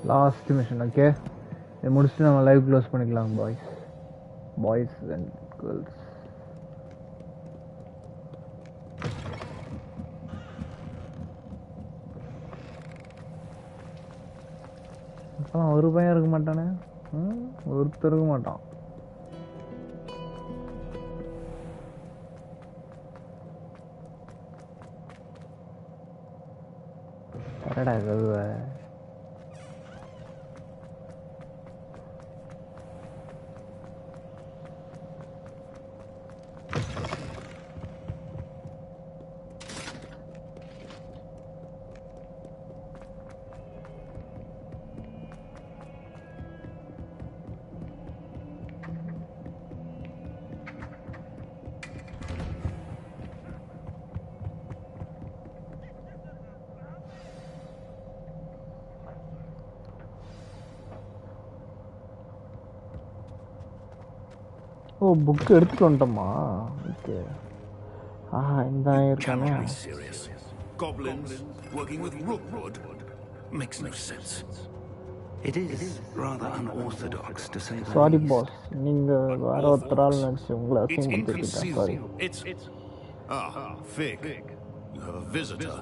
Speaker 1: Last mission, okay? இதை முடிச்சுட்டு நம்ம live close பண்ணிக்கலாம் boys and girls. இப்போலாம் ஒரு பையன் இருக்க மாட்டானே, ஒருத்தர் இருக்க மாட்டான். தரடா கதுவை. ஓ புக் எடுத்துட்டு வந்துட்டோமா? ஓகே. இந்த இருக்கானே.
Speaker 9: Goblins working with rookwood makes no sense.
Speaker 12: It is rather unorthodox to say the
Speaker 1: Sorry
Speaker 12: least.
Speaker 1: boss, நீங்க வேற ஒருத்தரால் நினைச்சு உங்களை அசிங்கப்படுத்திட்டேன். Sorry.
Speaker 9: Fig. You have a visitor.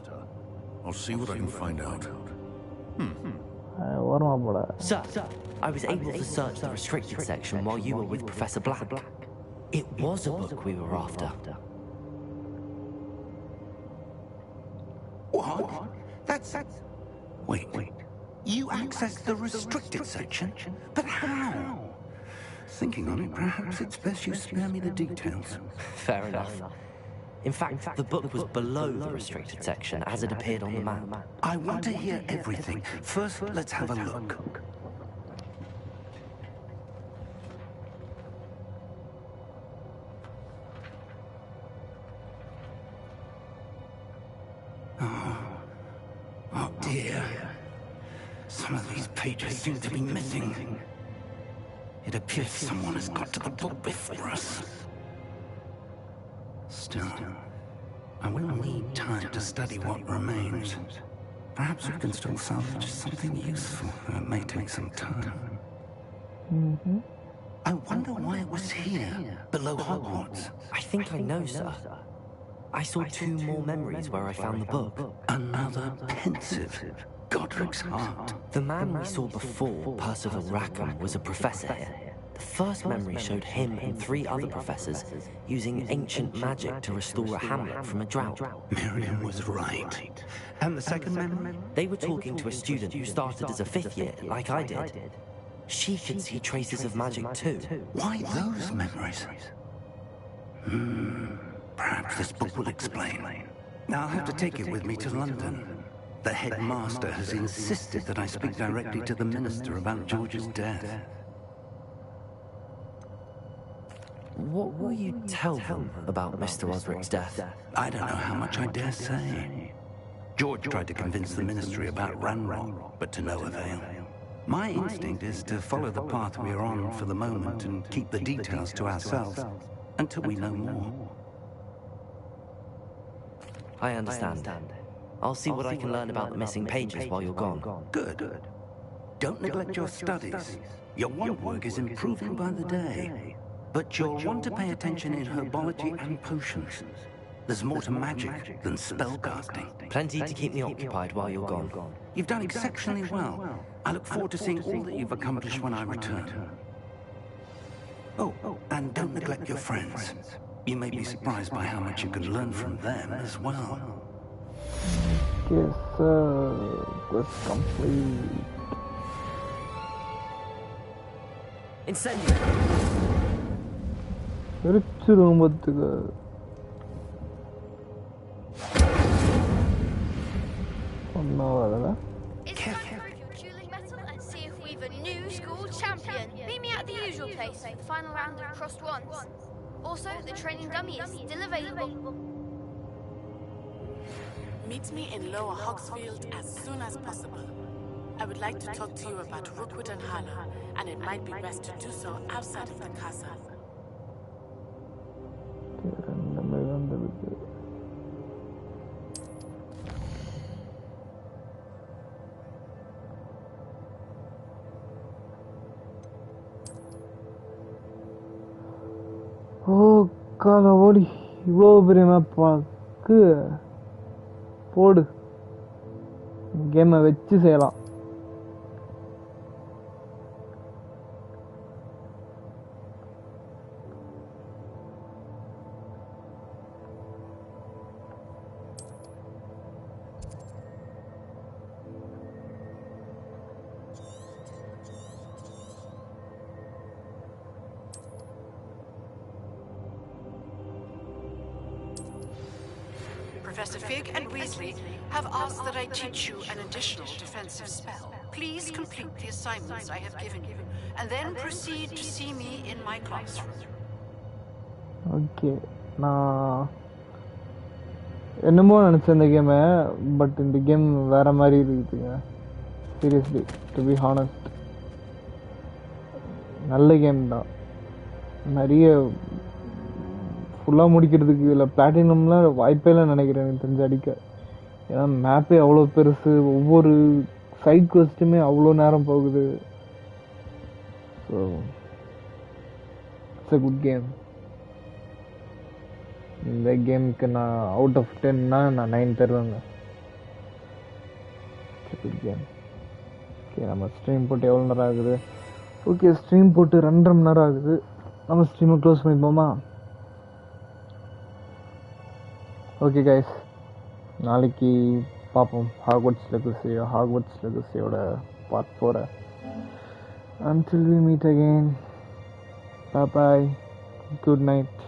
Speaker 9: I'll see what I can find out.
Speaker 1: வருமா போல.
Speaker 2: Sir, I was able to search the restricted section while you were with Professor Black. It was a book we were after.
Speaker 12: What? That's... Wait. You accessed the restricted section? But how? Thinking on it, perhaps it's best you spare me the details.
Speaker 2: Fair enough. In fact, the book was below the restricted section as it appeared on the map.
Speaker 12: I want to hear everything. First, let's have a look. Oh dear. Some of these pages seem to be missing. It appears someone has got to the book before us. Still, I will need time to study what remains. Perhaps we can still salvage something useful. It may take some time. I wonder why it was here, below Hogwarts.
Speaker 2: I think I know, sir. I saw 2 more memories where I found the book.
Speaker 12: Another pensive Godric's heart.
Speaker 2: The man we saw before, Percival Rackham, was a professor here. The The first memory showed him and 3 other professors using ancient magic to restore a hamlet from a drought.
Speaker 12: Miriam was right. And the second memory?
Speaker 2: They were talking to a student who started as a 5th year, like I did. She could see traces of magic too.
Speaker 12: Why those memories? Perhaps this book will explain. Now I'll have to take it with me to London. The headmaster has insisted that I speak directly to the minister about George's death.
Speaker 2: What will you tell them about Mr. Osric's death?
Speaker 12: I don't know how much I dare say. George tried to convince the ministry about Ranrock, but to no avail. My instinct is to follow the path we are on for the moment and keep the details to ourselves until we know more.
Speaker 2: I understand. I'll see what I can learn about the missing pages while you're gone.
Speaker 12: Good. Don't neglect your studies. Your wand work is improving by the day. But you'll want to pay attention in herbology and potions. There's more to magic than spellcasting.
Speaker 2: Plenty to keep me occupied while you're gone.
Speaker 12: You've done exceptionally well. I look forward to seeing all that you've accomplished when I return. Oh, and don't neglect your friends. You may be surprised by how much you can learn from them as well.
Speaker 1: Yes, quest complete.
Speaker 2: Incendiary.
Speaker 1: எரிச்சிரும் பத்துக்கு. ஒன்றும் வரல.
Speaker 16: It's time to prove your dueling mettle and see if we've a new school champion. Meet me at the usual place for the final round of crossed wands. Also, the training dummy is still available.
Speaker 6: Meet me in Lower Hogsfield as soon as possible. I would like to talk to you about Rookwood and Harlow, and it might be best to do so outside of the castle.
Speaker 1: Oh, காலோடி இவ்வளோ பெரிய மேப்பாக்கு போடு கேமை வச்சு செய்யலாம்.
Speaker 19: Professor Fig and Weasley have asked that I teach you an additional defensive spell. Please complete the assignments I have given you, and then proceed to see me in my classroom.
Speaker 1: Okay, நான் என்னமோ நினச்சேன் இந்த கேமை, but இந்த game வேறு மாதிரி இருக்குதுங்க. Seriously, to be honest, நல்ல கேம் தான். நிறைய ஃபுல்லாக முடிக்கிறதுக்கு இல்லை பிளாட்டினம்லாம் வாய்ப்பே இல்லை நினைக்கிறேன் எனக்கு தெரிஞ்சு அடிக்க. ஏன்னா மேப்பே அவ்வளோ பெருசு, ஒவ்வொரு சைட் குவெஸ்ட்டுமே அவ்வளோ நேரம் போகுது. So it's a good game. இந்த கேமுக்கு நான் அவுட் ஆஃப் 10னா நான் 9 தருவேங்க. It's a good game. Okay, நம்ம ஸ்ட்ரீம் போட்டு எவ்வளோ நேரம் ஆகுது? ஓகே, ஸ்ட்ரீம் போட்டு 2.5 மணி நேரம் ஆகுது. நம்ம ஸ்ட்ரீமை க்ளோஸ் பண்ணிப்போமா? ஓகே கைஸ், நாளைக்கு பார்ப்போம் ஹாக்வர்ட்ஸ் லெகசியோட part 4. Until we meet again, bye bye, good night.